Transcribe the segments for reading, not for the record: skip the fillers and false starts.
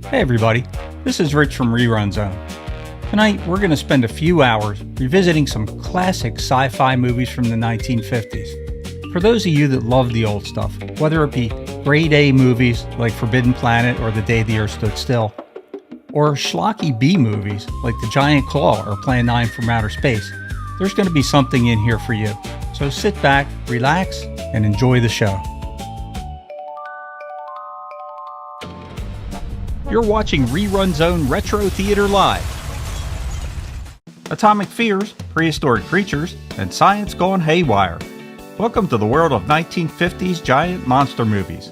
Hey everybody, this is Rich from Rerun Zone. Tonight we're going to spend a few hours revisiting some classic sci-fi movies from the 1950s. For those of you that love the old stuff, whether it be grade A movies like Forbidden Planet or The Day the Earth Stood Still, or schlocky B movies like The Giant Claw or Plan 9 from Outer Space, there's going to be something in here for you. So sit back, relax, and enjoy the show. You're watching Rerun Zone Retro Theater Live. Atomic fears, prehistoric creatures, and science gone haywire. Welcome to the world of 1950s giant monster movies.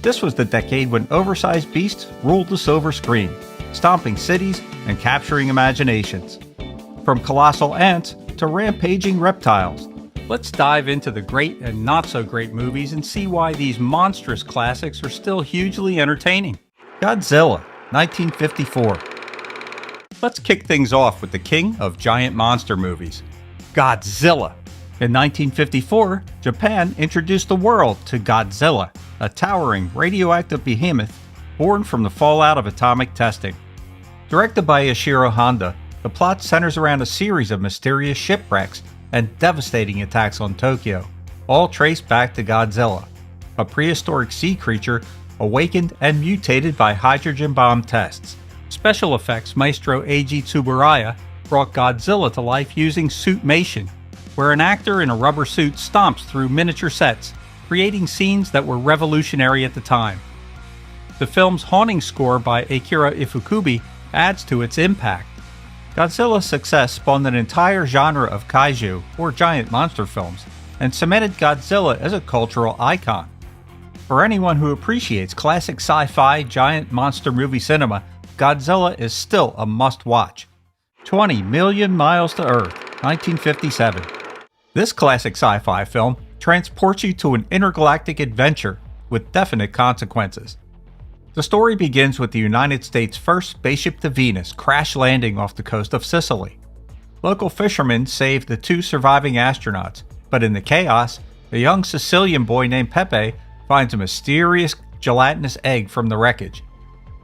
This was the decade when oversized beasts ruled the silver screen, stomping cities and capturing imaginations. From colossal ants to rampaging reptiles. Let's dive into the great and not so great movies and see why these monstrous classics are still hugely entertaining. Godzilla, 1954. Let's kick things off with the king of giant monster movies, Godzilla. In 1954, Japan introduced the world to Godzilla, a towering radioactive behemoth born from the fallout of atomic testing. Directed by Ishiro Honda, the plot centers around a series of mysterious shipwrecks and devastating attacks on Tokyo, all traced back to Godzilla, a prehistoric sea creature awakened and mutated by hydrogen bomb tests. Special effects maestro Eiji Tsuburaya brought Godzilla to life using suitmation, where an actor in a rubber suit stomps through miniature sets, creating scenes that were revolutionary at the time. The film's haunting score by Akira Ifukube adds to its impact. Godzilla's success spawned an entire genre of kaiju, or giant monster films, and cemented Godzilla as a cultural icon. For anyone who appreciates classic sci-fi giant monster movie cinema, Godzilla is still a must-watch. 20 Million Miles to Earth, 1957. This classic sci-fi film transports you to an intergalactic adventure with definite consequences. The story begins with the United States' first spaceship to Venus crash landing off the coast of Sicily. Local fishermen save the two surviving astronauts, but in the chaos, a young Sicilian boy named Pepe finds a mysterious gelatinous egg from the wreckage.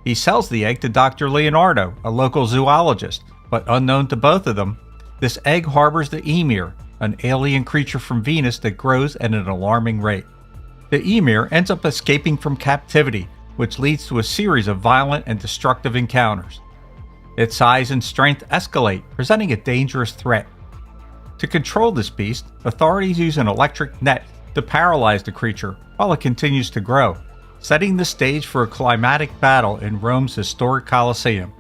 He sells the egg to Dr. Leonardo, a local zoologist, but unknown to both of them, this egg harbors the emir, an alien creature from Venus that grows at an alarming rate. The emir ends up escaping from captivity, which leads to a series of violent and destructive encounters. Its size and strength escalate, presenting a dangerous threat. To control this beast, authorities use an electric net to paralyze the creature while it continues to grow, setting the stage for a climatic battle in Rome's historic Colosseum.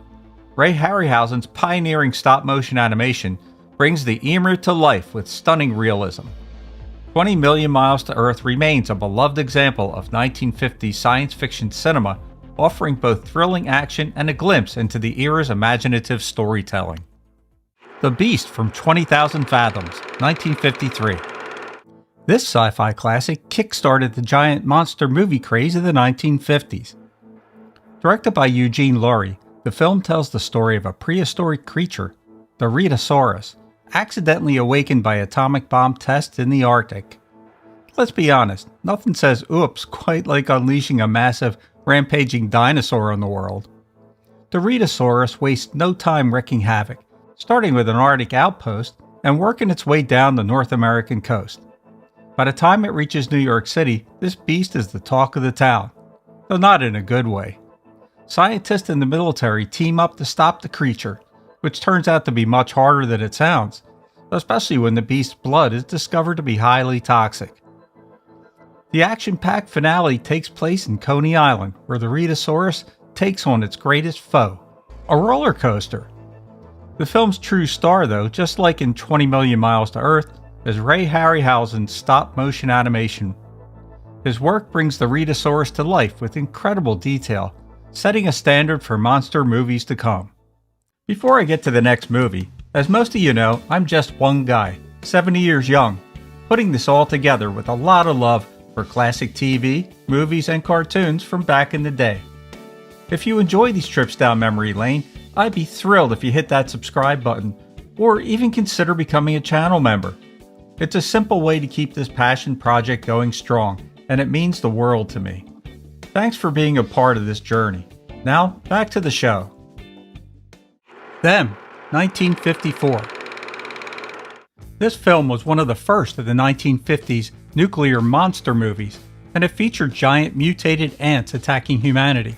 Ray Harryhausen's pioneering stop-motion animation brings the emir to life with stunning realism. 20 Million Miles to Earth remains a beloved example of 1950s science fiction cinema, offering both thrilling action and a glimpse into the era's imaginative storytelling. The Beast from 20,000 Fathoms, 1953. This sci-fi classic kick-started the giant monster movie craze of the 1950s. Directed by Eugene Laurie, the film tells the story of a prehistoric creature, the Rhedosaurus, accidentally awakened by atomic bomb tests in the Arctic. Let's be honest, nothing says oops quite like unleashing a massive, rampaging dinosaur on the world. The Rhedosaurus wastes no time wreaking havoc, starting with an Arctic outpost and working its way down the North American coast. By the time it reaches New York City, this beast is the talk of the town, though not in a good way. Scientists and the military team up to stop the creature, which turns out to be much harder than it sounds, especially when the beast's blood is discovered to be highly toxic. The action-packed finale takes place in Coney Island, where the Rhedosaurus takes on its greatest foe, a roller coaster. The film's true star, though, just like in 20 Million Miles to Earth, is Ray Harryhausen's stop-motion animation. His work brings the Rhedosaurus to life with incredible detail, setting a standard for monster movies to come. Before I get to the next movie, as most of you know, I'm just one guy, 70 years young, putting this all together with a lot of love for classic TV, movies, and cartoons from back in the day. If you enjoy these trips down memory lane, I'd be thrilled if you hit that subscribe button, or even consider becoming a channel member. It's a simple way to keep this passion project going strong, and it means the world to me. Thanks for being a part of this journey. Now, back to the show. Them, 1954. This film was one of the first of the 1950s nuclear monster movies, and it featured giant mutated ants attacking humanity.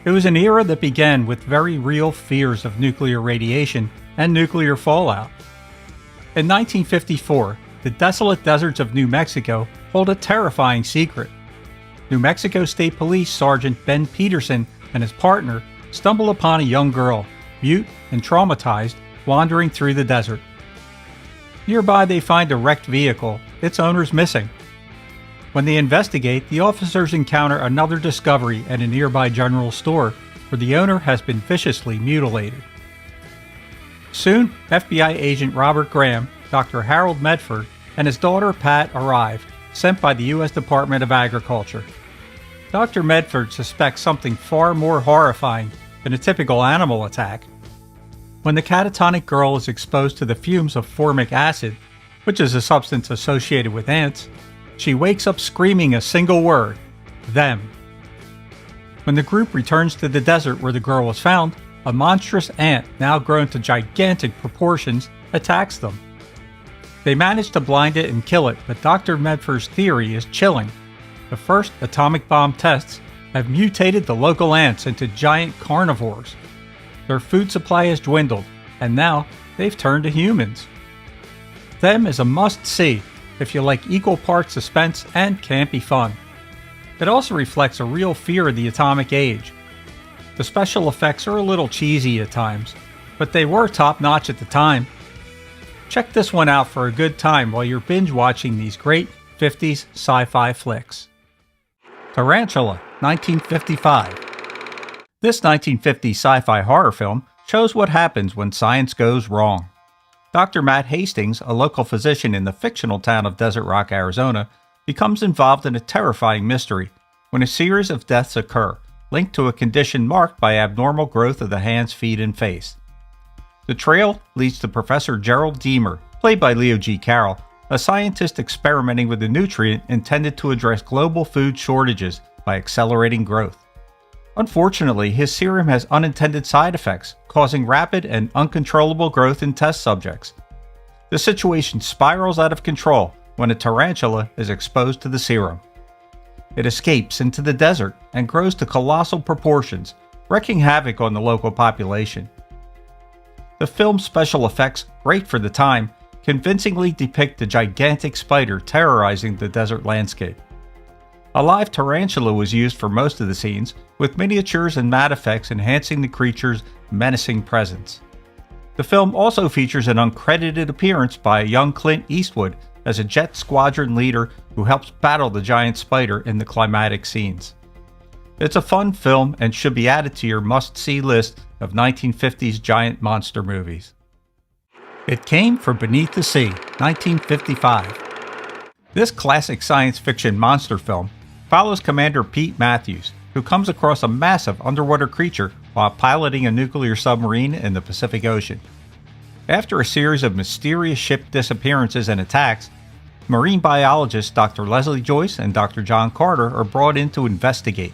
It was an era that began with very real fears of nuclear radiation and nuclear fallout. In 1954, the desolate deserts of New Mexico hold a terrifying secret. New Mexico State Police Sergeant Ben Peterson and his partner stumble upon a young girl, mute and traumatized, wandering through the desert. Nearby they find a wrecked vehicle, its owner's missing. When they investigate, the officers encounter another discovery at a nearby general store where the owner has been viciously mutilated. Soon, FBI agent Robert Graham, Dr. Harold Medford, and his daughter Pat arrive, sent by the U.S. Department of Agriculture. Dr. Medford suspects something far more horrifying than a typical animal attack. When the catatonic girl is exposed to the fumes of formic acid, which is a substance associated with ants, she wakes up screaming a single word, them. When the group returns to the desert where the girl was found, a monstrous ant, now grown to gigantic proportions, attacks them. They manage to blind it and kill it, but Dr. Medford's theory is chilling. The first atomic bomb tests have mutated the local ants into giant carnivores. Their food supply has dwindled, and now they've turned to humans. Them is a must-see if you like equal parts suspense and campy fun. It also reflects a real fear of the atomic age. The special effects are a little cheesy at times, but they were top-notch at the time. Check this one out for a good time while you're binge-watching these great 50s sci-fi flicks. Tarantula, 1955. This 1950s sci-fi horror film shows what happens when science goes wrong. Dr. Matt Hastings, a local physician in the fictional town of Desert Rock, Arizona, becomes involved in a terrifying mystery when a series of deaths occur, linked to a condition marked by abnormal growth of the hands, feet, and face. The trail leads to Professor Gerald Deemer, played by Leo G. Carroll, a scientist experimenting with a nutrient intended to address global food shortages by accelerating growth. Unfortunately, his serum has unintended side effects, causing rapid and uncontrollable growth in test subjects. The situation spirals out of control when a tarantula is exposed to the serum. It escapes into the desert and grows to colossal proportions, wreaking havoc on the local population. The film's special effects, great for the time, convincingly depict the gigantic spider terrorizing the desert landscape. A live tarantula was used for most of the scenes, with miniatures and matte effects enhancing the creature's menacing presence. The film also features an uncredited appearance by a young Clint Eastwood as a jet squadron leader who helps battle the giant spider in the climatic scenes. It's a fun film and should be added to your must-see list of 1950s giant monster movies. It Came from Beneath the Sea, 1955. This classic science fiction monster film follows Commander Pete Matthews, who comes across a massive underwater creature while piloting a nuclear submarine in the Pacific Ocean. After a series of mysterious ship disappearances and attacks, marine biologists Dr. Leslie Joyce and Dr. John Carter are brought in to investigate.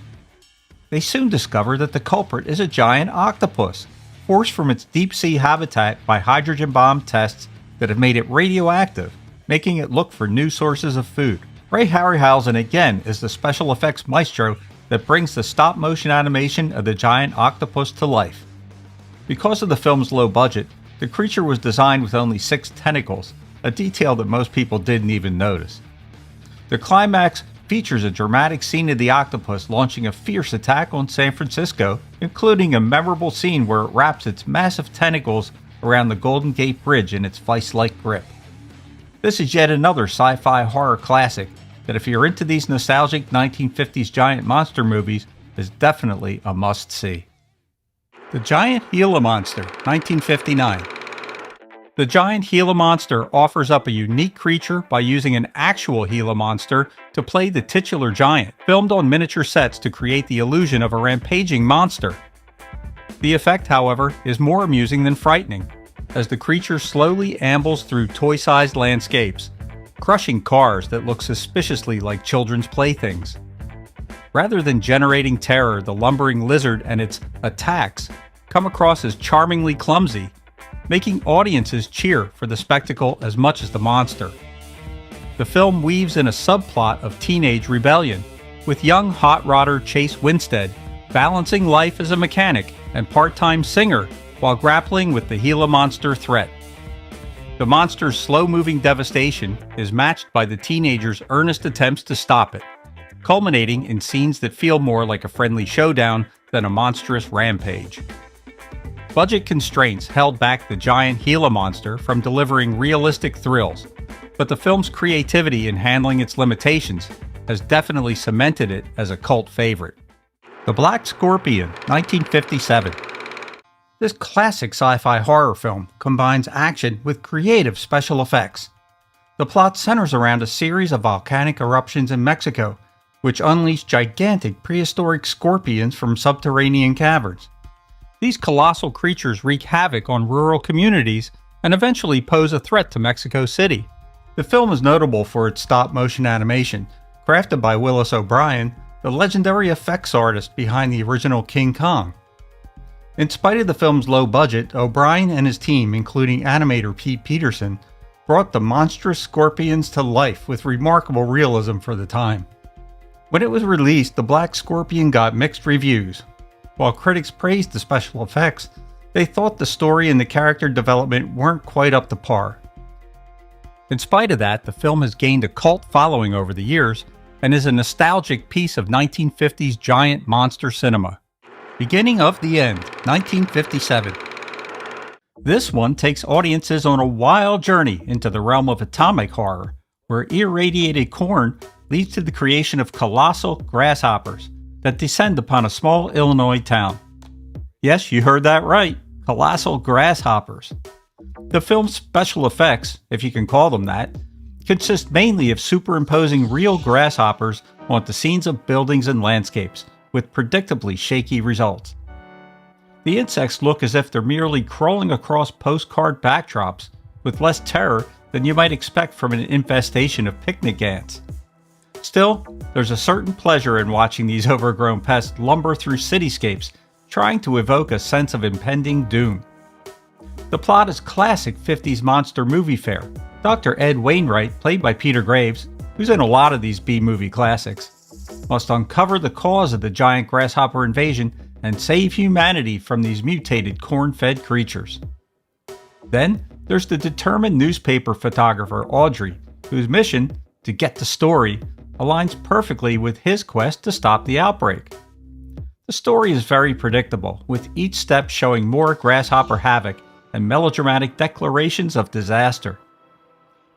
They soon discover that the culprit is a giant octopus, forced from its deep-sea habitat by hydrogen bomb tests that have made it radioactive, making it look for new sources of food. Ray Harryhausen again is the special effects maestro that brings the stop-motion animation of the giant octopus to life. Because of the film's low budget, the creature was designed with only 6 tentacles, a detail that most people didn't even notice. The climax features a dramatic scene of the octopus launching a fierce attack on San Francisco, including a memorable scene where it wraps its massive tentacles around the Golden Gate Bridge in its vice-like grip. This is yet another sci-fi horror classic that, if you're into these nostalgic 1950s giant monster movies, is definitely a must-see. The Giant Gila Monster, 1959. The giant Gila monster offers up a unique creature by using an actual Gila monster to play the titular giant, filmed on miniature sets to create the illusion of a rampaging monster. The effect, however, is more amusing than frightening, as the creature slowly ambles through toy-sized landscapes, crushing cars that look suspiciously like children's playthings. Rather than generating terror, the lumbering lizard and its attacks come across as charmingly clumsy, making audiences cheer for the spectacle as much as the monster. The film weaves in a subplot of teenage rebellion, with young hot rodder Chase Winstead balancing life as a mechanic and part-time singer while grappling with the Gila monster threat. The monster's slow-moving devastation is matched by the teenager's earnest attempts to stop it, culminating in scenes that feel more like a friendly showdown than a monstrous rampage. Budget constraints held back the giant Gila monster from delivering realistic thrills, but the film's creativity in handling its limitations has definitely cemented it as a cult favorite. The Black Scorpion, 1957. This classic sci-fi horror film combines action with creative special effects. The plot centers around a series of volcanic eruptions in Mexico, which unleash gigantic prehistoric scorpions from subterranean caverns. These colossal creatures wreak havoc on rural communities and eventually pose a threat to Mexico City. The film is notable for its stop-motion animation, crafted by Willis O'Brien, the legendary effects artist behind the original King Kong. In spite of the film's low budget, O'Brien and his team, including animator Pete Peterson, brought the monstrous scorpions to life with remarkable realism for the time. When it was released, The Black Scorpion got mixed reviews. While critics praised the special effects, they thought the story and the character development weren't quite up to par. In spite of that, the film has gained a cult following over the years and is a nostalgic piece of 1950s giant monster cinema. Beginning of the End, 1957. This one takes audiences on a wild journey into the realm of atomic horror, where irradiated corn leads to the creation of colossal grasshoppers that descend upon a small Illinois town. Yes, you heard that right, colossal grasshoppers. The film's special effects, if you can call them that, consist mainly of superimposing real grasshoppers onto scenes of buildings and landscapes, with predictably shaky results. The insects look as if they're merely crawling across postcard backdrops, with less terror than you might expect from an infestation of picnic ants. Still, there's a certain pleasure in watching these overgrown pests lumber through cityscapes, trying to evoke a sense of impending doom. The plot is classic 50s monster movie fare. Dr. Ed Wainwright, played by Peter Graves, who's in a lot of these B-movie classics, must uncover the cause of the giant grasshopper invasion and save humanity from these mutated corn-fed creatures. Then, there's the determined newspaper photographer Audrey, whose mission, to get the story, aligns perfectly with his quest to stop the outbreak. The story is very predictable, with each step showing more grasshopper havoc and melodramatic declarations of disaster.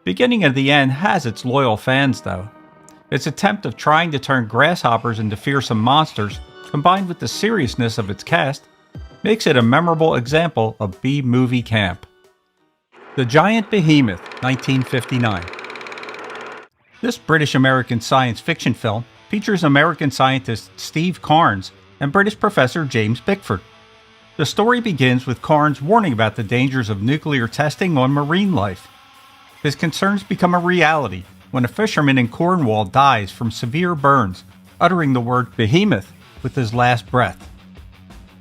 Beginning of the End has its loyal fans, though. Its attempt of trying to turn grasshoppers into fearsome monsters, combined with the seriousness of its cast, makes it a memorable example of B-movie camp. The Giant Behemoth, 1959. This British-American science fiction film features American scientist Steve Carnes and British professor James Bickford. The story begins with Carnes warning about the dangers of nuclear testing on marine life. His concerns become a reality when a fisherman in Cornwall dies from severe burns, uttering the word behemoth with his last breath.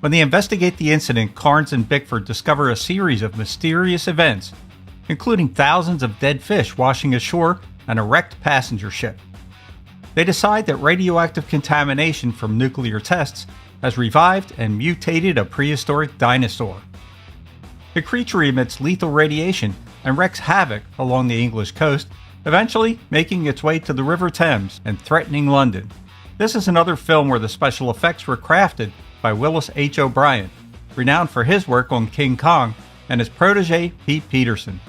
When they investigate the incident, Carnes and Bickford discover a series of mysterious events, including thousands of dead fish washing ashore and a wrecked passenger ship. They decide that radioactive contamination from nuclear tests has revived and mutated a prehistoric dinosaur. The creature emits lethal radiation and wreaks havoc along the English coast, eventually making its way to the River Thames and threatening London. This is another film where the special effects were crafted by Willis H. O'Brien, renowned for his work on King Kong, and his protege Pete Peterson.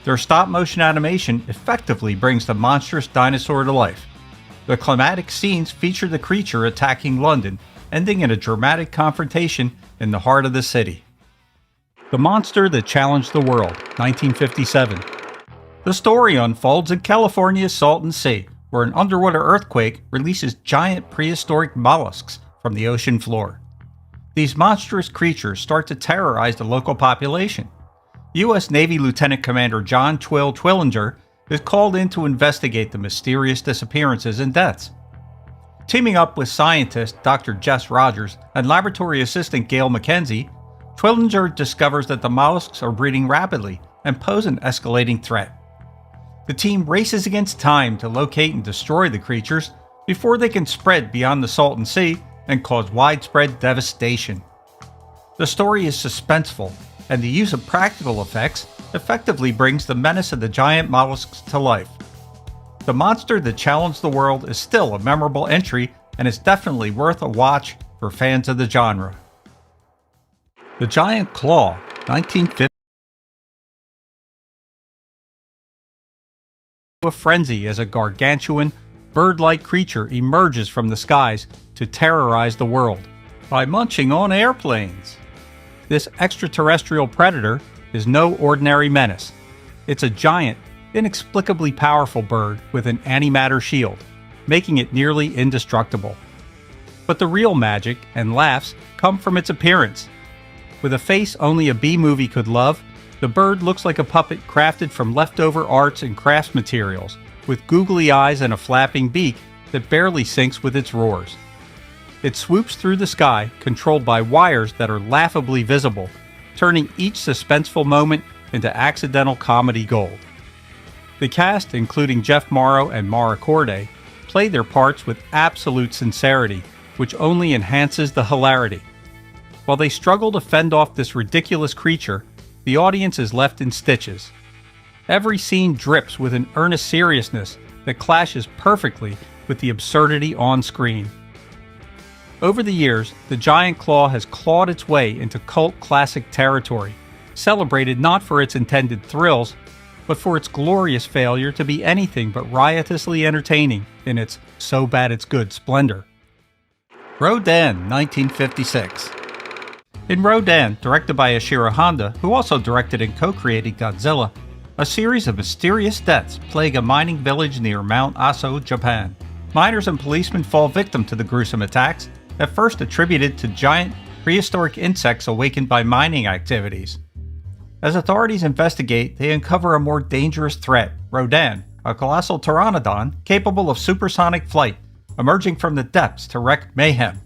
Their stop-motion animation effectively brings the monstrous dinosaur to life. The climatic scenes feature the creature attacking London, ending in a dramatic confrontation in the heart of the city. The Monster That Challenged the World, 1957. The story unfolds in California's Salton Sea, where an underwater earthquake releases giant prehistoric mollusks from the ocean floor. These monstrous creatures start to terrorize the local population. U.S. Navy Lieutenant Commander John Twillinger is called in to investigate the mysterious disappearances and deaths. Teaming up with scientist Dr. Jess Rogers and laboratory assistant Gail McKenzie, Twillinger discovers that the mollusks are breeding rapidly and pose an escalating threat. The team races against time to locate and destroy the creatures before they can spread beyond the Salton Sea and cause widespread devastation. The story is suspenseful, and the use of practical effects effectively brings the menace of the giant mollusks to life. The monster that challenged the world is still a memorable entry and is definitely worth a watch for fans of the genre. The Giant Claw, 1950. A frenzy as a gargantuan, bird-like creature emerges from the skies to terrorize the world by munching on airplanes. This extraterrestrial predator is no ordinary menace. It's a giant, inexplicably powerful bird with an antimatter shield, making it nearly indestructible. But the real magic and laughs come from its appearance. With a face only a B-movie could love, the bird looks like a puppet crafted from leftover arts and crafts materials, with googly eyes and a flapping beak that barely syncs with its roars. It swoops through the sky, controlled by wires that are laughably visible, turning each suspenseful moment into accidental comedy gold. The cast, including Jeff Morrow and Mara Corday, play their parts with absolute sincerity, which only enhances the hilarity. While they struggle to fend off this ridiculous creature, the audience is left in stitches. Every scene drips with an earnest seriousness that clashes perfectly with the absurdity on screen. Over the years, the Giant Claw has clawed its way into cult classic territory, celebrated not for its intended thrills, but for its glorious failure to be anything but riotously entertaining in its so bad it's good splendor. Rodan, 1956. In Rodan, directed by Ashiro Honda, who also directed and co-created Godzilla, a series of mysterious deaths plague a mining village near Mount Aso, Japan. Miners and policemen fall victim to the gruesome attacks, at first attributed to giant prehistoric insects awakened by mining activities. As authorities investigate, they uncover a more dangerous threat, Rodan, a colossal pteranodon capable of supersonic flight, emerging from the depths to wreak mayhem.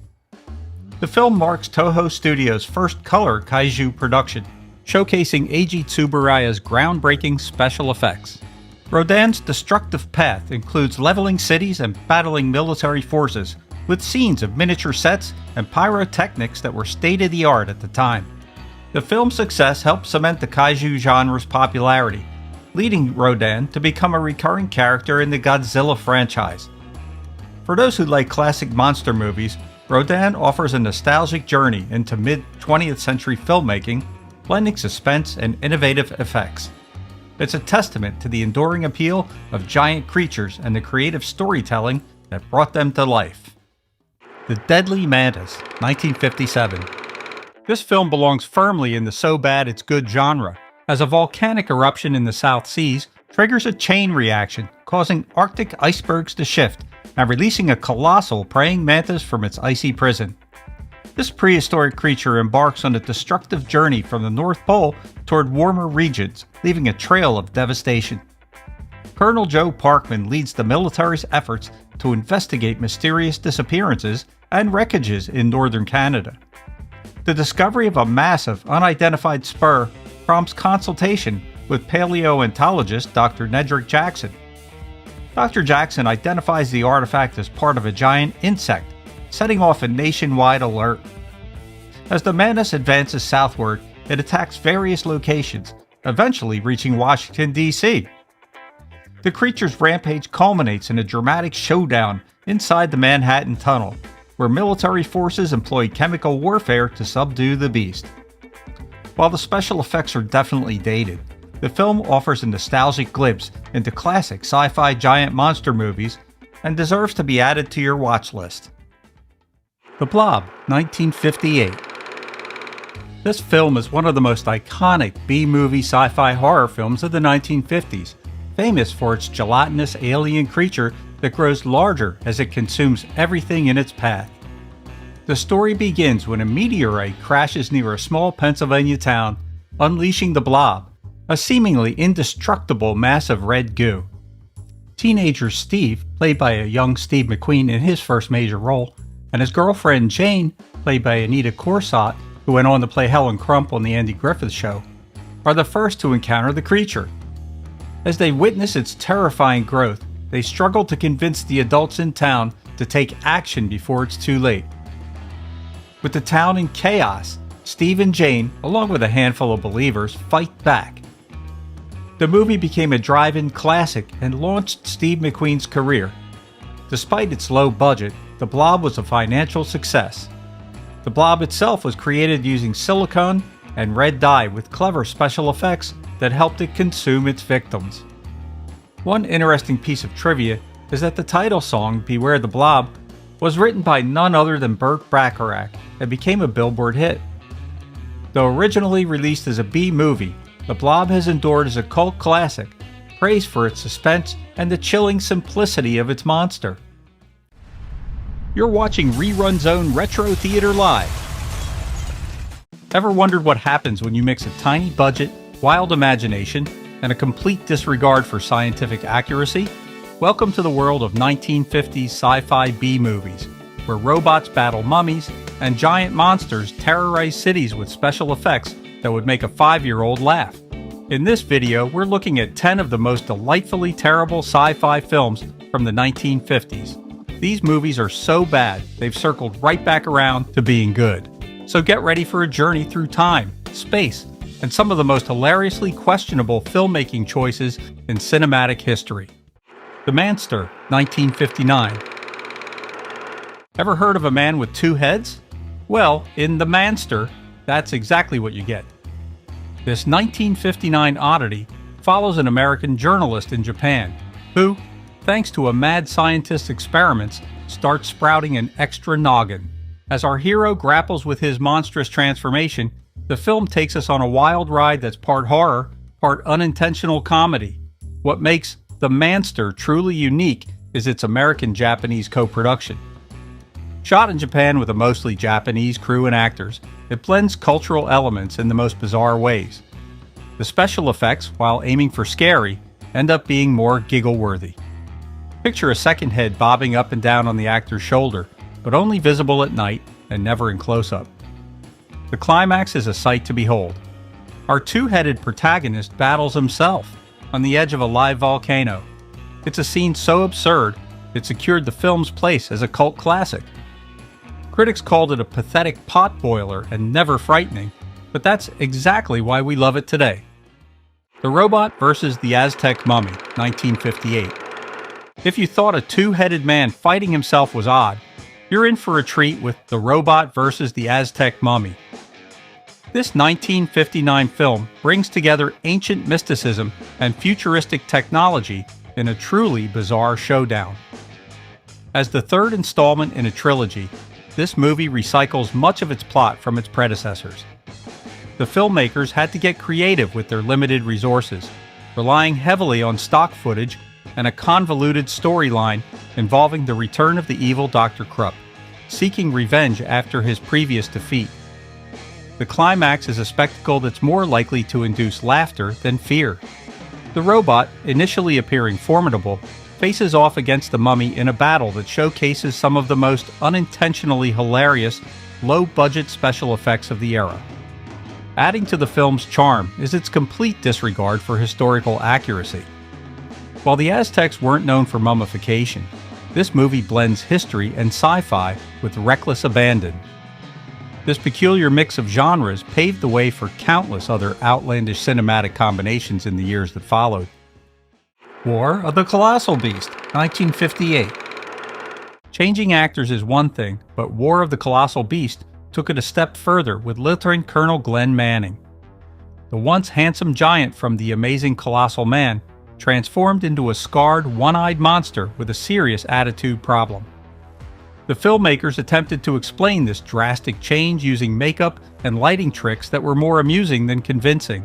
The film marks Toho Studios' first color kaiju production, showcasing Eiji Tsuburaya's groundbreaking special effects. Rodan's destructive path includes leveling cities and battling military forces, with scenes of miniature sets and pyrotechnics that were state-of-the-art at the time. The film's success helped cement the kaiju genre's popularity, leading Rodan to become a recurring character in the Godzilla franchise. For those who like classic monster movies, Rodan offers a nostalgic journey into mid-20th century filmmaking, blending suspense and innovative effects. It's a testament to the enduring appeal of giant creatures and the creative storytelling that brought them to life. The Deadly Mantis, 1957. This film belongs firmly in the so bad it's good genre, as a volcanic eruption in the South Seas triggers a chain reaction, causing Arctic icebergs to shift and releasing a colossal praying mantis from its icy prison. This prehistoric creature embarks on a destructive journey from the North Pole toward warmer regions, leaving a trail of devastation. Colonel Joe Parkman leads the military's efforts to investigate mysterious disappearances and wreckages in northern Canada. The discovery of a massive, unidentified spur prompts consultation with paleontologist Dr. Nedrick Jackson. Dr. Jackson identifies the artifact as part of a giant insect, setting off a nationwide alert. As the mantis advances southward, it attacks various locations, eventually reaching Washington, D.C. The creature's rampage culminates in a dramatic showdown inside the Manhattan Tunnel, where military forces employ chemical warfare to subdue the beast. While the special effects are definitely dated, the film offers a nostalgic glimpse into classic sci-fi giant monster movies and deserves to be added to your watch list. The Blob, 1958. This film is one of the most iconic B-movie sci-fi horror films of the 1950s, famous for its gelatinous alien creature that grows larger as it consumes everything in its path. The story begins when a meteorite crashes near a small Pennsylvania town, unleashing the Blob, a seemingly indestructible mass of red goo. Teenager Steve, played by a young Steve McQueen in his first major role, and his girlfriend Jane, played by Anita Corsott, who went on to play Helen Crump on The Andy Griffith Show, are the first to encounter the creature. As they witness its terrifying growth, they struggle to convince the adults in town to take action before it's too late. With the town in chaos, Steve and Jane, along with a handful of believers, fight back. The movie became a drive-in classic and launched Steve McQueen's career. Despite its low budget, The Blob was a financial success. The Blob itself was created using silicone and red dye with clever special effects that helped it consume its victims. One interesting piece of trivia is that the title song, Beware the Blob, was written by none other than Burt Bacharach and became a Billboard hit. Though originally released as a B-movie, The Blob has endured as a cult classic, praised for its suspense and the chilling simplicity of its monster. You're watching Rerun Zone Retro Theater Live. Ever wondered what happens when you mix a tiny budget, wild imagination, and a complete disregard for scientific accuracy? Welcome to the world of 1950s sci-fi B-movies, where robots battle mummies and giant monsters terrorize cities with special effects that would make a 5-year-old laugh. In this video, we're looking at 10 of the most delightfully terrible sci-fi films from the 1950s. These movies are so bad, they've circled right back around to being good. So get ready for a journey through time, space, and some of the most hilariously questionable filmmaking choices in cinematic history. The Manster, 1959. Ever heard of a man with two heads? Well, in The Manster, that's exactly what you get. This 1959 oddity follows an American journalist in Japan who, thanks to a mad scientist's experiments, starts sprouting an extra noggin. As our hero grapples with his monstrous transformation, the film takes us on a wild ride that's part horror, part unintentional comedy. What makes The Manster truly unique is its American-Japanese co-production. Shot in Japan with a mostly Japanese crew and actors, it blends cultural elements in the most bizarre ways. The special effects, while aiming for scary, end up being more giggle-worthy. Picture a second head bobbing up and down on the actor's shoulder, but only visible at night and never in close-up. The climax is a sight to behold. Our two-headed protagonist battles himself on the edge of a live volcano. It's a scene so absurd, it secured the film's place as a cult classic. Critics called it a pathetic potboiler and never frightening, but that's exactly why we love it today. The Robot vs. the Aztec Mummy, 1958. If you thought a two-headed man fighting himself was odd, you're in for a treat with The Robot vs. the Aztec Mummy. This 1959 film brings together ancient mysticism and futuristic technology in a truly bizarre showdown. As the third installment in a trilogy, this movie recycles much of its plot from its predecessors. The filmmakers had to get creative with their limited resources, relying heavily on stock footage and a convoluted storyline involving the return of the evil Dr. Krupp, seeking revenge after his previous defeat. The climax is a spectacle that's more likely to induce laughter than fear. The robot, initially appearing formidable, faces off against the mummy in a battle that showcases some of the most unintentionally hilarious, low-budget special effects of the era. Adding to the film's charm is its complete disregard for historical accuracy. While the Aztecs weren't known for mummification, this movie blends history and sci-fi with reckless abandon. This peculiar mix of genres paved the way for countless other outlandish cinematic combinations in the years that followed. War of the Colossal Beast, 1958. Changing actors is one thing, but War of the Colossal Beast took it a step further with Lieutenant Colonel Glenn Manning. The once handsome giant from The Amazing Colossal Man transformed into a scarred, one-eyed monster with a serious attitude problem. The filmmakers attempted to explain this drastic change using makeup and lighting tricks that were more amusing than convincing.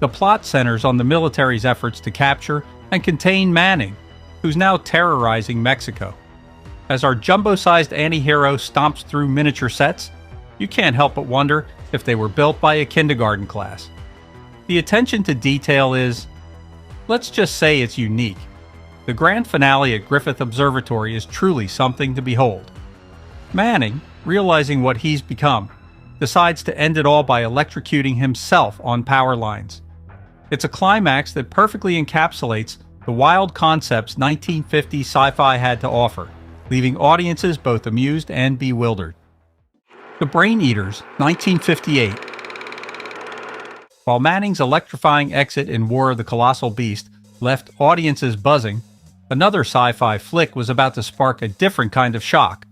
The plot centers on the military's efforts to capture and contain Manning, who's now terrorizing Mexico. As our jumbo-sized anti-hero stomps through miniature sets, you can't help but wonder if they were built by a kindergarten class. The attention to detail is, let's just say it's unique. The grand finale at Griffith Observatory is truly something to behold. Manning, realizing what he's become, decides to end it all by electrocuting himself on power lines. It's a climax that perfectly encapsulates the wild concepts 1950s sci-fi had to offer, leaving audiences both amused and bewildered. The Brain Eaters, 1958. While Manning's electrifying exit in War of the Colossal Beast left audiences buzzing, another sci-fi flick was about to spark a different kind of shock.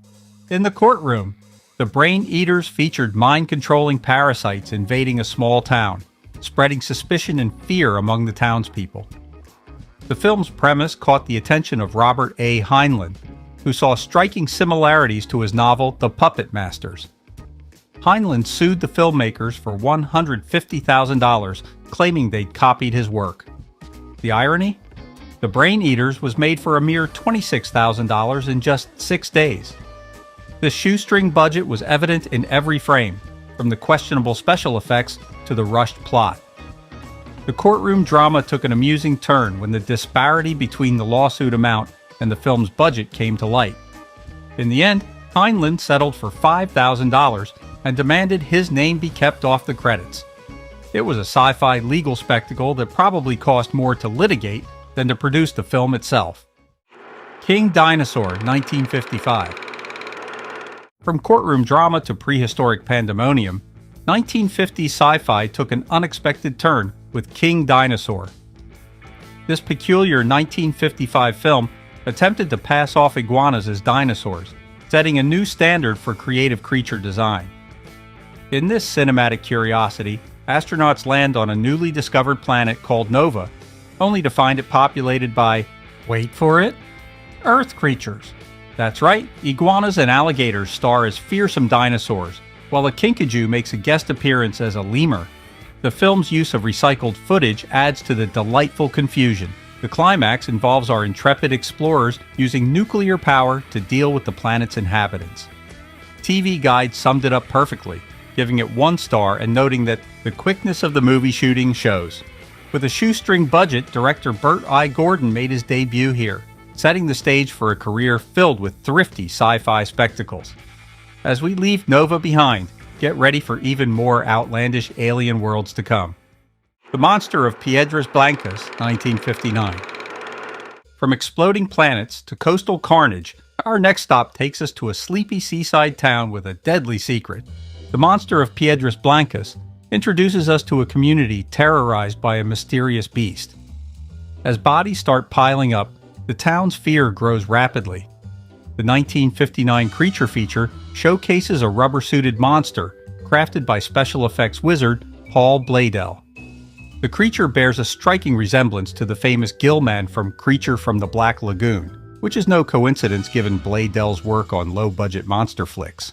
In the courtroom, the Brain Eaters featured mind-controlling parasites invading a small town, spreading suspicion and fear among the townspeople. The film's premise caught the attention of Robert A. Heinlein, who saw striking similarities to his novel The Puppet Masters. Heinlein sued the filmmakers for $150,000, claiming they'd copied his work. The irony? The Brain Eaters was made for a mere $26,000 in just 6 days. The shoestring budget was evident in every frame, from the questionable special effects to the rushed plot. The courtroom drama took an amusing turn when the disparity between the lawsuit amount and the film's budget came to light. In the end, Heinlein settled for $5,000 and demanded his name be kept off the credits. It was a sci-fi legal spectacle that probably cost more to litigate than to produce the film itself. King Dinosaur, 1955. From courtroom drama to prehistoric pandemonium, 1950s sci-fi took an unexpected turn with King Dinosaur. This peculiar 1955 film attempted to pass off iguanas as dinosaurs, setting a new standard for creative creature design. In this cinematic curiosity, astronauts land on a newly discovered planet called Nova, only to find it populated by, wait for it, Earth creatures. That's right, iguanas and alligators star as fearsome dinosaurs, while a kinkajou makes a guest appearance as a lemur. The film's use of recycled footage adds to the delightful confusion. The climax involves our intrepid explorers using nuclear power to deal with the planet's inhabitants. TV Guide summed it up perfectly, giving it 1 star and noting that the quickness of the movie shooting shows. With a shoestring budget, director Burt I. Gordon made his debut here, setting the stage for a career filled with thrifty sci-fi spectacles. As we leave Nova behind, get ready for even more outlandish alien worlds to come. The Monster of Piedras Blancas, 1959. From exploding planets to coastal carnage, our next stop takes us to a sleepy seaside town with a deadly secret. The Monster of Piedras Blancas introduces us to a community terrorized by a mysterious beast. As bodies start piling up, the town's fear grows rapidly. The 1959 creature feature showcases a rubber-suited monster crafted by special effects wizard Paul Bladel. The creature bears a striking resemblance to the famous Gillman from Creature from the Black Lagoon, which is no coincidence given Bladel's work on low-budget monster flicks.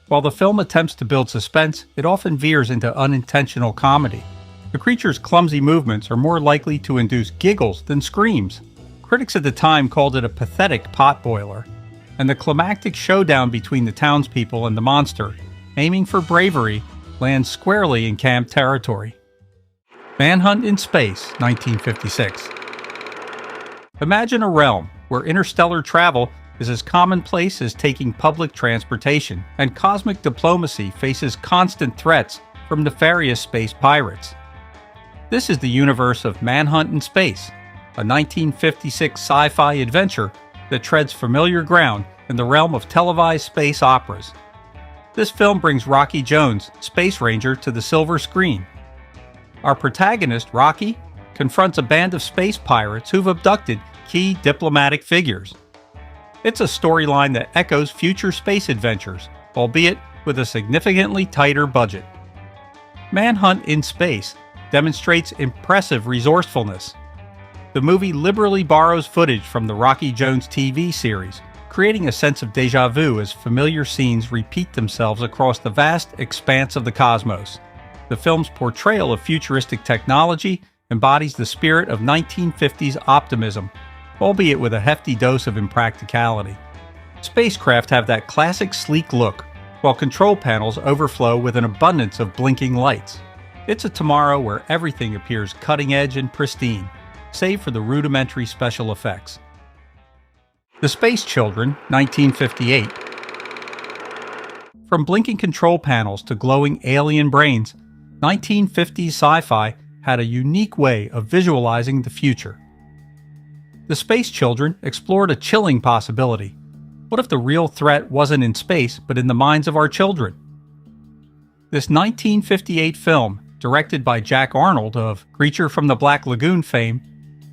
While the film attempts to build suspense, it often veers into unintentional comedy. The creature's clumsy movements are more likely to induce giggles than screams. Critics at the time called it a pathetic potboiler, and the climactic showdown between the townspeople and the monster, aiming for bravery, lands squarely in camp territory. Manhunt in Space, 1956. Imagine a realm where interstellar travel is as commonplace as taking public transportation, and cosmic diplomacy faces constant threats from nefarious space pirates. This is the universe of Manhunt in Space, a 1956 sci-fi adventure that treads familiar ground in the realm of televised space operas. This film brings Rocky Jones, Space Ranger, to the silver screen. Our protagonist, Rocky, confronts a band of space pirates who've abducted key diplomatic figures. It's a storyline that echoes future space adventures, albeit with a significantly tighter budget. Manhunt in Space demonstrates impressive resourcefulness. The movie liberally borrows footage from the Rocky Jones TV series, creating a sense of déjà vu as familiar scenes repeat themselves across the vast expanse of the cosmos. The film's portrayal of futuristic technology embodies the spirit of 1950s optimism, albeit with a hefty dose of impracticality. Spacecraft have that classic sleek look, while control panels overflow with an abundance of blinking lights. It's a tomorrow where everything appears cutting-edge and pristine, save for the rudimentary special effects. The Space Children, 1958. From blinking control panels to glowing alien brains, 1950s Sci-Fi had a unique way of visualizing the future. The Space Children explored a chilling possibility. What if the real threat wasn't in space, but in the minds of our children? This 1958 film, directed by Jack Arnold of Creature from the Black Lagoon fame,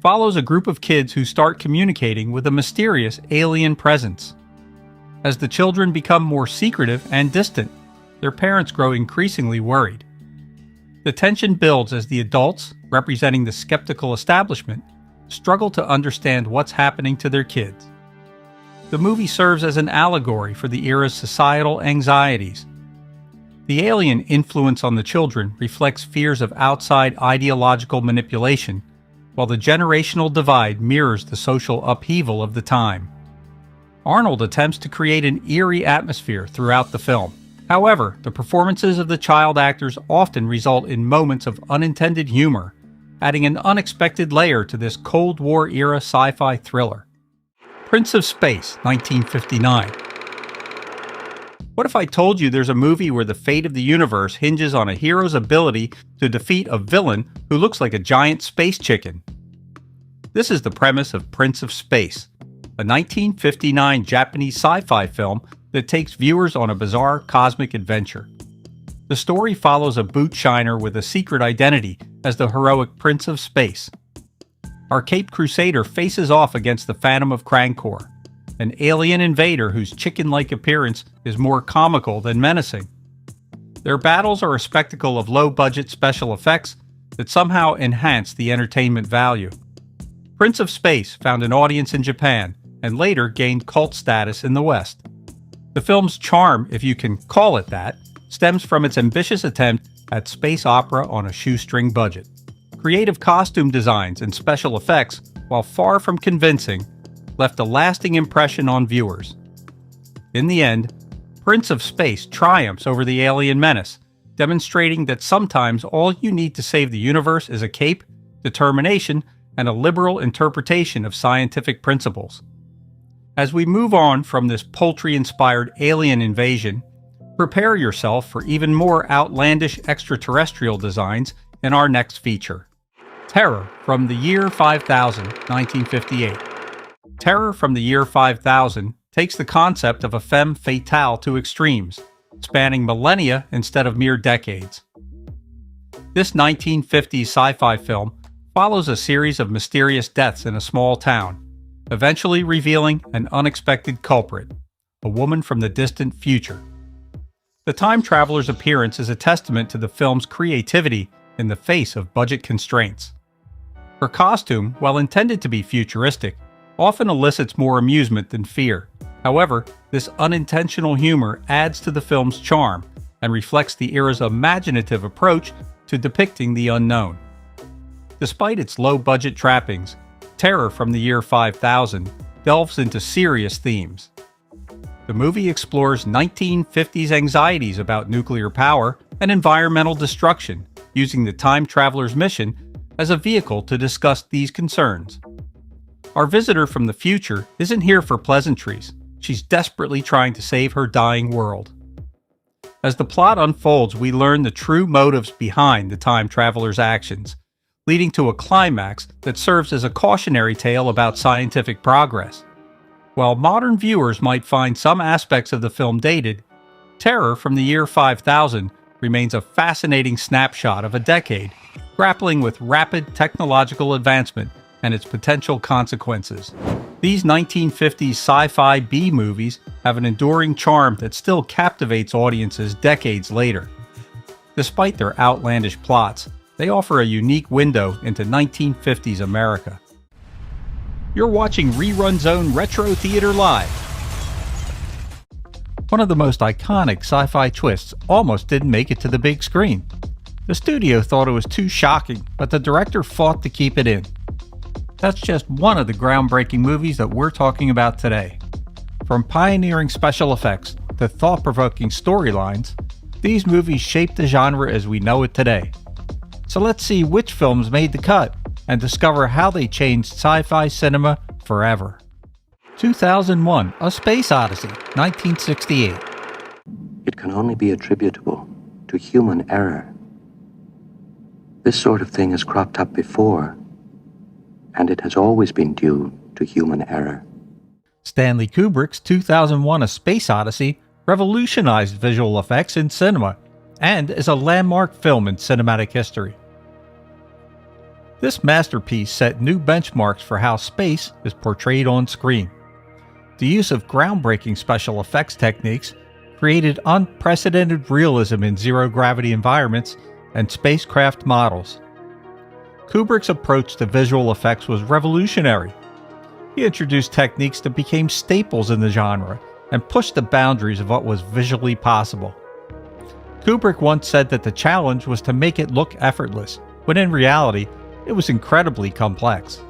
follows a group of kids who start communicating with a mysterious alien presence. As the children become more secretive and distant, their parents grow increasingly worried. The tension builds as the adults, representing the skeptical establishment, struggle to understand what's happening to their kids. The movie serves as an allegory for the era's societal anxieties. The alien influence on the children reflects fears of outside ideological manipulation, while the generational divide mirrors the social upheaval of the time. Arnold attempts to create an eerie atmosphere throughout the film. However, the performances of the child actors often result in moments of unintended humor, adding an unexpected layer to this Cold War-era sci-fi thriller. Prince of Space, 1959. What if I told you there's a movie where the fate of the universe hinges on a hero's ability to defeat a villain who looks like a giant space chicken? This is the premise of Prince of Space, a 1959 Japanese sci-fi film that takes viewers on a bizarre cosmic adventure. The story follows a boot shiner with a secret identity as the heroic Prince of Space. Our Caped Crusader faces off against the Phantom of Krankor, an alien invader whose chicken-like appearance is more comical than menacing. Their battles are a spectacle of low-budget special effects that somehow enhance the entertainment value. Prince of Space found an audience in Japan and later gained cult status in the West. The film's charm, if you can call it that, stems from its ambitious attempt at space opera on a shoestring budget. Creative costume designs and special effects, while far from convincing, left a lasting impression on viewers. In the end, Prince of Space triumphs over the alien menace, demonstrating that sometimes all you need to save the universe is a cape, determination, and a liberal interpretation of scientific principles. As we move on from this poultry-inspired alien invasion, prepare yourself for even more outlandish extraterrestrial designs in our next feature. Terror from the Year 5000, 1958. Terror from the Year 5000 takes the concept of a femme fatale to extremes, spanning millennia instead of mere decades. This 1950s sci-fi film follows a series of mysterious deaths in a small town, eventually revealing an unexpected culprit, a woman from the distant future. The time traveler's appearance is a testament to the film's creativity in the face of budget constraints. Her costume, while intended to be futuristic, often elicits more amusement than fear. However, this unintentional humor adds to the film's charm and reflects the era's imaginative approach to depicting the unknown. Despite its low-budget trappings, Terror from the Year 5000 delves into serious themes. The movie explores 1950s anxieties about nuclear power and environmental destruction, using the time traveler's mission as a vehicle to discuss these concerns. Our visitor from the future isn't here for pleasantries. She's desperately trying to save her dying world. As the plot unfolds, we learn the true motives behind the time traveler's actions, leading to a climax that serves as a cautionary tale about scientific progress. While modern viewers might find some aspects of the film dated, Terror from the Year 5000 remains a fascinating snapshot of a decade, grappling with rapid technological advancement and its potential consequences. These 1950s sci-fi B-movies have an enduring charm that still captivates audiences decades later. Despite their outlandish plots, they offer a unique window into 1950s America. You're watching Rerun Zone Retro Theater Live. One of the most iconic sci-fi twists almost didn't make it to the big screen. The studio thought it was too shocking, but the director fought to keep it in. That's just one of the groundbreaking movies that we're talking about today. From pioneering special effects to thought-provoking storylines, these movies shaped the genre as we know it today. So let's see which films made the cut and discover how they changed sci-fi cinema forever. 2001: A Space Odyssey, 1968. It can only be attributable to human error. This sort of thing has cropped up before, and it has always been due to human error. Stanley Kubrick's 2001: A Space Odyssey revolutionized visual effects in cinema and is a landmark film in cinematic history. This masterpiece set new benchmarks for how space is portrayed on screen. The use of groundbreaking special effects techniques created unprecedented realism in zero-gravity environments and spacecraft models. Kubrick's approach to visual effects was revolutionary. He introduced techniques that became staples in the genre and pushed the boundaries of what was visually possible. Kubrick once said that the challenge was to make it look effortless, when in reality, it was incredibly complex.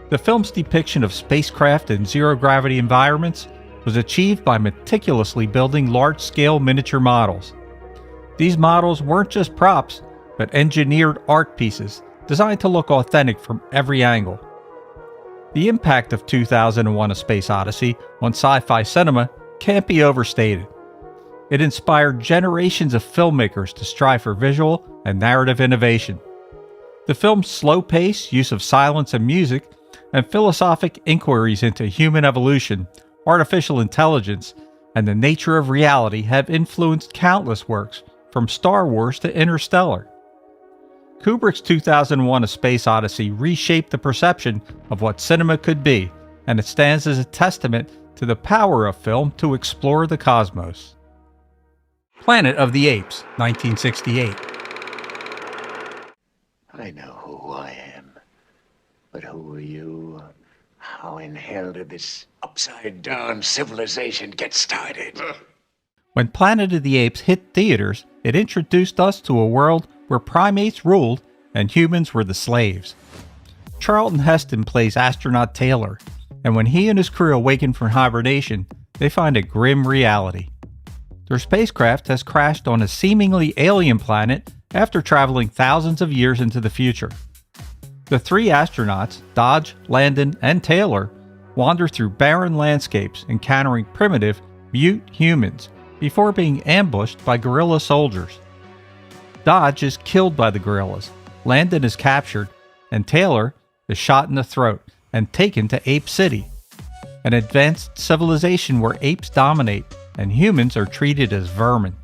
The film's depiction of spacecraft in zero-gravity environments was achieved by meticulously building large-scale miniature models. These models weren't just props, but engineered art pieces designed to look authentic from every angle. The impact of 2001: A Space Odyssey on sci-fi cinema can't be overstated. It inspired generations of filmmakers to strive for visual and narrative innovation. The film's slow pace, use of silence and music, and philosophic inquiries into human evolution, artificial intelligence, and the nature of reality have influenced countless works, from Star Wars to Interstellar. Kubrick's 2001: A Space Odyssey reshaped the perception of what cinema could be, and it stands as a testament to the power of film to explore the cosmos. Planet of the Apes, 1968. I know who I am, but who are you? How in hell did this upside-down civilization get started? When Planet of the Apes hit theaters, it introduced us to a world where primates ruled and humans were the slaves. Charlton Heston plays astronaut Taylor, and when he and his crew awaken from hibernation, they find a grim reality. Their spacecraft has crashed on a seemingly alien planet after traveling thousands of years into the future. The three astronauts, Dodge, Landon, and Taylor, wander through barren landscapes encountering primitive, mute humans before being ambushed by guerrilla soldiers. Dodge is killed by the guerrillas, Landon is captured, and Taylor is shot in the throat and taken to Ape City, an advanced civilization where apes dominate and humans are treated as vermin.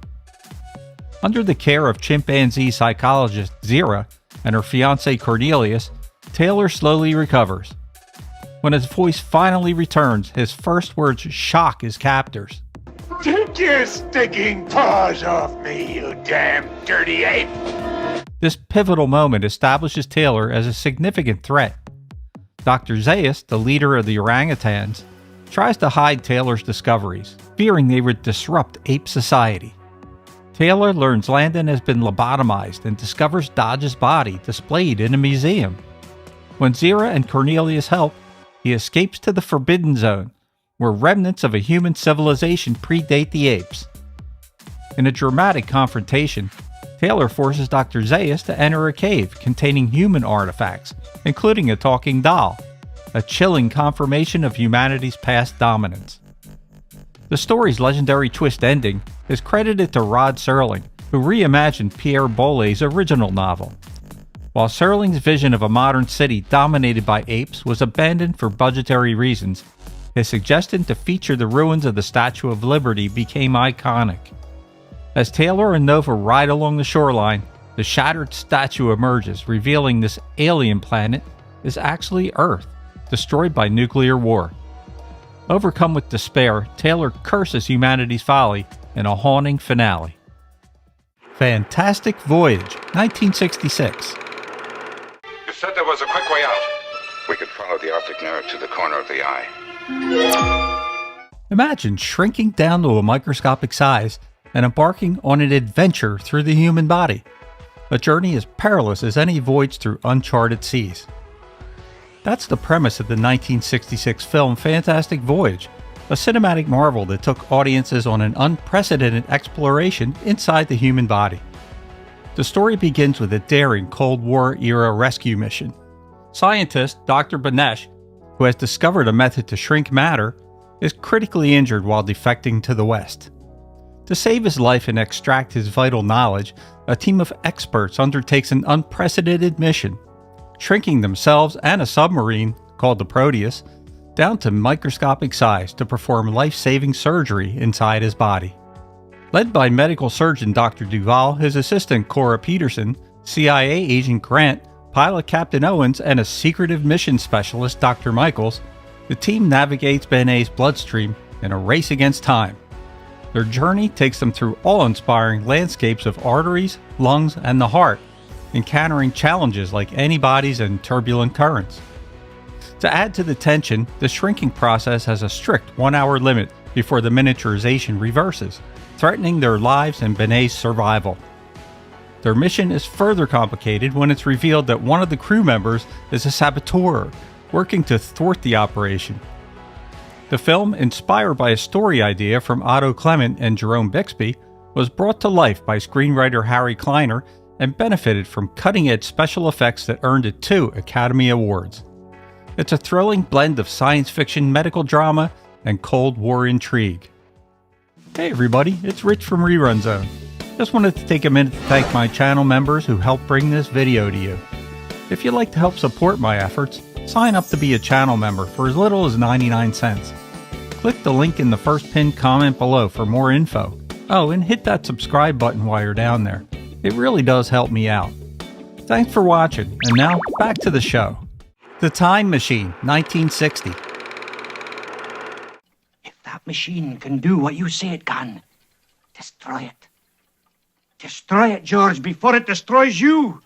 Under the care of chimpanzee psychologist Zira and her fiancé Cornelius, Taylor slowly recovers. When his voice finally returns, his first words shock his captors. Take your stinking paws off me, you damn dirty ape! This pivotal moment establishes Taylor as a significant threat. Dr. Zaius, the leader of the orangutans, tries to hide Taylor's discoveries, fearing they would disrupt ape society. Taylor learns Landon has been lobotomized and discovers Dodge's body displayed in a museum. When Zira and Cornelius help, he escapes to the Forbidden Zone, where remnants of a human civilization predate the apes. In a dramatic confrontation, Taylor forces Dr. Zaius to enter a cave containing human artifacts, including a talking doll, a chilling confirmation of humanity's past dominance. The story's legendary twist ending is credited to Rod Serling, who reimagined Pierre Boulez's original novel. While Serling's vision of a modern city dominated by apes was abandoned for budgetary reasons, his suggestion to feature the ruins of the Statue of Liberty became iconic. As Taylor and Nova ride along the shoreline, the shattered statue emerges, revealing this alien planet is actually Earth, destroyed by nuclear war. Overcome with despair, Taylor curses humanity's folly in a haunting finale. Fantastic Voyage, 1966. You said there was a quick way out. We could follow the optic nerve to the corner of the eye. Imagine shrinking down to a microscopic size and embarking on an adventure through the human body. A journey as perilous as any voyage through uncharted seas. That's the premise of the 1966 film Fantastic Voyage, a cinematic marvel that took audiences on an unprecedented exploration inside the human body. The story begins with a daring Cold War-era rescue mission. Scientist Dr. Banesh who has discovered a method to shrink matter, is critically injured while defecting to the West. To save his life and extract his vital knowledge, a team of experts undertakes an unprecedented mission, shrinking themselves and a submarine, called the Proteus, down to microscopic size to perform life-saving surgery inside his body. Led by medical surgeon Dr. Duval, his assistant Cora Peterson, CIA agent Grant, pilot Captain Owens, and a secretive mission specialist Dr. Michaels, the team navigates Benet's bloodstream in a race against time. Their journey takes them through awe-inspiring landscapes of arteries, lungs, and the heart, encountering challenges like antibodies and turbulent currents. To add to the tension, the shrinking process has a strict 1-hour limit before the miniaturization reverses, threatening their lives and Benet's survival. Their mission is further complicated when it's revealed that one of the crew members is a saboteur, working to thwart the operation. The film, inspired by a story idea from Otto Clement and Jerome Bixby, was brought to life by screenwriter Harry Kleiner and benefited from cutting-edge special effects that earned it 2 Academy Awards. It's a thrilling blend of science fiction, medical drama, and Cold War intrigue. Hey everybody, it's Rich from Rerun Zone. Just wanted to take a minute to thank my channel members who helped bring this video to you. If you'd like to help support my efforts, sign up to be a channel member for as little as 99 cents. Click the link in the first pinned comment below for more info. Oh, and hit that subscribe button while you're down there. It really does help me out. Thanks for watching, and now back to the show. The Time Machine, 1960. If that machine can do what you say it can, destroy it. Destroy it, George, before it destroys you!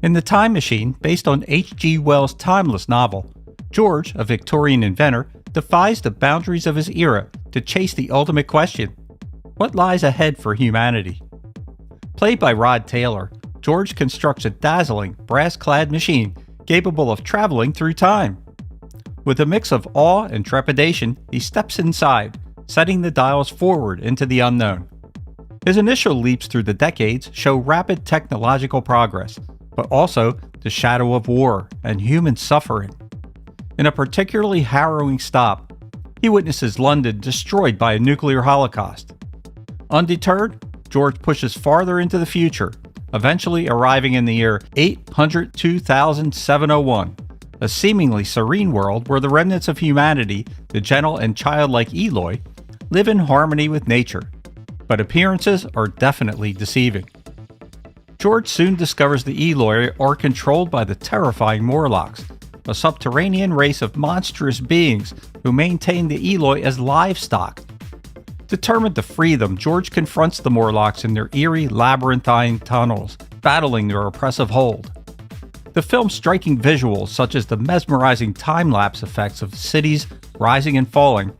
In The Time Machine, based on H.G. Wells' timeless novel, George, a Victorian inventor, defies the boundaries of his era to chase the ultimate question: what lies ahead for humanity? Played by Rod Taylor, George constructs a dazzling, brass-clad machine capable of traveling through time. With a mix of awe and trepidation, he steps inside, setting the dials forward into the unknown. His initial leaps through the decades show rapid technological progress, but also the shadow of war and human suffering. In a particularly harrowing stop, he witnesses London destroyed by a nuclear holocaust. Undeterred, George pushes farther into the future, eventually arriving in the year 802,701, a seemingly serene world where the remnants of humanity, the gentle and childlike Eloy, live in harmony with nature. But appearances are definitely deceiving. George soon discovers the Eloy are controlled by the terrifying Morlocks, a subterranean race of monstrous beings who maintain the Eloy as livestock. Determined to free them, George confronts the Morlocks in their eerie, labyrinthine tunnels, battling their oppressive hold. The film's striking visuals, such as the mesmerizing time-lapse effects of cities rising and falling,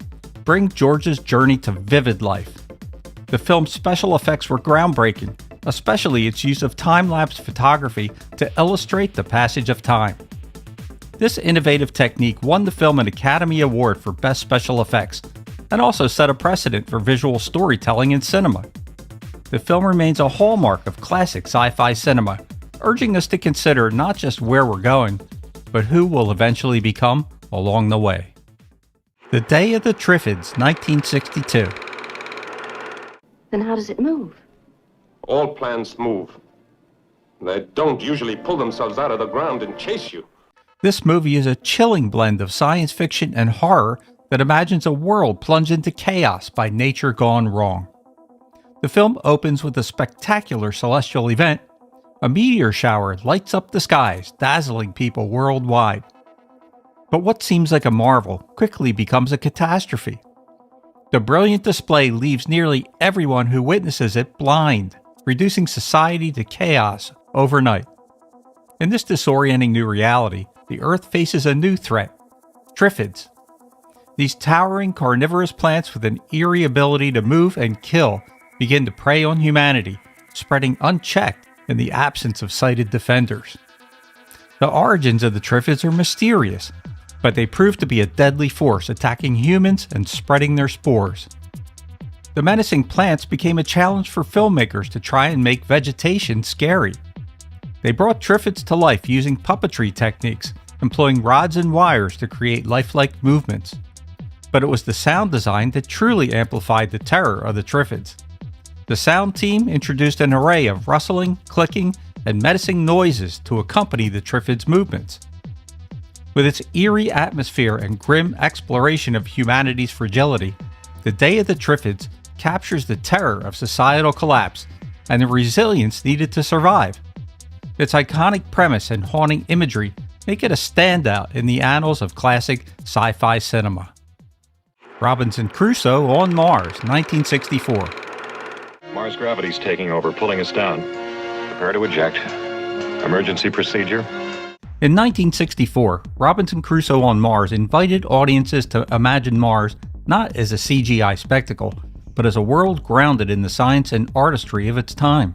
bring George's journey to vivid life. The film's special effects were groundbreaking, especially its use of time-lapse photography to illustrate the passage of time. This innovative technique won the film an Academy Award for Best Special Effects, and also set a precedent for visual storytelling in cinema. The film remains a hallmark of classic sci-fi cinema, urging us to consider not just where we're going, but who we'll eventually become along the way. The Day of the Triffids, 1962. Then how does it move? All plants move. They don't usually pull themselves out of the ground and chase you. This movie is a chilling blend of science fiction and horror that imagines a world plunged into chaos by nature gone wrong. The film opens with a spectacular celestial event. A meteor shower lights up the skies, dazzling people worldwide. But what seems like a marvel quickly becomes a catastrophe. The brilliant display leaves nearly everyone who witnesses it blind, reducing society to chaos overnight. In this disorienting new reality, the Earth faces a new threat: Triffids. These towering carnivorous plants with an eerie ability to move and kill begin to prey on humanity, spreading unchecked in the absence of sighted defenders. The origins of the Triffids are mysterious, but they prove to be a deadly force attacking humans and spreading their spores. The menacing plants became a challenge for filmmakers to try and make vegetation scary. They brought Triffids to life using puppetry techniques employing rods and wires to create lifelike movements. But it was the sound design that truly amplified the terror of the Triffids. The sound team introduced an array of rustling, clicking, and menacing noises to accompany the Triffids' movements. With its eerie atmosphere and grim exploration of humanity's fragility, The Day of the Triffids captures the terror of societal collapse and the resilience needed to survive. Its iconic premise and haunting imagery make it a standout in the annals of classic sci-fi cinema. Robinson Crusoe on Mars, 1964. Mars gravity's taking over, pulling us down. Prepare to eject. Emergency procedure. In 1964, Robinson Crusoe on Mars invited audiences to imagine Mars not as a CGI spectacle, but as a world grounded in the science and artistry of its time.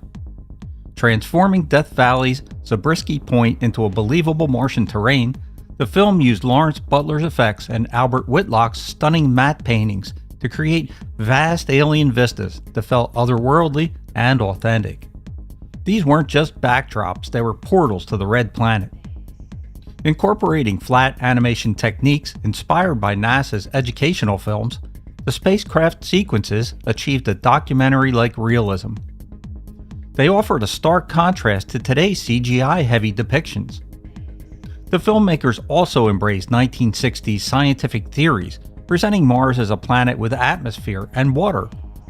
Transforming Death Valley's Zabriskie Point into a believable Martian terrain, the film used Lawrence Butler's effects and Albert Whitlock's stunning matte paintings to create vast alien vistas that felt otherworldly and authentic. These weren't just backdrops, they were portals to the Red Planet. Incorporating flat animation techniques inspired by NASA's educational films, the spacecraft sequences achieved a documentary-like realism. They offered a stark contrast to today's CGI-heavy depictions. The filmmakers also embraced 1960s scientific theories, presenting Mars as a planet with atmosphere and water,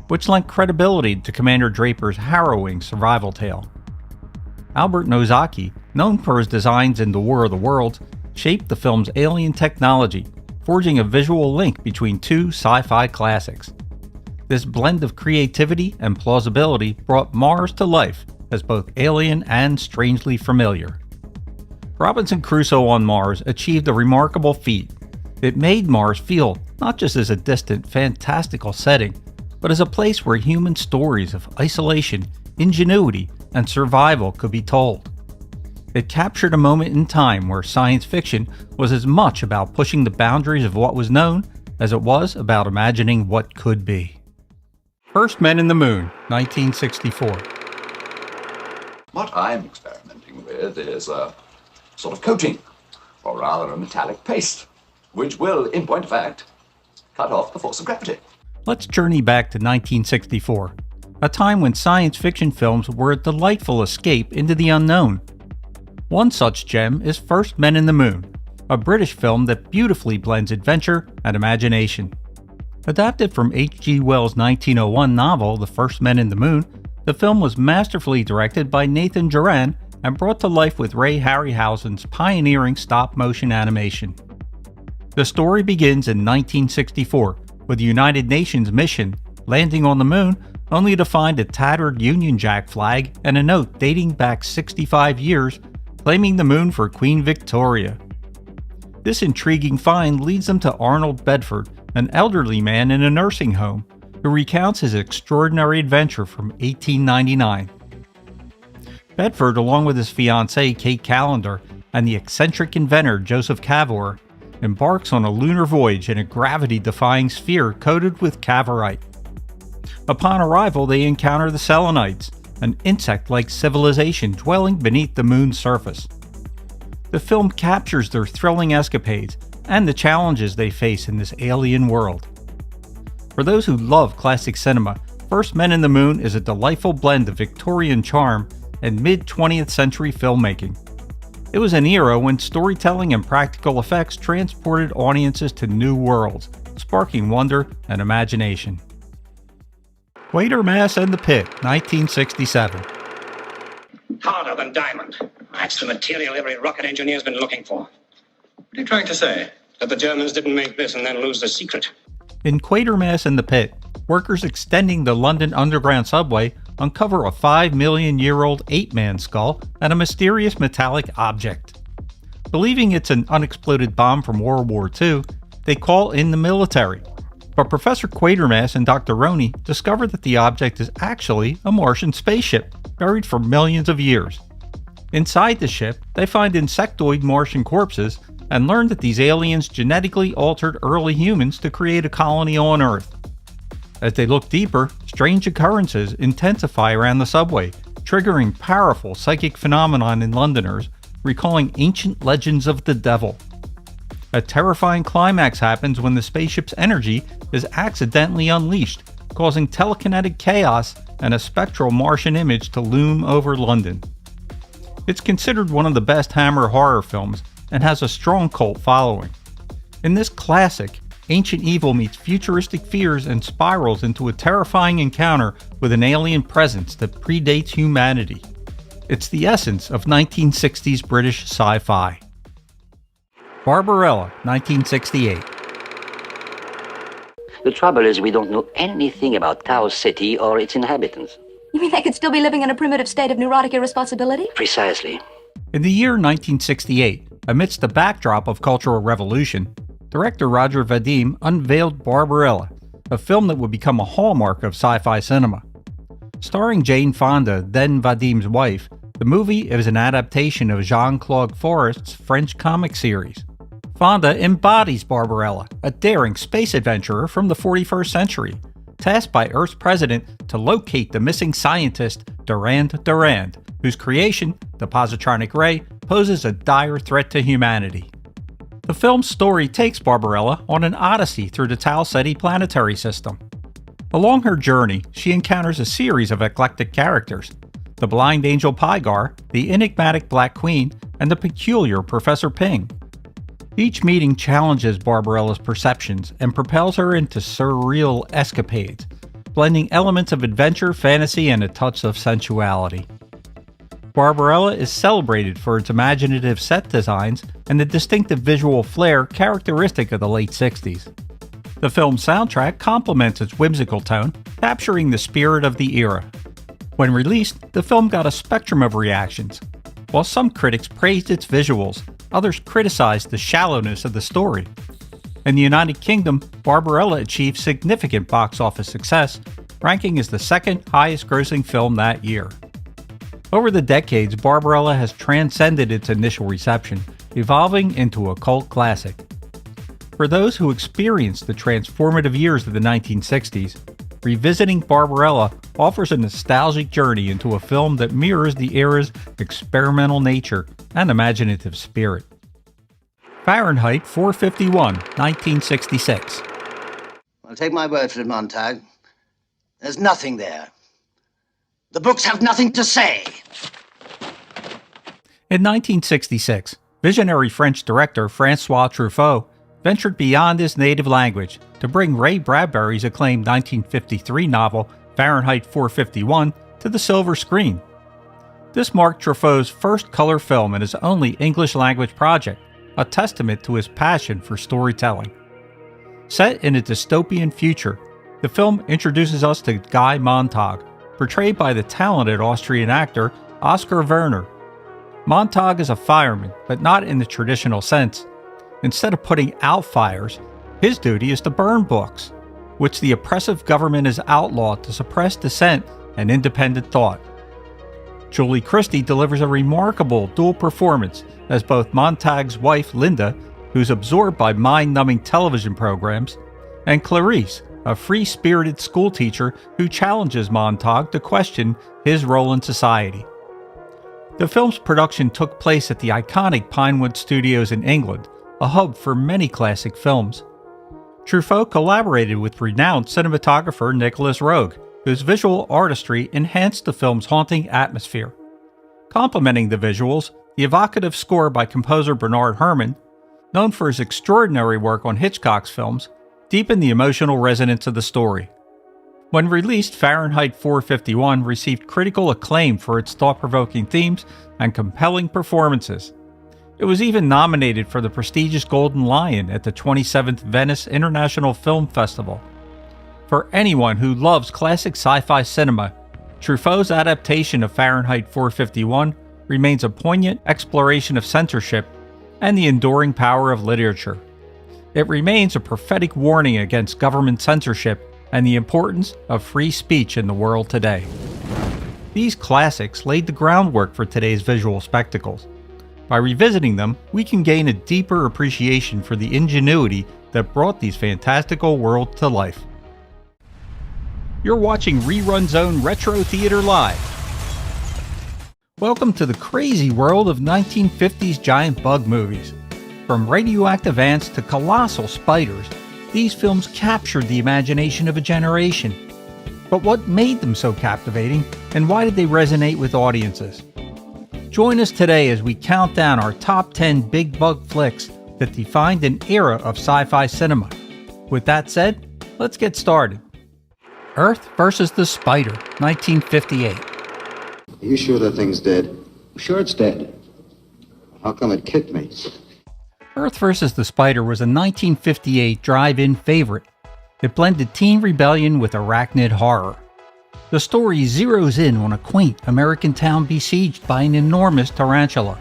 which lent credibility to Commander Draper's harrowing survival tale. Albert Nozaki, known for his designs in The War of the Worlds, shaped the film's alien technology, forging a visual link between two sci-fi classics. This blend of creativity and plausibility brought Mars to life as both alien and strangely familiar. Robinson Crusoe on Mars achieved a remarkable feat. It made Mars feel not just as a distant, fantastical setting, but as a place where human stories of isolation, ingenuity, and survival could be told. It captured a moment in time where science fiction was as much about pushing the boundaries of what was known as it was about imagining what could be. First Men in the Moon, 1964. What I'm experimenting with is a sort of coating, or rather a metallic paste, which will, in point of fact, cut off the force of gravity. Let's journey back to 1964, a time when science fiction films were a delightful escape into the unknown. One such gem is First Men in the Moon, a British film that beautifully blends adventure and imagination. Adapted from H.G. Wells' 1901 novel The First Men in the Moon, the film was masterfully directed by Nathan Joran and brought to life with Ray Harryhausen's pioneering stop-motion animation. The story begins in 1964 with the United Nations mission landing on the moon only to find a tattered Union Jack flag and a note dating back 65 years claiming the moon for Queen Victoria. This intriguing find leads them to Arnold Bedford, an elderly man in a nursing home, who recounts his extraordinary adventure from 1899. Bedford, along with his fiancée Kate Callender and the eccentric inventor Joseph Cavor, embarks on a lunar voyage in a gravity-defying sphere coated with cavorite. Upon arrival, they encounter the Selenites, an insect-like civilization dwelling beneath the moon's surface. The film captures their thrilling escapades and the challenges they face in this alien world. For those who love classic cinema, First Men in the Moon is a delightful blend of Victorian charm and mid-20th century filmmaking. It was an era when storytelling and practical effects transported audiences to new worlds, sparking wonder and imagination. Quatermass and the Pit, 1967. Harder than diamond. That's the material every rocket engineer's been looking for. What are you trying to say? That the Germans didn't make this and then lose the secret? In Quatermass and the Pit, workers extending the London Underground subway uncover a 5-million-year-old ape-man skull and a mysterious metallic object. Believing it's an unexploded bomb from World War II, they call in the military. But Professor Quatermass and Dr. Roney discover that the object is actually a Martian spaceship, buried for millions of years. Inside the ship, they find insectoid Martian corpses and learn that these aliens genetically altered early humans to create a colony on Earth. As they look deeper, strange occurrences intensify around the subway, triggering powerful psychic phenomenon in Londoners, recalling ancient legends of the devil. A terrifying climax happens when the spaceship's energy is accidentally unleashed, causing telekinetic chaos and a spectral Martian image to loom over London. It's considered one of the best Hammer horror films and has a strong cult following. In this classic, ancient evil meets futuristic fears and spirals into a terrifying encounter with an alien presence that predates humanity. It's the essence of 1960s British sci-fi. Barbarella, 1968. The trouble is we don't know anything about Tau City or its inhabitants. You mean they could still be living in a primitive state of neurotic irresponsibility? Precisely. In the year 1968, amidst the backdrop of Cultural Revolution, director Roger Vadim unveiled Barbarella, a film that would become a hallmark of sci-fi cinema. Starring Jane Fonda, then Vadim's wife, the movie is an adaptation of Jean-Claude Forest's French comic series. Fonda embodies Barbarella, a daring space adventurer from the 41st century, tasked by Earth's president to locate the missing scientist Durand, whose creation, the positronic ray, poses a dire threat to humanity. The film's story takes Barbarella on an odyssey through the Tau Ceti planetary system. Along her journey, she encounters a series of eclectic characters: the blind angel Pygar, the enigmatic Black Queen, and the peculiar Professor Ping. Each meeting challenges Barbarella's perceptions and propels her into surreal escapades, blending elements of adventure, fantasy, and a touch of sensuality. Barbarella is celebrated for its imaginative set designs and the distinctive visual flair characteristic of the late 60s. The film's soundtrack complements its whimsical tone, capturing the spirit of the era. When released, the film got a spectrum of reactions. While some critics praised its visuals, others criticized the shallowness of the story. In the United Kingdom, Barbarella achieved significant box office success, ranking as the second highest grossing film that year. Over the decades, Barbarella has transcended its initial reception, evolving into a cult classic. For those who experienced the transformative years of the 1960s, revisiting Barbarella offers a nostalgic journey into a film that mirrors the era's experimental nature and imaginative spirit. Fahrenheit 451, 1966. Well, take my word for it, Montag. There's nothing there. The books have nothing to say. In 1966, visionary French director François Truffaut ventured beyond his native language to bring Ray Bradbury's acclaimed 1953 novel Fahrenheit 451 to the silver screen. This marked Truffaut's first color film and his only English-language project, a testament to his passion for storytelling. Set in a dystopian future, the film introduces us to Guy Montag, portrayed by the talented Austrian actor Oskar Werner. Montag is a fireman, but not in the traditional sense. Instead of putting out fires, his duty is to burn books, which the oppressive government has outlawed to suppress dissent and independent thought. Julie Christie delivers a remarkable dual performance as both Montag's wife Linda, who's absorbed by mind-numbing television programs, and Clarice, a free-spirited schoolteacher who challenges Montag to question his role in society. The film's production took place at the iconic Pinewood Studios in England, a hub for many classic films. Truffaut collaborated with renowned cinematographer Nicholas Roeg, whose visual artistry enhanced the film's haunting atmosphere. Complementing the visuals, the evocative score by composer Bernard Herrmann, known for his extraordinary work on Hitchcock's films, deepened the emotional resonance of the story. When released, Fahrenheit 451 received critical acclaim for its thought-provoking themes and compelling performances. It was even nominated for the prestigious Golden Lion at the 27th Venice International Film Festival. For anyone who loves classic sci-fi cinema, Truffaut's adaptation of Fahrenheit 451 remains a poignant exploration of censorship and the enduring power of literature. It remains a prophetic warning against government censorship and the importance of free speech in the world today. These classics laid the groundwork for today's visual spectacles. By revisiting them, we can gain a deeper appreciation for the ingenuity that brought these fantastical worlds to life. You're watching Rerun Zone Retro Theater Live. Welcome to the crazy world of 1950s giant bug movies. From radioactive ants to colossal spiders, these films captured the imagination of a generation. But what made them so captivating, and why did they resonate with audiences? Join us today as we count down our top 10 big bug flicks that defined an era of sci-fi cinema. With that said, let's get started. Earth vs. the Spider, 1958. Are you sure that thing's dead? Sure it's dead. How come it kicked me? Earth vs. the Spider was a 1958 drive-in favorite. It blended teen rebellion with arachnid horror. The story zeroes in on a quaint American town besieged by an enormous tarantula.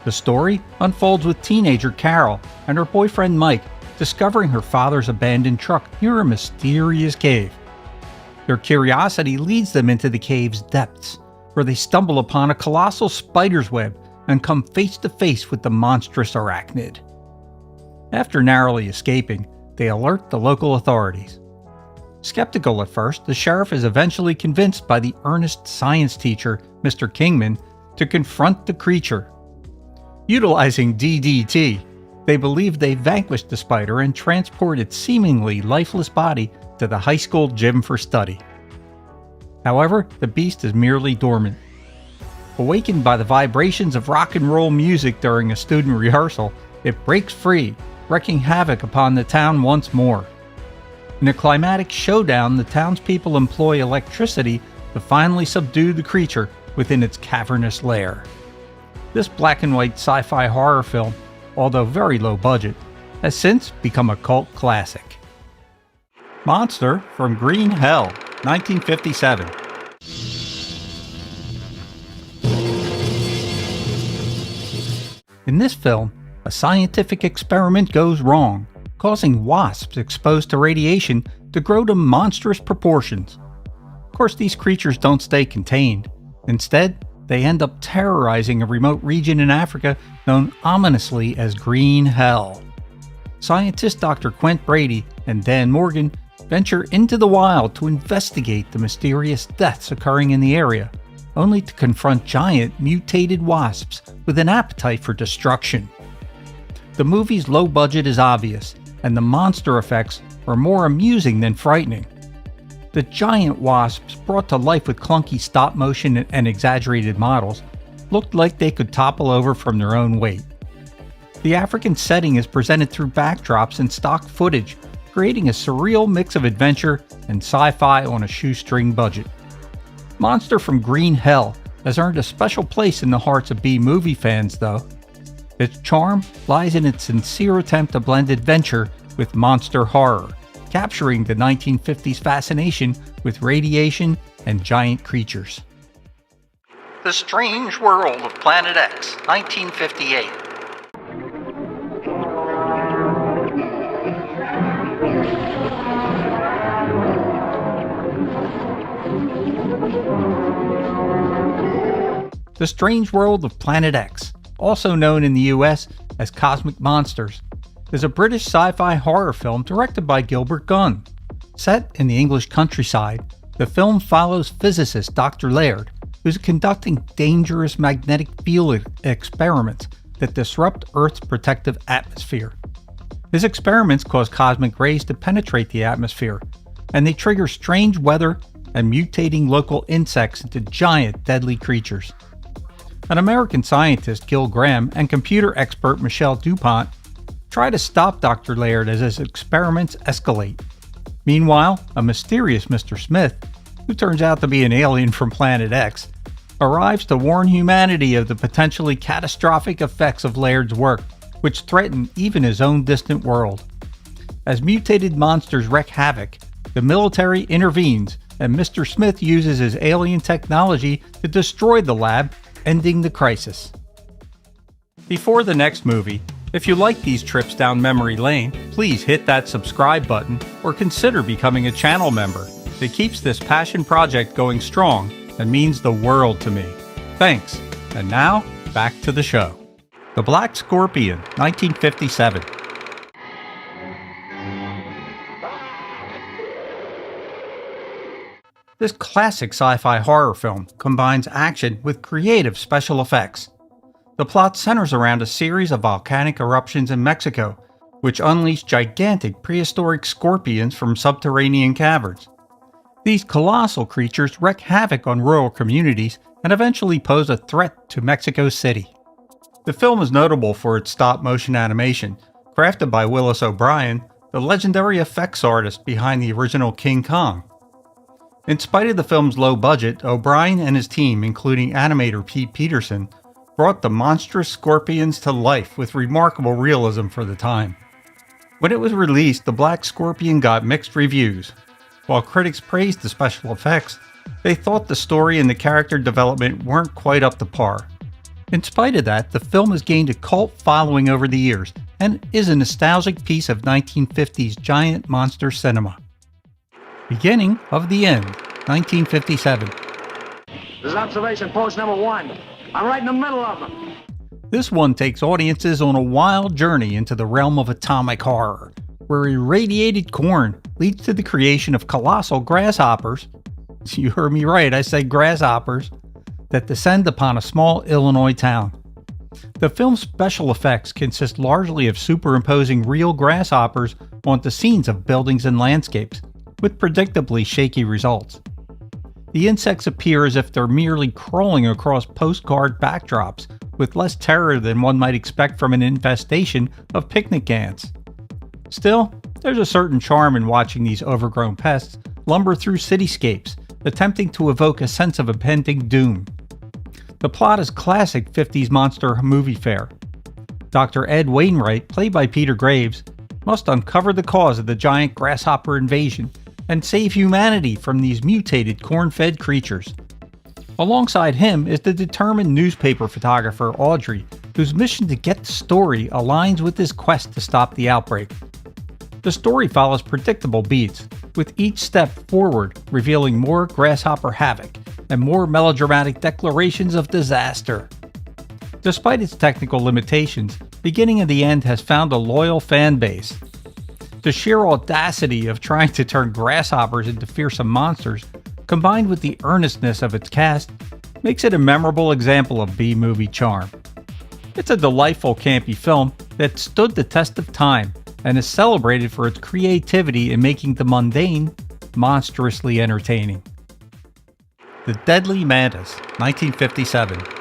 The story unfolds with teenager Carol and her boyfriend Mike discovering her father's abandoned truck near a mysterious cave. Their curiosity leads them into the cave's depths, where they stumble upon a colossal spider's web and come face to face with the monstrous arachnid. After narrowly escaping, they alert the local authorities. Skeptical at first, the sheriff is eventually convinced by the earnest science teacher, Mr. Kingman, to confront the creature. Utilizing DDT, they believe they vanquished the spider and transport its seemingly lifeless body to the high school gym for study. However, the beast is merely dormant. Awakened by the vibrations of rock and roll music during a student rehearsal, it breaks free, wreaking havoc upon the town once more. In a climatic showdown, the townspeople employ electricity to finally subdue the creature within its cavernous lair. This black and white sci-fi horror film, although very low budget, has since become a cult classic. Monster from Green Hell, 1957. In this film, a scientific experiment goes wrong, causing wasps exposed to radiation to grow to monstrous proportions. Of course, these creatures don't stay contained. Instead, they end up terrorizing a remote region in Africa known ominously as Green Hell. Scientist Dr. Quent Brady and Dan Morgan venture into the wild to investigate the mysterious deaths occurring in the area, only to confront giant mutated wasps with an appetite for destruction. The movie's low budget is obvious, and the monster effects are more amusing than frightening. The giant wasps, brought to life with clunky stop motion and exaggerated models, looked like they could topple over from their own weight. The African setting is presented through backdrops and stock footage, creating a surreal mix of adventure and sci-fi on a shoestring budget. Monster from Green Hell has earned a special place in the hearts of B-movie fans, though. Its charm lies in its sincere attempt to blend adventure with monster horror, capturing the 1950s fascination with radiation and giant creatures. The Strange World of Planet X, 1958. The Strange World of Planet X, also known in the US as Cosmic Monsters, is a British sci-fi horror film directed by Gilbert Gunn. Set in the English countryside, the film follows physicist Dr. Laird, who's conducting dangerous magnetic field experiments that disrupt Earth's protective atmosphere. His experiments cause cosmic rays to penetrate the atmosphere, and they trigger strange weather and mutating local insects into giant deadly creatures. An American scientist, Gil Graham, and computer expert Michelle DuPont try to stop Dr. Laird as his experiments escalate. Meanwhile, a mysterious Mr. Smith, who turns out to be an alien from Planet X, arrives to warn humanity of the potentially catastrophic effects of Laird's work, which threaten even his own distant world. As mutated monsters wreak havoc, the military intervenes, and Mr. Smith uses his alien technology to destroy the lab, ending the crisis. Before the next movie, if you like these trips down memory lane, please hit that subscribe button or consider becoming a channel member. It keeps this passion project going strong and means the world to me. Thanks. And now, back to the show. The Black Scorpion, 1957. This classic sci-fi horror film combines action with creative special effects. The plot centers around a series of volcanic eruptions in Mexico, which unleash gigantic prehistoric scorpions from subterranean caverns. These colossal creatures wreak havoc on rural communities and eventually pose a threat to Mexico City. The film is notable for its stop-motion animation, crafted by Willis O'Brien, the legendary effects artist behind the original King Kong. In spite of the film's low budget, O'Brien and his team, including animator Pete Peterson, brought the monstrous scorpions to life with remarkable realism for the time. When it was released, the Black Scorpion got mixed reviews. While critics praised the special effects, they thought the story and the character development weren't quite up to par. In spite of that, the film has gained a cult following over the years and is a nostalgic piece of 1950s giant monster cinema. Beginning of the end, 1957. This is observation post number 1. I'm right in the middle of them. This one takes audiences on a wild journey into the realm of atomic horror, where irradiated corn leads to the creation of colossal grasshoppers. You heard me right, I said grasshoppers, that descend upon a small Illinois town. The film's special effects consist largely of superimposing real grasshoppers onto scenes of buildings and landscapes, with predictably shaky results. The insects appear as if they're merely crawling across postcard backdrops, with less terror than one might expect from an infestation of picnic ants. Still, there's a certain charm in watching these overgrown pests lumber through cityscapes, attempting to evoke a sense of impending doom. The plot is classic 50s monster movie fare. Dr. Ed Wainwright, played by Peter Graves, must uncover the cause of the giant grasshopper invasion and save humanity from these mutated corn-fed creatures. Alongside him is the determined newspaper photographer Audrey, whose mission to get the story aligns with his quest to stop the outbreak. The story follows predictable beats, with each step forward revealing more grasshopper havoc and more melodramatic declarations of disaster. Despite its technical limitations, Beginning of the End has found a loyal fan base. The sheer audacity of trying to turn grasshoppers into fearsome monsters, combined with the earnestness of its cast, makes it a memorable example of B-movie charm. It's a delightful campy film that stood the test of time and is celebrated for its creativity in making the mundane monstrously entertaining. The Deadly Mantis, 1957.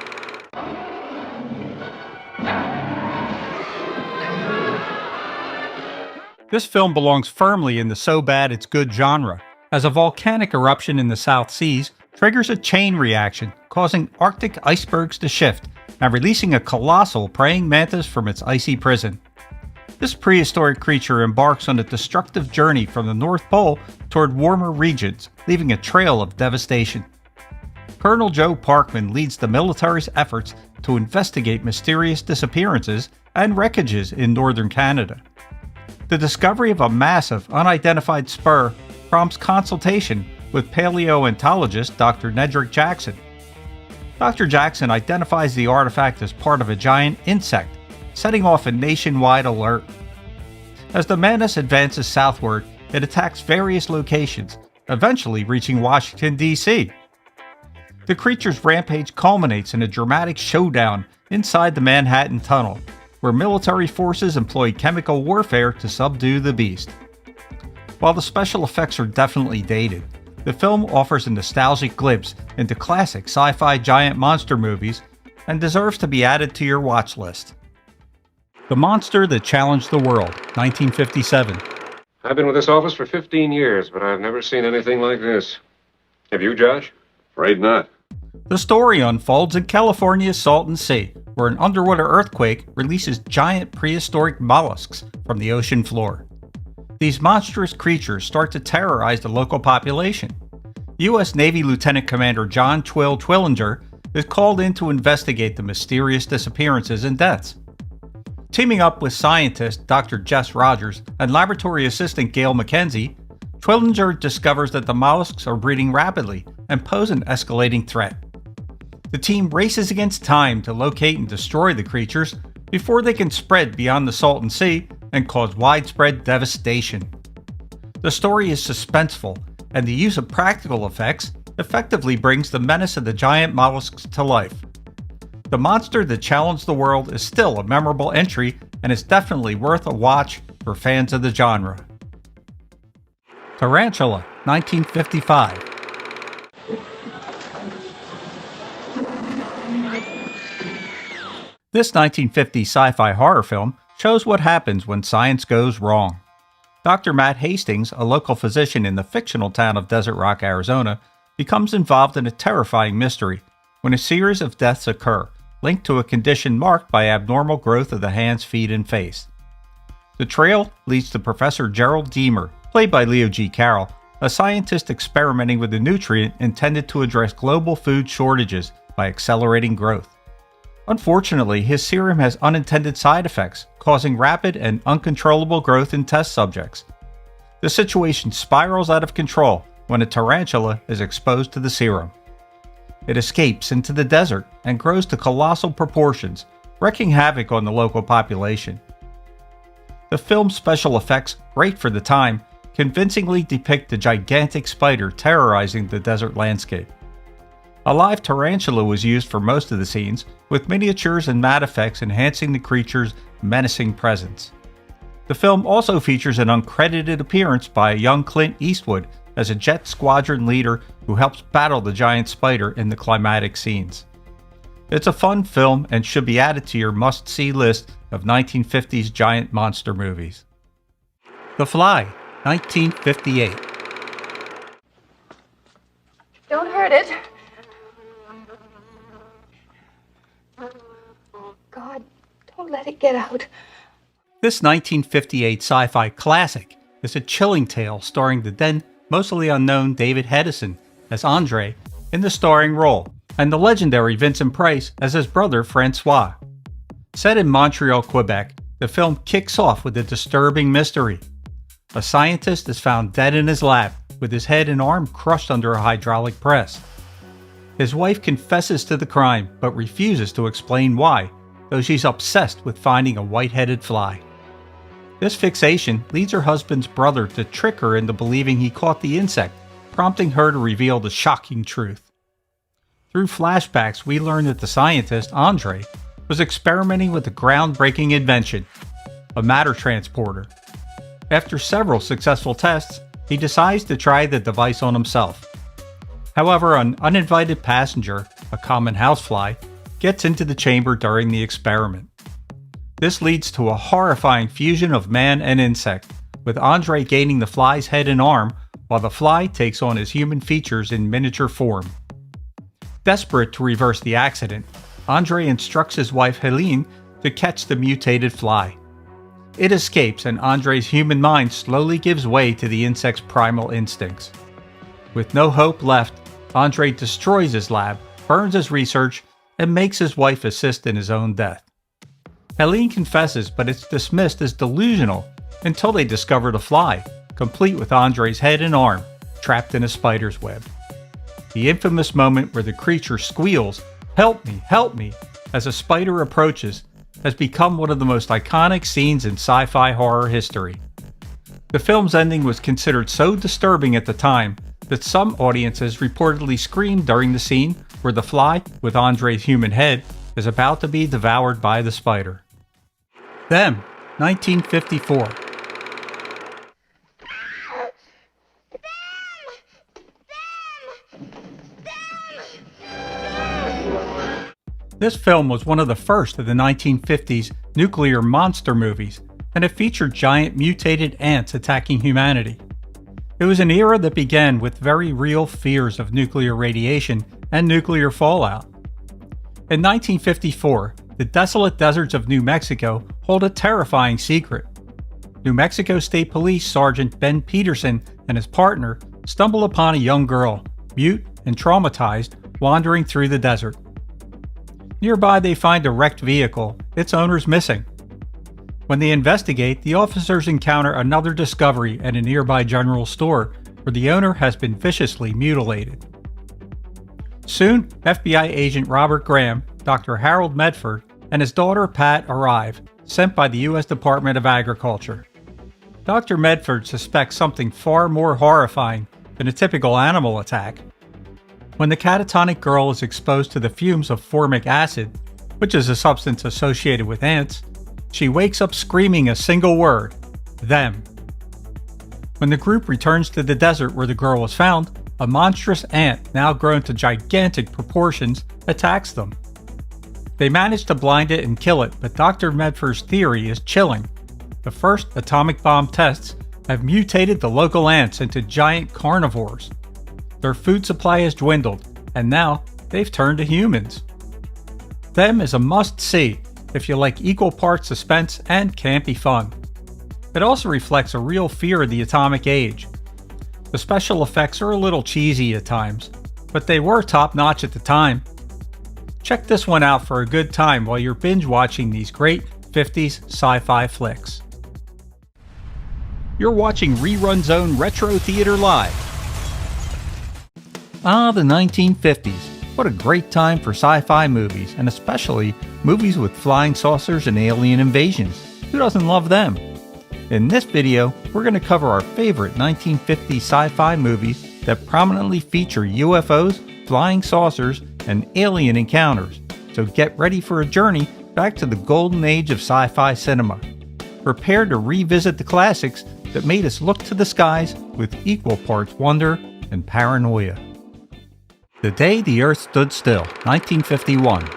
This film belongs firmly in the so bad it's good genre, as a volcanic eruption in the South Seas triggers a chain reaction, causing Arctic icebergs to shift and releasing a colossal praying mantis from its icy prison. This prehistoric creature embarks on a destructive journey from the North Pole toward warmer regions, leaving a trail of devastation. Colonel Joe Parkman leads the military's efforts to investigate mysterious disappearances and wreckages in northern Canada. The discovery of a massive, unidentified spur prompts consultation with paleontologist Dr. Nedrick Jackson. Dr. Jackson identifies the artifact as part of a giant insect, setting off a nationwide alert. As the mantis advances southward, it attacks various locations, eventually reaching Washington, D.C. The creature's rampage culminates in a dramatic showdown inside the Manhattan Tunnel, where military forces employ chemical warfare to subdue the beast. While the special effects are definitely dated, the film offers a nostalgic glimpse into classic sci-fi giant monster movies and deserves to be added to your watch list. The Monster That Challenged the World, 1957. I've been with this office for 15 years, but I've never seen anything like this. Have you, Josh? Afraid not. The story unfolds in California's Salton Sea, where an underwater earthquake releases giant prehistoric mollusks from the ocean floor. These monstrous creatures start to terrorize the local population. U.S. Navy Lieutenant Commander John Twillinger is called in to investigate the mysterious disappearances and deaths. Teaming up with scientist Dr. Jess Rogers and laboratory assistant Gail McKenzie, Twillinger discovers that the mollusks are breeding rapidly and pose an escalating threat. The team races against time to locate and destroy the creatures before they can spread beyond the Salton Sea and cause widespread devastation. The story is suspenseful and the use of practical effects effectively brings the menace of the giant mollusks to life. The monster that challenged the world is still a memorable entry and is definitely worth a watch for fans of the genre. Tarantula, 1955. This 1950s sci-fi horror film shows what happens when science goes wrong. Dr. Matt Hastings, a local physician in the fictional town of Desert Rock, Arizona, becomes involved in a terrifying mystery when a series of deaths occur, linked to a condition marked by abnormal growth of the hands, feet, and face. The trail leads to Professor Gerald Deemer, played by Leo G. Carroll, a scientist experimenting with a nutrient intended to address global food shortages by accelerating growth. Unfortunately, his serum has unintended side effects, causing rapid and uncontrollable growth in test subjects. The situation spirals out of control when a tarantula is exposed to the serum. It escapes into the desert and grows to colossal proportions, wreaking havoc on the local population. The film's special effects, great for the time, convincingly depict the gigantic spider terrorizing the desert landscape. A live tarantula was used for most of the scenes, with miniatures and matte effects enhancing the creature's menacing presence. The film also features an uncredited appearance by a young Clint Eastwood as a jet squadron leader who helps battle the giant spider in the climatic scenes. It's a fun film and should be added to your must-see list of 1950s giant monster movies. The Fly, 1958. Don't hurt it. Oh, God, don't let it get out. This 1958 sci-fi classic is a chilling tale starring the then mostly unknown David Hedison as Andre in the starring role, and the legendary Vincent Price as his brother Francois. Set in Montreal, Quebec, the film kicks off with a disturbing mystery. A scientist is found dead in his lab, with his head and arm crushed under a hydraulic press. His wife confesses to the crime, but refuses to explain why, though she's obsessed with finding a white-headed fly. This fixation leads her husband's brother to trick her into believing he caught the insect, prompting her to reveal the shocking truth. Through flashbacks, we learn that the scientist, Andre, was experimenting with a groundbreaking invention, a matter transporter. After several successful tests, he decides to try the device on himself. However, an uninvited passenger, a common housefly, gets into the chamber during the experiment. This leads to a horrifying fusion of man and insect, with Andre gaining the fly's head and arm, while the fly takes on his human features in miniature form. Desperate to reverse the accident, Andre instructs his wife Helene to catch the mutated fly. It escapes, and Andre's human mind slowly gives way to the insect's primal instincts. With no hope left, Andre destroys his lab, burns his research, and makes his wife assist in his own death. Helene confesses, but it's dismissed as delusional until they discover the fly, complete with Andre's head and arm, trapped in a spider's web. The infamous moment where the creature squeals, help me," as a spider approaches, has become one of the most iconic scenes in sci-fi horror history. The film's ending was considered so disturbing at the time that some audiences reportedly screamed during the scene where the fly, with Andre's human head, is about to be devoured by the spider. Them, 1954. This film was one of the first of the 1950s nuclear monster movies, and it featured giant mutated ants attacking humanity. It was an era that began with very real fears of nuclear radiation and nuclear fallout. In 1954, the desolate deserts of New Mexico hold a terrifying secret. New Mexico State Police Sergeant Ben Peterson and his partner stumble upon a young girl, mute and traumatized, wandering through the desert. Nearby, they find a wrecked vehicle, its owner's missing. When they investigate, the officers encounter another discovery at a nearby general store where the owner has been viciously mutilated. Soon, FBI agent Robert Graham, Dr. Harold Medford, and his daughter Pat arrive, sent by the U.S. Department of Agriculture. Dr. Medford suspects something far more horrifying than a typical animal attack. When the catatonic girl is exposed to the fumes of formic acid, which is a substance associated with ants, she wakes up screaming a single word, them. When the group returns to the desert where the girl was found, a monstrous ant, now grown to gigantic proportions, attacks them. They manage to blind it and kill it, but Dr. Medford's theory is chilling. The first atomic bomb tests have mutated the local ants into giant carnivores. Their food supply has dwindled, and now they've turned to humans. Them is a must-see if you like equal parts suspense and campy fun. It also reflects a real fear of the atomic age. The special effects are a little cheesy at times, but they were top-notch at the time. Check this one out for a good time while you're binge-watching these great 50s sci-fi flicks. You're watching Rerun Zone Retro Theater Live. Ah, the 1950s. What a great time for sci-fi movies, and especially movies with flying saucers and alien invasions. Who doesn't love them? In this video, we're going to cover our favorite 1950s sci-fi movies that prominently feature UFOs, flying saucers, and alien encounters. So get ready for a journey back to the golden age of sci-fi cinema. Prepare to revisit the classics that made us look to the skies with equal parts wonder and paranoia. The Day the Earth Stood Still, 1951.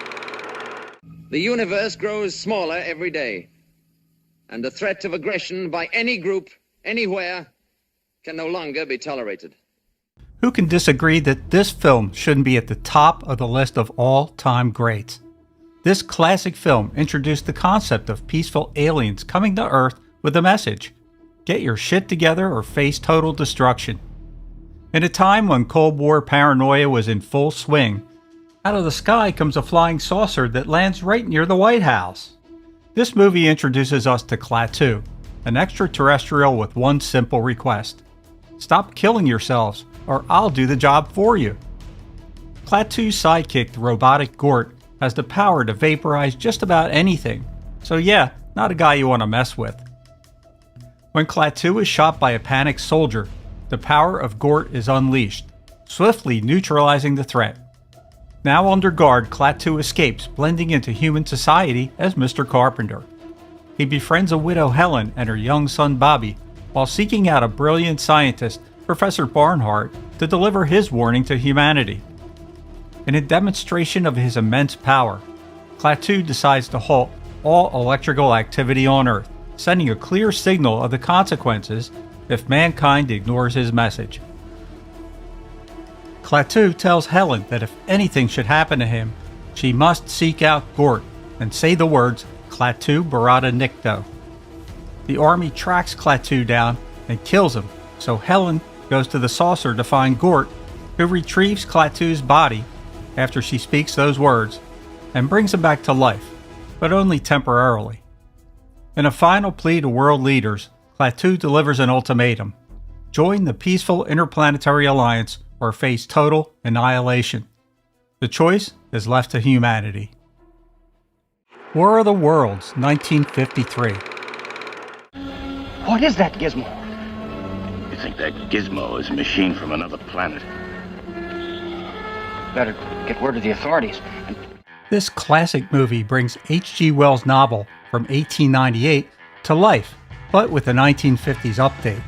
The universe grows smaller every day, and the threat of aggression by any group, anywhere, can no longer be tolerated. Who can disagree that this film shouldn't be at the top of the list of all-time greats? This classic film introduced the concept of peaceful aliens coming to Earth with a message: get your shit together or face total destruction. In a time when Cold War paranoia was in full swing, out of the sky comes a flying saucer that lands right near the White House. This movie introduces us to Klaatu, an extraterrestrial with one simple request: stop killing yourselves, or I'll do the job for you. Klaatu's sidekick, the robotic Gort, has the power to vaporize just about anything, so yeah, not a guy you want to mess with. When Klaatu is shot by a panicked soldier, the power of Gort is unleashed, swiftly neutralizing the threat. Now under guard, Klaatu escapes, blending into human society as Mr. Carpenter. He befriends a widow Helen and her young son Bobby, while seeking out a brilliant scientist, Professor Barnhart, to deliver his warning to humanity. In a demonstration of his immense power, Klaatu decides to halt all electrical activity on Earth, sending a clear signal of the consequences if mankind ignores his message. Klaatu tells Helen that if anything should happen to him, she must seek out Gort and say the words Klaatu Barada Nikto. The army tracks Klaatu down and kills him, so Helen goes to the saucer to find Gort, who retrieves Klaatu's body after she speaks those words and brings him back to life, but only temporarily. In a final plea to world leaders, Klaatu delivers an ultimatum: join the peaceful interplanetary alliance or face total annihilation. The choice is left to humanity. War of the Worlds, 1953. What is that gizmo? You think that gizmo is a machine from another planet? Better get word to the authorities. This classic movie brings H.G. Wells' novel from 1898 to life, but with a 1950s update.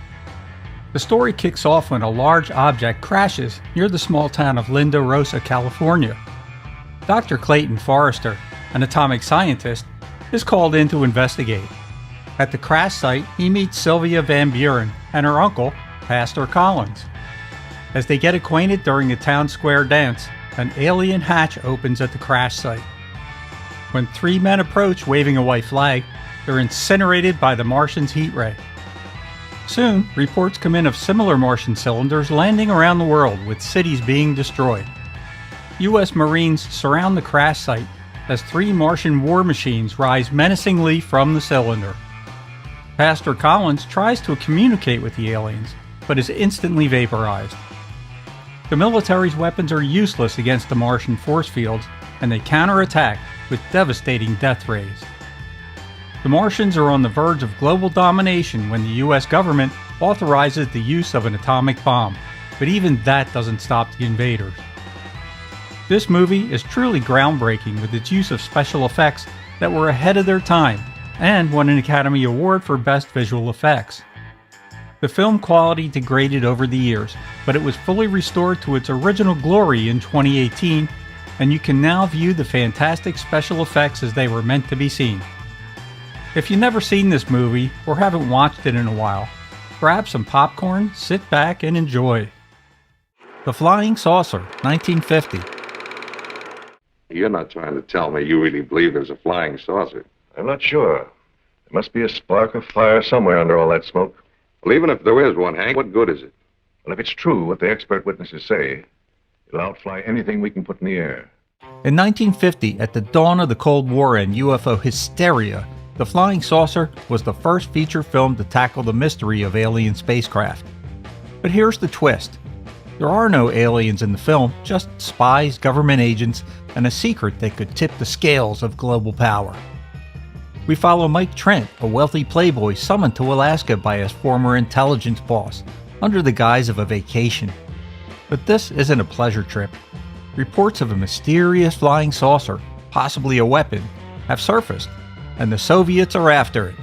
The story kicks off when a large object crashes near the small town of Linda Rosa, California. Dr. Clayton Forrester, an atomic scientist, is called in to investigate. At the crash site, he meets Sylvia Van Buren and her uncle, Pastor Collins. As they get acquainted during a town square dance, an alien hatch opens at the crash site. When three men approach waving a white flag, they're incinerated by the Martian's heat ray. Soon, reports come in of similar Martian cylinders landing around the world, with cities being destroyed. U.S. Marines surround the crash site as three Martian war machines rise menacingly from the cylinder. Pastor Collins tries to communicate with the aliens, but is instantly vaporized. The military's weapons are useless against the Martian force fields, and they counterattack with devastating death rays. The Martians are on the verge of global domination when the U.S. government authorizes the use of an atomic bomb, but even that doesn't stop the invaders. This movie is truly groundbreaking with its use of special effects that were ahead of their time and won an Academy Award for Best Visual Effects. The film quality degraded over the years, but it was fully restored to its original glory in 2018, and you can now view the fantastic special effects as they were meant to be seen. If you've never seen this movie or haven't watched it in a while, grab some popcorn, sit back, and enjoy. The Flying Saucer, 1950. You're not trying to tell me you really believe there's a flying saucer. I'm not sure. There must be a spark of fire somewhere under all that smoke. Well, even if there is one, Hank, what good is it? Well, if it's true what the expert witnesses say, it'll outfly anything we can put in the air. In 1950, at the dawn of the Cold War and UFO hysteria, The Flying Saucer was the first feature film to tackle the mystery of alien spacecraft. But here's the twist. There are no aliens in the film, just spies, government agents, and a secret that could tip the scales of global power. We follow Mike Trent, a wealthy playboy summoned to Alaska by his former intelligence boss, under the guise of a vacation. But this isn't a pleasure trip. Reports of a mysterious flying saucer, possibly a weapon, have surfaced, and the Soviets are after it.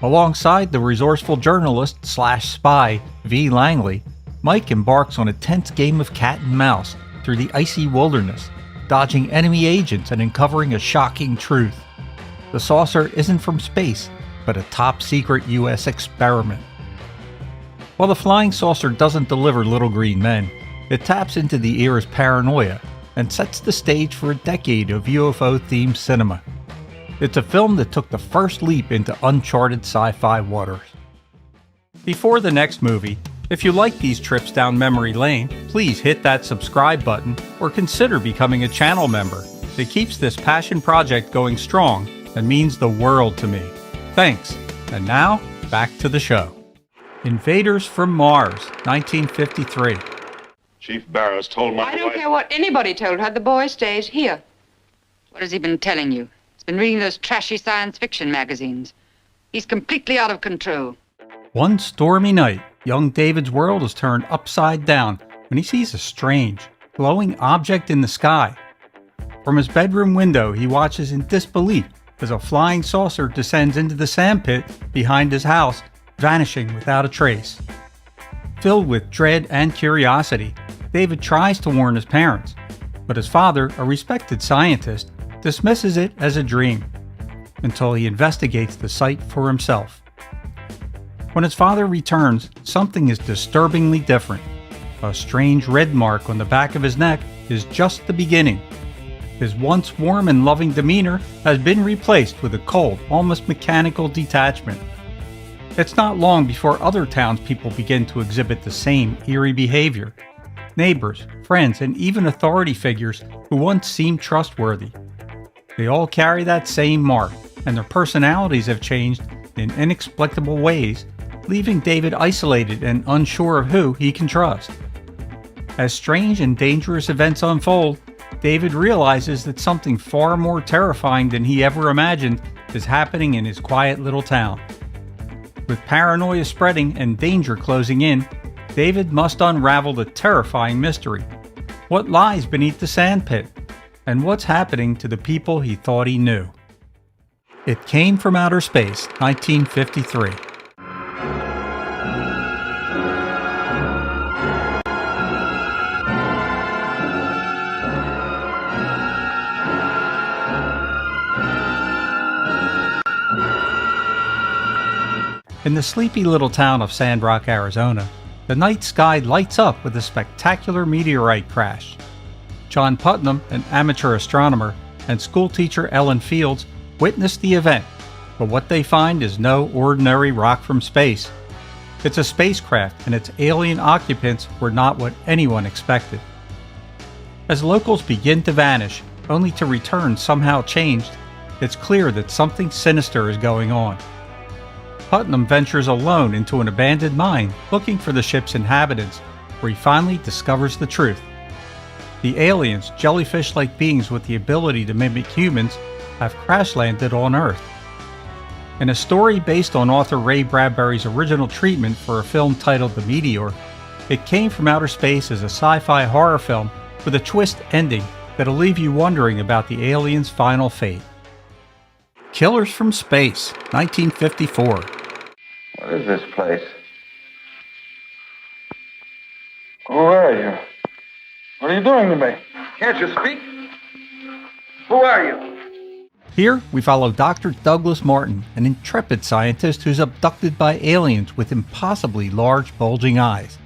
Alongside the resourceful journalist/spy V. Langley, Mike embarks on a tense game of cat and mouse through the icy wilderness, dodging enemy agents and uncovering a shocking truth. The saucer isn't from space, but a top-secret U.S. experiment. While the flying saucer doesn't deliver little green men, it taps into the era's paranoia and sets the stage for a decade of UFO-themed cinema. It's a film that took the first leap into uncharted sci-fi waters. Before the next movie, if you like these trips down memory lane, please hit that subscribe button or consider becoming a channel member. It keeps this passion project going strong and means the world to me. Thanks. And now, back to the show. Invaders from Mars, 1953. Chief Barrows told my I don't wife... care what anybody told her. The boy stays here. What has he been telling you? He's been reading those trashy science fiction magazines. He's completely out of control. One stormy night, young David's world is turned upside down when he sees a strange, glowing object in the sky. From his bedroom window, he watches in disbelief as a flying saucer descends into the sandpit behind his house, vanishing without a trace. Filled with dread and curiosity, David tries to warn his parents, but his father, a respected scientist, dismisses it as a dream, until he investigates the site for himself. When his father returns, something is disturbingly different. A strange red mark on the back of his neck is just the beginning. His once warm and loving demeanor has been replaced with a cold, almost mechanical detachment. It's not long before other townspeople begin to exhibit the same eerie behavior. Neighbors, friends, and even authority figures who once seemed trustworthy. They all carry that same mark, and their personalities have changed in inexplicable ways, leaving David isolated and unsure of who he can trust. As strange and dangerous events unfold, David realizes that something far more terrifying than he ever imagined is happening in his quiet little town. With paranoia spreading and danger closing in, David must unravel the terrifying mystery. What lies beneath the sandpit? And what's happening to the people he thought he knew? It Came from Outer Space, 1953. In the sleepy little town of Sandrock, Arizona, the night sky lights up with a spectacular meteorite crash. John Putnam, an amateur astronomer, and schoolteacher Ellen Fields witness the event, but what they find is no ordinary rock from space. It's a spacecraft, and its alien occupants were not what anyone expected. As locals begin to vanish, only to return somehow changed, it's clear that something sinister is going on. Putnam ventures alone into an abandoned mine looking for the ship's inhabitants, where he finally discovers the truth. The aliens, jellyfish-like beings with the ability to mimic humans, have crash-landed on Earth. In a story based on author Ray Bradbury's original treatment for a film titled The Meteor, It came from outer space as a sci-fi horror film with a twist ending that'll leave you wondering about the aliens' final fate. Killers from Space, 1954. What is this place? Who are you? What are you doing to me? Can't you speak? Who are you? Here, we follow Dr. Douglas Martin, an intrepid scientist who's abducted by aliens with impossibly large, bulging eyes.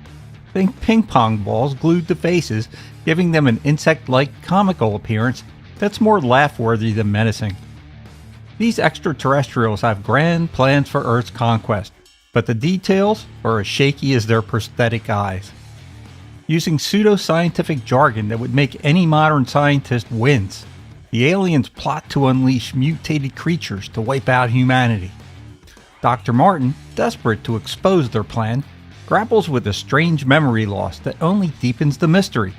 Think ping pong balls glued to faces, giving them an insect-like comical appearance that's more laugh-worthy than menacing. These extraterrestrials have grand plans for Earth's conquest, but the details are as shaky as their prosthetic eyes. Using pseudo-scientific jargon that would make any modern scientist wince, the aliens plot to unleash mutated creatures to wipe out humanity. Dr. Martin, desperate to expose their plan, grapples with a strange memory loss that only deepens the mystery.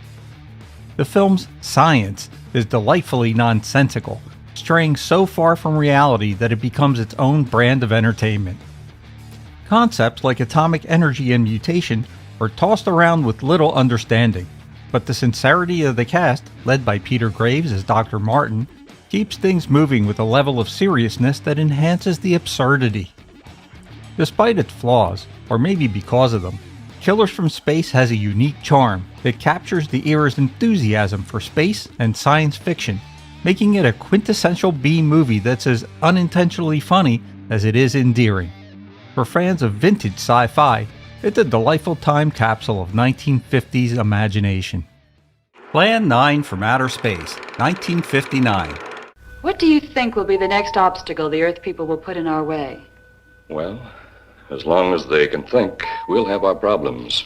The film's science is delightfully nonsensical, straying so far from reality that it becomes its own brand of entertainment. Concepts like atomic energy and mutation are tossed around with little understanding, but the sincerity of the cast, led by Peter Graves as Dr. Martin, keeps things moving with a level of seriousness that enhances the absurdity. Despite its flaws, or maybe because of them, Killers from Space has a unique charm that captures the era's enthusiasm for space and science fiction, making it a quintessential B-movie that's as unintentionally funny as it is endearing. For fans of vintage sci-fi, it's a delightful time capsule of 1950s imagination. Plan 9 from Outer Space, 1959. What do you think will be the next obstacle the Earth people will put in our way? Well, as long as they can think, we'll have our problems.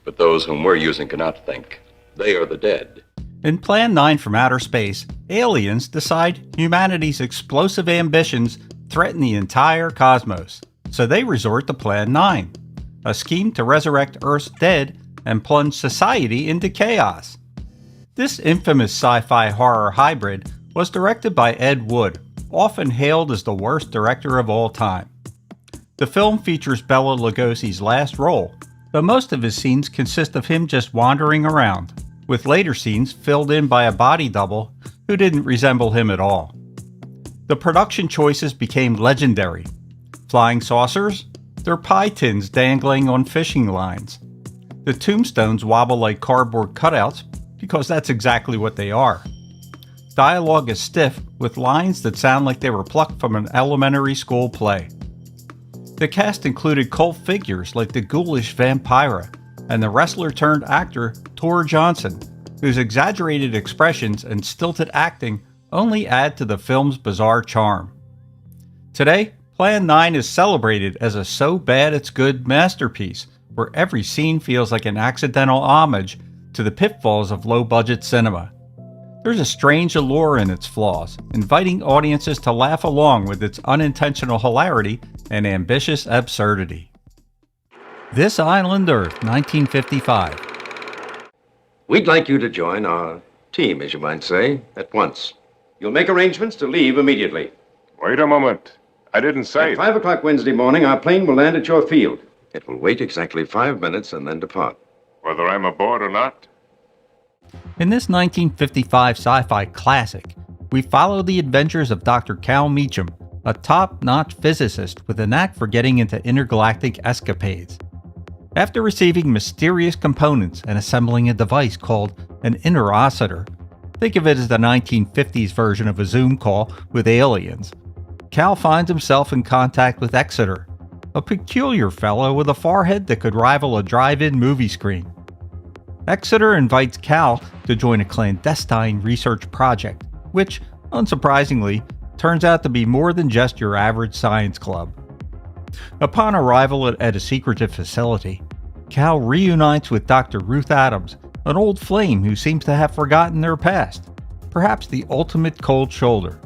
But those whom we're using cannot think. They are the dead. In Plan 9 from Outer Space, aliens decide humanity's explosive ambitions threaten the entire cosmos, so they resort to Plan 9, a scheme to resurrect Earth's dead and plunge society into chaos. This infamous sci-fi horror hybrid was directed by Ed Wood, often hailed as the worst director of all time. The film features Bela Lugosi's last role, though most of his scenes consist of him just wandering around, with later scenes filled in by a body double who didn't resemble him at all. The production choices became legendary. Flying saucers? They're pie tins dangling on fishing lines. The tombstones wobble like cardboard cutouts because that's exactly what they are. Dialogue is stiff with lines that sound like they were plucked from an elementary school play. The cast included cult figures like the ghoulish Vampira and the wrestler-turned-actor Tor Johnson, whose exaggerated expressions and stilted acting only add to the film's bizarre charm. Today, Plan 9 is celebrated as a so-bad-it's-good masterpiece, where every scene feels like an accidental homage to the pitfalls of low-budget cinema. There's a strange allure in its flaws, inviting audiences to laugh along with its unintentional hilarity and ambitious absurdity. This Island Earth, 1955. We'd like you to join our team, as you might say, at once. You'll make arrangements to leave immediately. Wait a moment. I didn't say... At 5 o'clock Wednesday morning, our plane will land at your field. It will wait exactly 5 minutes and then depart. Whether I'm aboard or not? In this 1955 sci-fi classic, we follow the adventures of Dr. Cal Meacham, a top-notch physicist with a knack for getting into intergalactic escapades. After receiving mysterious components and assembling a device called an interocitor, think of it as the 1950s version of a Zoom call with aliens, Cal finds himself in contact with Exeter, a peculiar fellow with a forehead that could rival a drive-in movie screen. Exeter invites Cal to join a clandestine research project, which, unsurprisingly, turns out to be more than just your average science club. Upon arrival at a secretive facility, Cal reunites with Dr. Ruth Adams, an old flame who seems to have forgotten their past, perhaps the ultimate cold shoulder.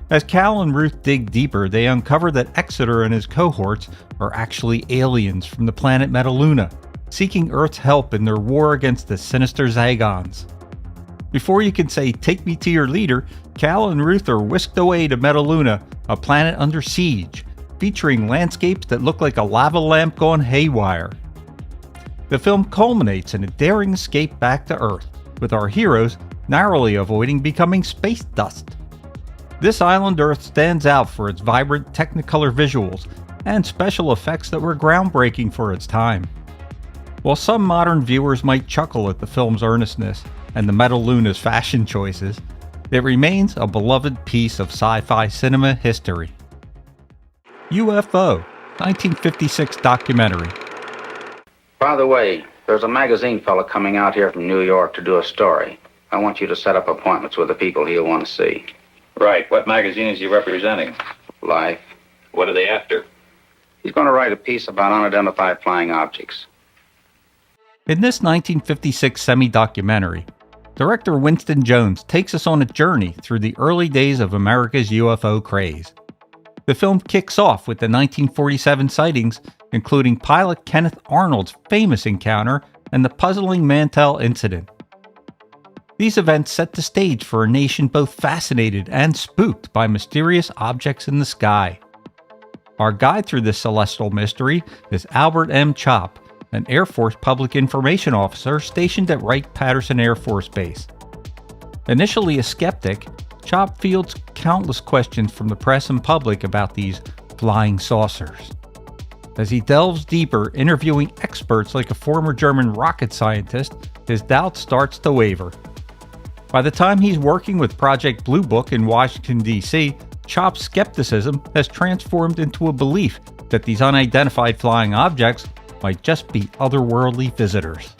As Cal and Ruth dig deeper, they uncover that Exeter and his cohorts are actually aliens from the planet Metaluna, seeking Earth's help in their war against the sinister Zagons. Before you can say, "Take me to your leader," Cal and Ruth are whisked away to Metaluna, a planet under siege, featuring landscapes that look like a lava lamp gone haywire. The film culminates in a daring escape back to Earth, with our heroes narrowly avoiding becoming space dust. This island Earth stands out for its vibrant Technicolor visuals and special effects that were groundbreaking for its time. While some modern viewers might chuckle at the film's earnestness and the Metaluna's fashion choices, it remains a beloved piece of sci-fi cinema history. UFO, 1956 documentary. By the way, there's a magazine fella coming out here from New York to do a story. I want you to set up appointments with the people he'll want to see. Right. What magazine is he representing? Life. What are they after? He's going to write a piece about unidentified flying objects. In this 1956 semi-documentary, director Winston Jones takes us on a journey through the early days of America's UFO craze. The film kicks off with the 1947 sightings, including pilot Kenneth Arnold's famous encounter and the puzzling Mantell incident. These events set the stage for a nation both fascinated and spooked by mysterious objects in the sky. Our guide through this celestial mystery is Albert M. Chopp, an Air Force public information officer stationed at Wright-Patterson Air Force Base. Initially a skeptic, Chopp fields countless questions from the press and public about these flying saucers. As he delves deeper, interviewing experts like a former German rocket scientist, his doubt starts to waver. By the time he's working with Project Blue Book in Washington, D.C., Chopp's skepticism has transformed into a belief that these unidentified flying objects might just be otherworldly visitors.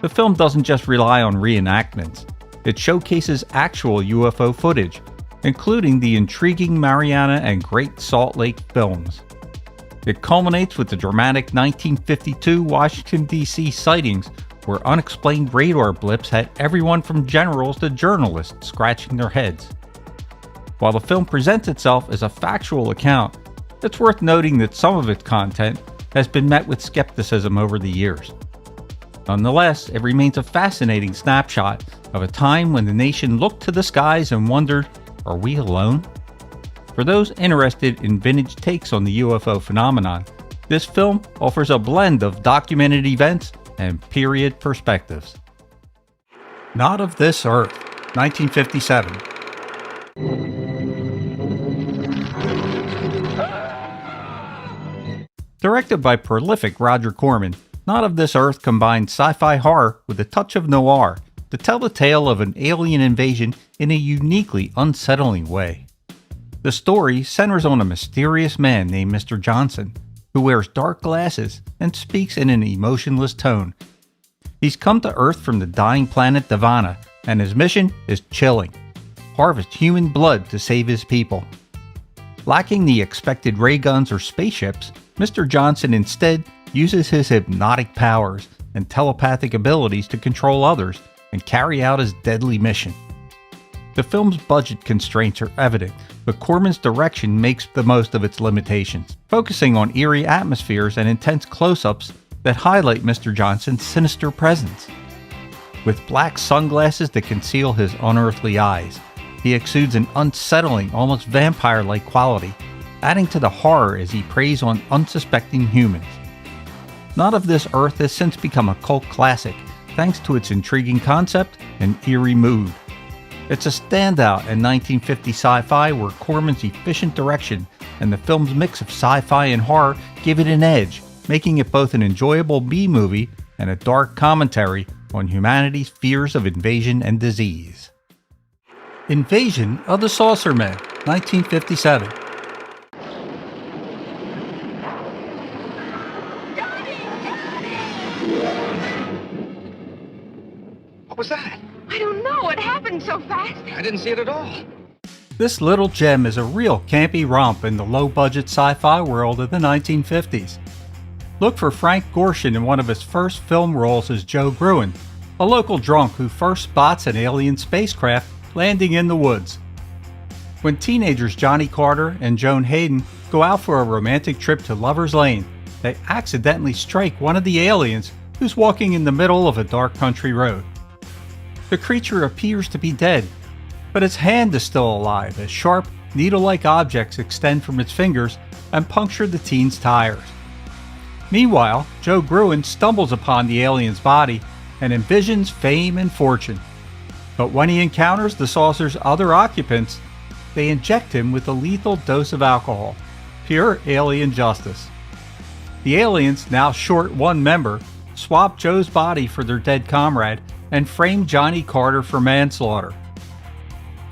The film doesn't just rely on reenactments. It showcases actual UFO footage, including the intriguing Mariana and Great Salt Lake films. It culminates with the dramatic 1952 Washington, D.C. sightings where unexplained radar blips had everyone from generals to journalists scratching their heads. While the film presents itself as a factual account, it's worth noting that some of its content has been met with skepticism over the years. Nonetheless, it remains a fascinating snapshot of a time when the nation looked to the skies and wondered, are we alone? For those interested in vintage takes on the UFO phenomenon, this film offers a blend of documented events and period perspectives. Not of This Earth, 1957. Directed by prolific Roger Corman, Not of This Earth combines sci-fi horror with a touch of noir to tell the tale of an alien invasion in a uniquely unsettling way. The story centers on a mysterious man named Mr. Johnson, who wears dark glasses and speaks in an emotionless tone. He's come to Earth from the dying planet Divana, and his mission is chilling: harvest human blood to save his people. Lacking the expected ray guns or spaceships, Mr. Johnson instead uses his hypnotic powers and telepathic abilities to control others and carry out his deadly mission. The film's budget constraints are evident, but Corman's direction makes the most of its limitations, focusing on eerie atmospheres and intense close-ups that highlight Mr. Johnson's sinister presence. With black sunglasses that conceal his unearthly eyes, he exudes an unsettling, almost vampire-like quality, adding to the horror as he preys on unsuspecting humans. Not of This Earth has since become a cult classic, thanks to its intriguing concept and eerie mood. It's a standout in 1950s sci-fi where Corman's efficient direction and the film's mix of sci-fi and horror give it an edge, making it both an enjoyable B-movie and a dark commentary on humanity's fears of invasion and disease. Invasion of the Saucermen, 1957. What was that? I don't know. It happened so fast. I didn't see it at all. This little gem is a real campy romp in the low-budget sci-fi world of the 1950s. Look for Frank Gorshin in one of his first film roles as Joe Gruen, a local drunk who first spots an alien spacecraft landing in the woods. When teenagers Johnny Carter and Joan Hayden go out for a romantic trip to Lover's Lane, they accidentally strike one of the aliens who's walking in the middle of a dark country road. The creature appears to be dead, but its hand is still alive as sharp, needle-like objects extend from its fingers and puncture the teen's tires. Meanwhile, Joe Gruen stumbles upon the alien's body and envisions fame and fortune. But when he encounters the saucer's other occupants, they inject him with a lethal dose of alcohol. Pure alien justice. The aliens, now short one member, swap Joe's body for their dead comrade and frame Johnny Carter for manslaughter.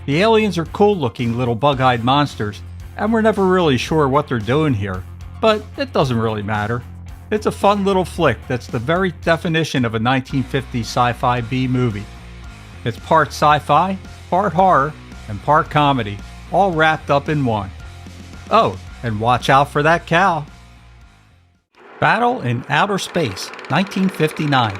The aliens are cool-looking little bug-eyed monsters, and we're never really sure what they're doing here, but it doesn't really matter. It's a fun little flick that's the very definition of a 1950s sci-fi B-movie. It's part sci-fi, part horror, and part comedy, all wrapped up in one. Oh, and watch out for that cow. Battle in Outer Space, 1959.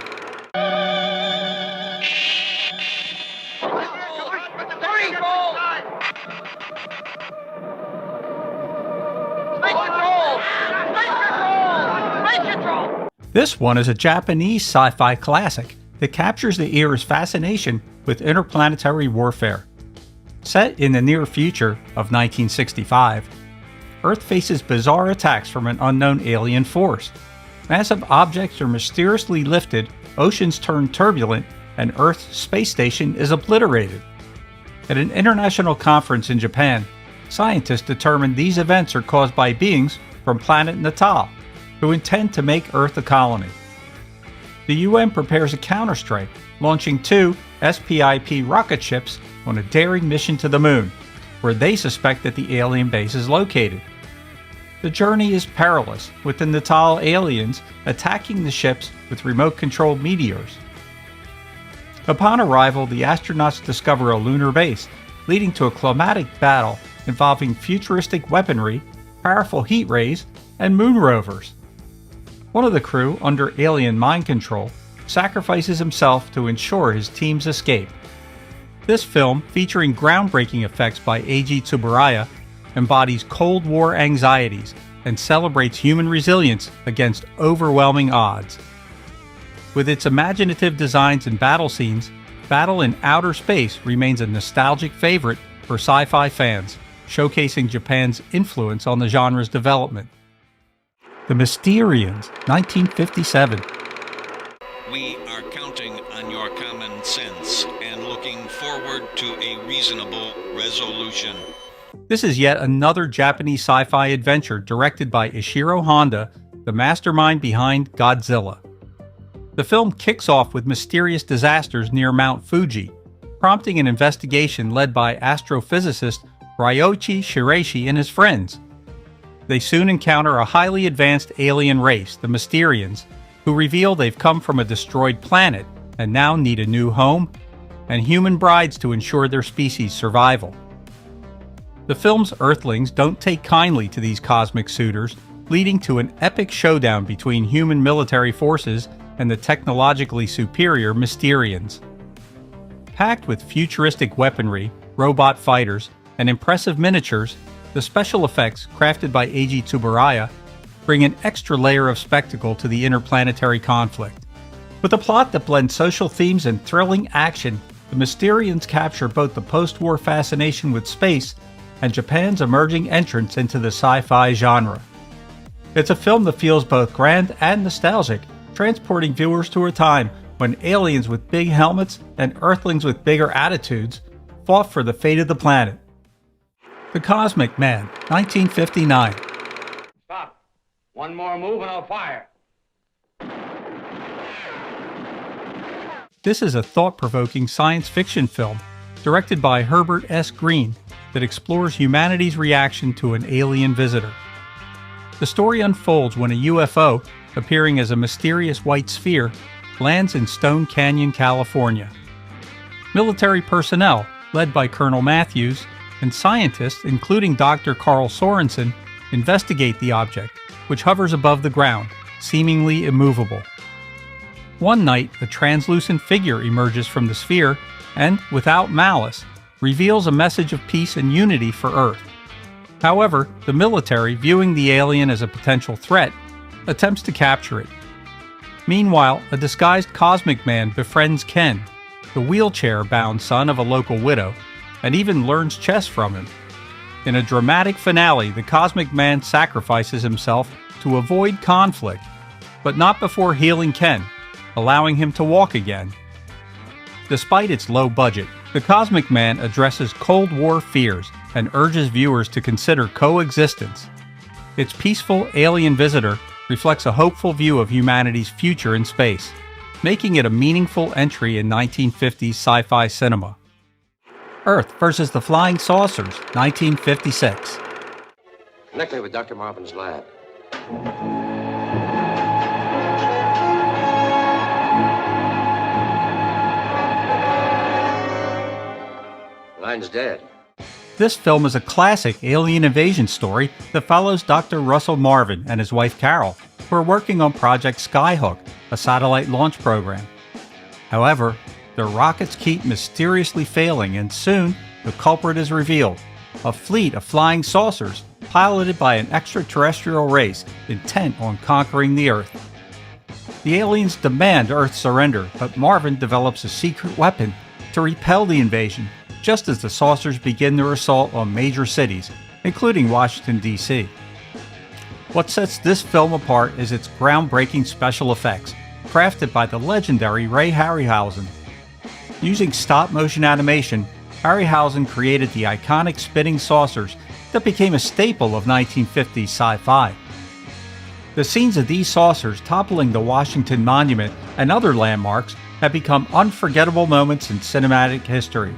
This one is a Japanese sci-fi classic that captures the era's fascination with interplanetary warfare. Set in the near future of 1965, Earth faces bizarre attacks from an unknown alien force. Massive objects are mysteriously lifted, oceans turn turbulent, and Earth's space station is obliterated. At an international conference in Japan, scientists determined these events are caused by beings from planet Natal, who intend to make Earth a colony. The UN prepares a counterstrike, launching 2 SPIP rocket ships on a daring mission to the moon, where they suspect that the alien base is located. The journey is perilous, with the Natal aliens attacking the ships with remote-controlled meteors. Upon arrival, the astronauts discover a lunar base, leading to a climatic battle involving futuristic weaponry, powerful heat rays, and moon rovers. One of the crew, under alien mind control, sacrifices himself to ensure his team's escape. This film, featuring groundbreaking effects by Eiji Tsuburaya, embodies Cold War anxieties and celebrates human resilience against overwhelming odds. With its imaginative designs and battle scenes, Battle in Outer Space remains a nostalgic favorite for sci-fi fans, showcasing Japan's influence on the genre's development. The Mysterians, 1957. We are counting on your common sense and looking forward to a reasonable resolution. This is yet another Japanese sci-fi adventure directed by Ishiro Honda, the mastermind behind Godzilla. The film kicks off with mysterious disasters near Mount Fuji, prompting an investigation led by astrophysicist Ryoichi Shiraishi and his friends. They soon encounter a highly advanced alien race, the Mysterians, who reveal they've come from a destroyed planet and now need a new home and human brides to ensure their species' survival. The film's Earthlings don't take kindly to these cosmic suitors, leading to an epic showdown between human military forces and the technologically superior Mysterians. Packed with futuristic weaponry, robot fighters, and impressive miniatures, the special effects, crafted by Eiji Tsuburaya, bring an extra layer of spectacle to the interplanetary conflict. With a plot that blends social themes and thrilling action, the Mysterians capture both the post-war fascination with space and Japan's emerging entrance into the sci-fi genre. It's a film that feels both grand and nostalgic, transporting viewers to a time when aliens with big helmets and Earthlings with bigger attitudes fought for the fate of the planet. The Cosmic Man, 1959. Stop. One more move and I'll fire. This is a thought-provoking science fiction film directed by Herbert S. Green that explores humanity's reaction to an alien visitor. The story unfolds when a UFO, appearing as a mysterious white sphere, lands in Stone Canyon, California. Military personnel, led by Colonel Matthews, and scientists, including Dr. Carl Sorensen, investigate the object, which hovers above the ground, seemingly immovable. One night, a translucent figure emerges from the sphere and, without malice, reveals a message of peace and unity for Earth. However, the military, viewing the alien as a potential threat, attempts to capture it. Meanwhile, a disguised Cosmic Man befriends Ken, the wheelchair-bound son of a local widow, and even learns chess from him. In a dramatic finale, the Cosmic Man sacrifices himself to avoid conflict but not before healing Ken, allowing him to walk again. Despite its low budget, The Cosmic Man addresses Cold War fears and urges viewers to consider coexistence. Its peaceful alien visitor reflects a hopeful view of humanity's future in space, making it a meaningful entry in 1950s sci-fi cinema. Earth versus the Flying Saucers, 1956. Connect me with Dr. Marvin's lab. Line's dead. This film is a classic alien invasion story that follows Dr. Russell Marvin and his wife Carol, who are working on Project Skyhook, a satellite launch program. However, their rockets keep mysteriously failing, and soon the culprit is revealed: a fleet of flying saucers piloted by an extraterrestrial race intent on conquering the Earth. The aliens demand Earth's surrender, but Marvin develops a secret weapon to repel the invasion, just as the saucers begin their assault on major cities, including Washington, D.C. What sets this film apart is its groundbreaking special effects, crafted by the legendary Ray Harryhausen. Using stop-motion animation, Harryhausen created the iconic spinning saucers that became a staple of 1950s sci-fi. The scenes of these saucers toppling the Washington Monument and other landmarks have become unforgettable moments in cinematic history.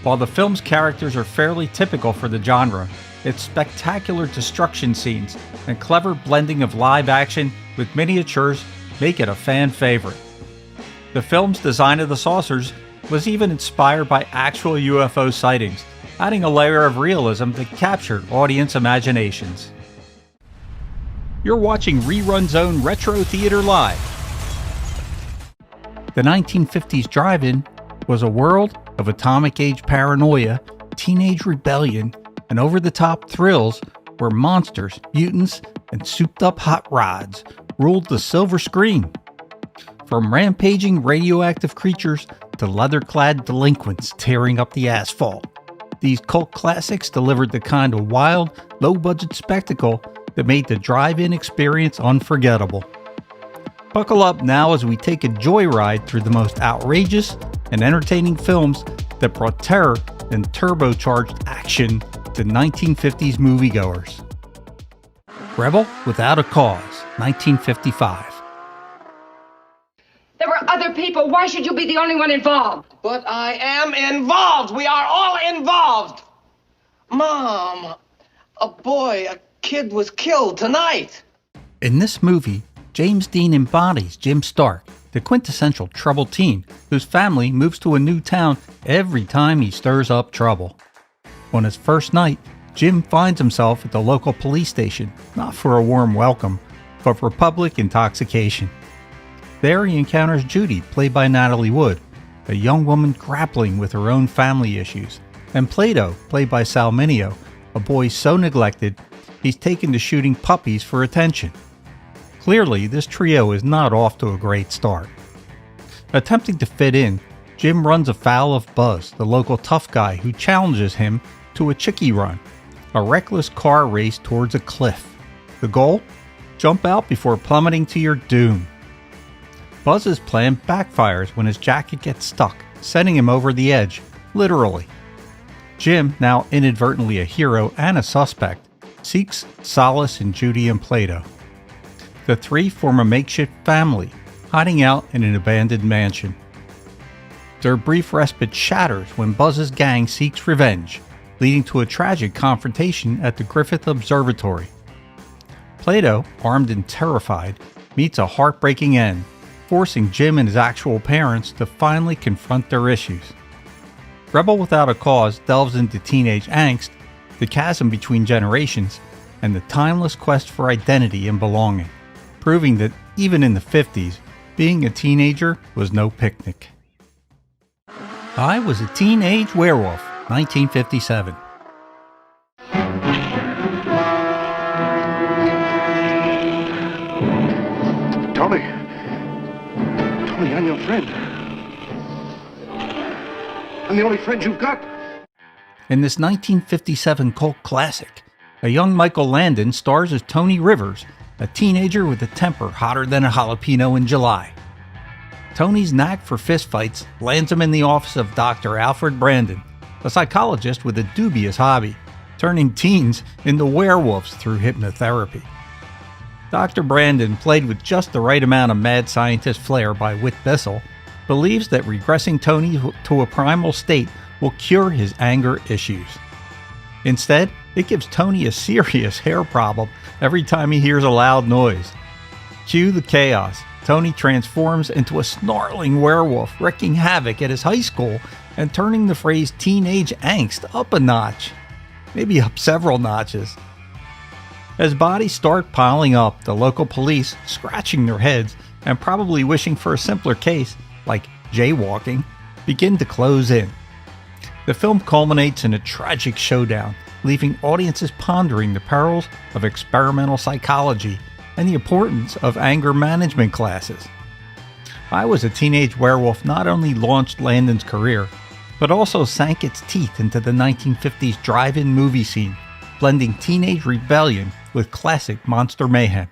While the film's characters are fairly typical for the genre, its spectacular destruction scenes and clever blending of live action with miniatures make it a fan favorite. The film's design of the saucers was even inspired by actual UFO sightings, adding a layer of realism that captured audience imaginations. You're watching Rerun Zone Retro Theater Live. The 1950s drive-in was a world of atomic-age paranoia, teenage rebellion, and over-the-top thrills where monsters, mutants, and souped-up hot rods ruled the silver screen. From rampaging radioactive creatures to leather-clad delinquents tearing up the asphalt, these cult classics delivered the kind of wild, low-budget spectacle that made the drive-in experience unforgettable. Buckle up now as we take a joyride through the most outrageous and entertaining films that brought terror and turbocharged action to 1950s moviegoers. Rebel Without a Cause, 1955. There were other people. Why should you be the only one involved? But I am involved. We are all involved. Mom, a kid was killed tonight. In this movie, James Dean embodies Jim Stark, the quintessential troubled teen whose family moves to a new town every time he stirs up trouble. On his first night, Jim finds himself at the local police station, not for a warm welcome, but for public intoxication. There he encounters Judy, played by Natalie Wood, a young woman grappling with her own family issues, and Plato, played by Sal Mineo, a boy so neglected he's taken to shooting puppies for attention. Clearly, this trio is not off to a great start. Attempting to fit in, Jim runs afoul of Buzz, the local tough guy who challenges him to a chickie run, a reckless car race towards a cliff. The goal? Jump out before plummeting to your doom. Buzz's plan backfires when his jacket gets stuck, sending him over the edge, literally. Jim, now inadvertently a hero and a suspect, seeks solace in Judy and Plato. The three form a makeshift family, hiding out in an abandoned mansion. Their brief respite shatters when Buzz's gang seeks revenge, leading to a tragic confrontation at the Griffith Observatory. Plato, armed and terrified, meets a heartbreaking end, forcing Jim and his actual parents to finally confront their issues. Rebel Without a Cause delves into teenage angst, the chasm between generations, and the timeless quest for identity and belonging, proving that even in the 50s, being a teenager was no picnic. I Was a Teenage Werewolf, 1957. Tommy, I'm your friend. I'm the only friend you've got. In this 1957 cult classic, a young Michael Landon stars as Tony Rivers a teenager with a temper hotter than a jalapeno in July. Tony's knack for fistfights lands him in the office of Dr. Alfred Brandon, a psychologist with a dubious hobby, turning teens into werewolves through hypnotherapy. Dr. Brandon, played with just the right amount of mad scientist flair by Whit Bissell, believes that regressing Tony to a primal state will cure his anger issues. Instead, it gives Tony a serious hair problem every time he hears a loud noise. Cue the chaos. Tony transforms into a snarling werewolf, wreaking havoc at his high school and turning the phrase teenage angst up a notch. Maybe up several notches. As bodies start piling up, the local police, scratching their heads and probably wishing for a simpler case, like jaywalking, begin to close in. The film culminates in a tragic showdown, leaving audiences pondering the perils of experimental psychology and the importance of anger management classes. I Was a Teenage Werewolf not only launched Landon's career, but also sank its teeth into the 1950s drive-in movie scene, blending teenage rebellion with classic monster mayhem.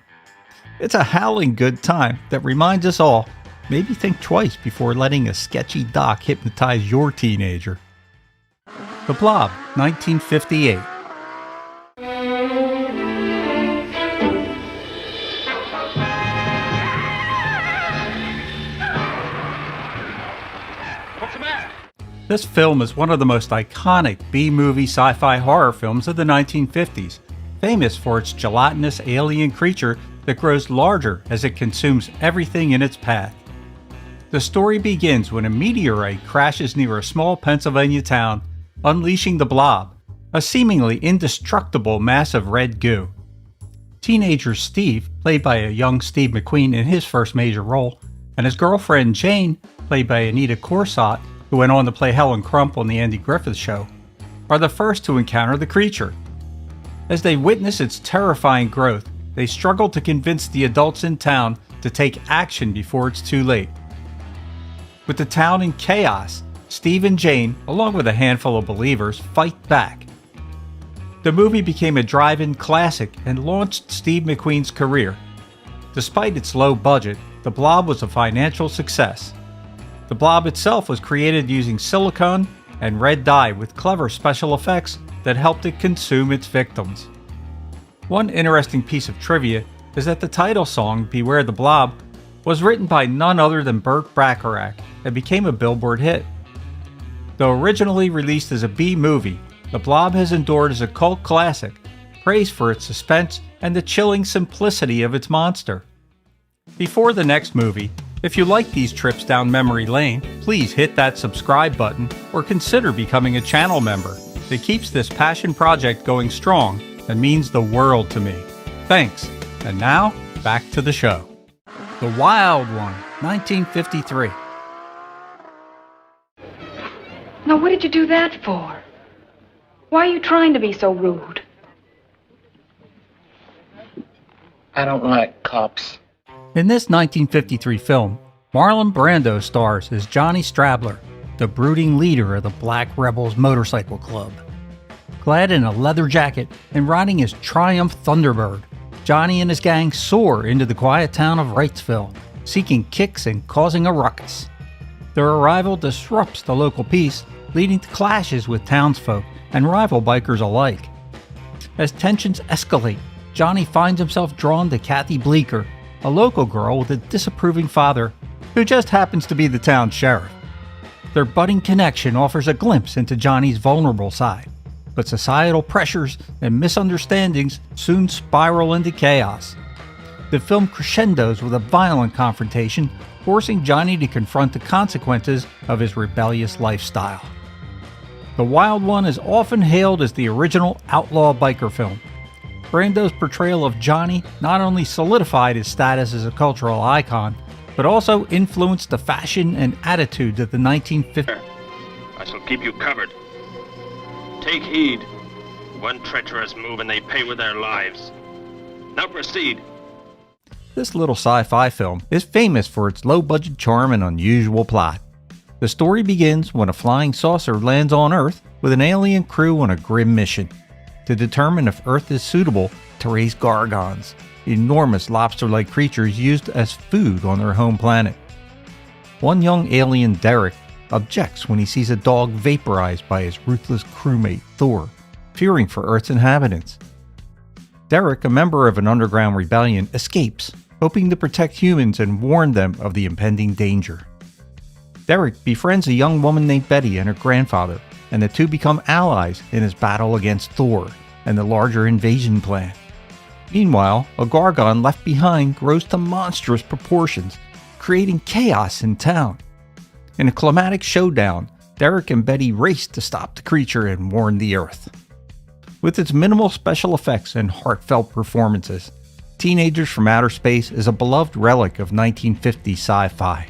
It's a howling good time that reminds us all, maybe think twice before letting a sketchy doc hypnotize your teenager. The Blob, 1958. This film is one of the most iconic B-movie sci-fi horror films of the 1950s, famous for its gelatinous alien creature that grows larger as it consumes everything in its path. The story begins when a meteorite crashes near a small Pennsylvania town, unleashing the Blob, a seemingly indestructible mass of red goo. Teenager Steve, played by a young Steve McQueen in his first major role, and his girlfriend Jane, played by Anita Corsott, who went on to play Helen Crump on The Andy Griffith Show, are the first to encounter the creature. As they witness its terrifying growth, they struggle to convince the adults in town to take action before it's too late. With the town in chaos, Steve and Jane, along with a handful of believers, fight back. The movie became a drive-in classic and launched Steve McQueen's career. Despite its low budget, The Blob was a financial success. The Blob itself was created using silicone and red dye with clever special effects that helped it consume its victims. One interesting piece of trivia is that the title song, Beware the Blob, was written by none other than Burt Bacharach and became a Billboard hit. Though originally released as a B-movie, The Blob has endured as a cult classic, praised for its suspense and the chilling simplicity of its monster. Before the next movie, if you like these trips down memory lane, please hit that subscribe button or consider becoming a channel member. It keeps this passion project going strong and means the world to me. Thanks. And now, back to the show. The Wild One, 1953. Now, what did you do that for? Why are you trying to be so rude? I don't like cops. In this 1953 film, Marlon Brando stars as Johnny Strabler, the brooding leader of the Black Rebels Motorcycle Club. Clad in a leather jacket and riding his Triumph Thunderbird, Johnny and his gang soar into the quiet town of Wrightsville, seeking kicks and causing a ruckus. Their arrival disrupts the local peace, leading to clashes with townsfolk and rival bikers alike. As tensions escalate, Johnny finds himself drawn to Kathy Bleecker, a local girl with a disapproving father who just happens to be the town sheriff. Their budding connection offers a glimpse into Johnny's vulnerable side, but societal pressures and misunderstandings soon spiral into chaos. The film crescendos with a violent confrontation, forcing Johnny to confront the consequences of his rebellious lifestyle. The Wild One is often hailed as the original outlaw biker film. Brando's portrayal of Johnny not only solidified his status as a cultural icon, but also influenced the fashion and attitudes of the 1950s. I shall keep you covered. Take heed. One treacherous move and they pay with their lives. Now proceed. This little sci-fi film is famous for its low-budget charm and unusual plot. The story begins when a flying saucer lands on Earth with an alien crew on a grim mission to determine if Earth is suitable to raise Gargons, enormous lobster-like creatures used as food on their home planet. One young alien, Derek, objects when he sees a dog vaporized by his ruthless crewmate, Thor, fearing for Earth's inhabitants. Derek, a member of an underground rebellion, escapes, hoping to protect humans and warn them of the impending danger. Derek befriends a young woman named Betty and her grandfather, and the two become allies in his battle against Thor and the larger invasion plan. Meanwhile, a Gargon left behind grows to monstrous proportions, creating chaos in town. In a climatic showdown, Derek and Betty race to stop the creature and warn the Earth. With its minimal special effects and heartfelt performances, Teenagers from Outer Space is a beloved relic of 1950s sci-fi.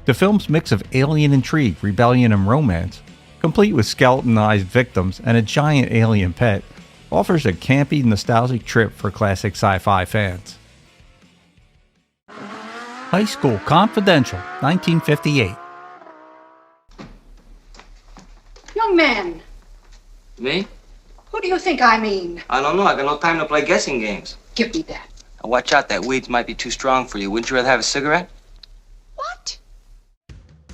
The film's mix of alien intrigue, rebellion, and romance, complete with skeletonized victims and a giant alien pet, offers a campy, nostalgic trip for classic sci-fi fans. High School Confidential, 1958. Young man, Me? who do you think I mean? I don't know. I got no time to play guessing games. Give me that. Now watch out. That weeds might be too strong for you. Wouldn't you rather have a cigarette? What?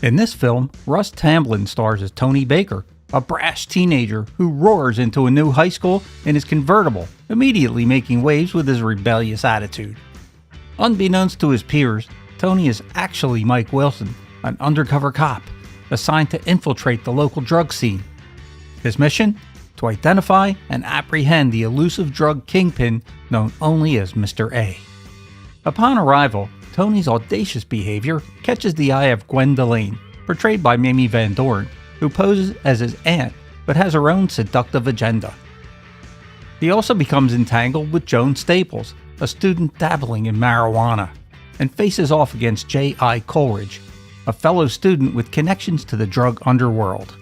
In this film, Russ Tamblyn stars as Tony Baker, a brash teenager who roars into a new high school in his convertible, immediately making waves with his rebellious attitude. Unbeknownst to his peers, Tony is actually Mike Wilson, an undercover cop, assigned to infiltrate the local drug scene. His mission? To identify and apprehend the elusive drug kingpin known only as Mr. A. Upon arrival, Tony's audacious behavior catches the eye of Gwen Delane, portrayed by Mamie Van Doren, who poses as his aunt but has her own seductive agenda. He also becomes entangled with Joan Staples, a student dabbling in marijuana, and faces off against J.I. Coleridge, a fellow student with connections to the drug underworld.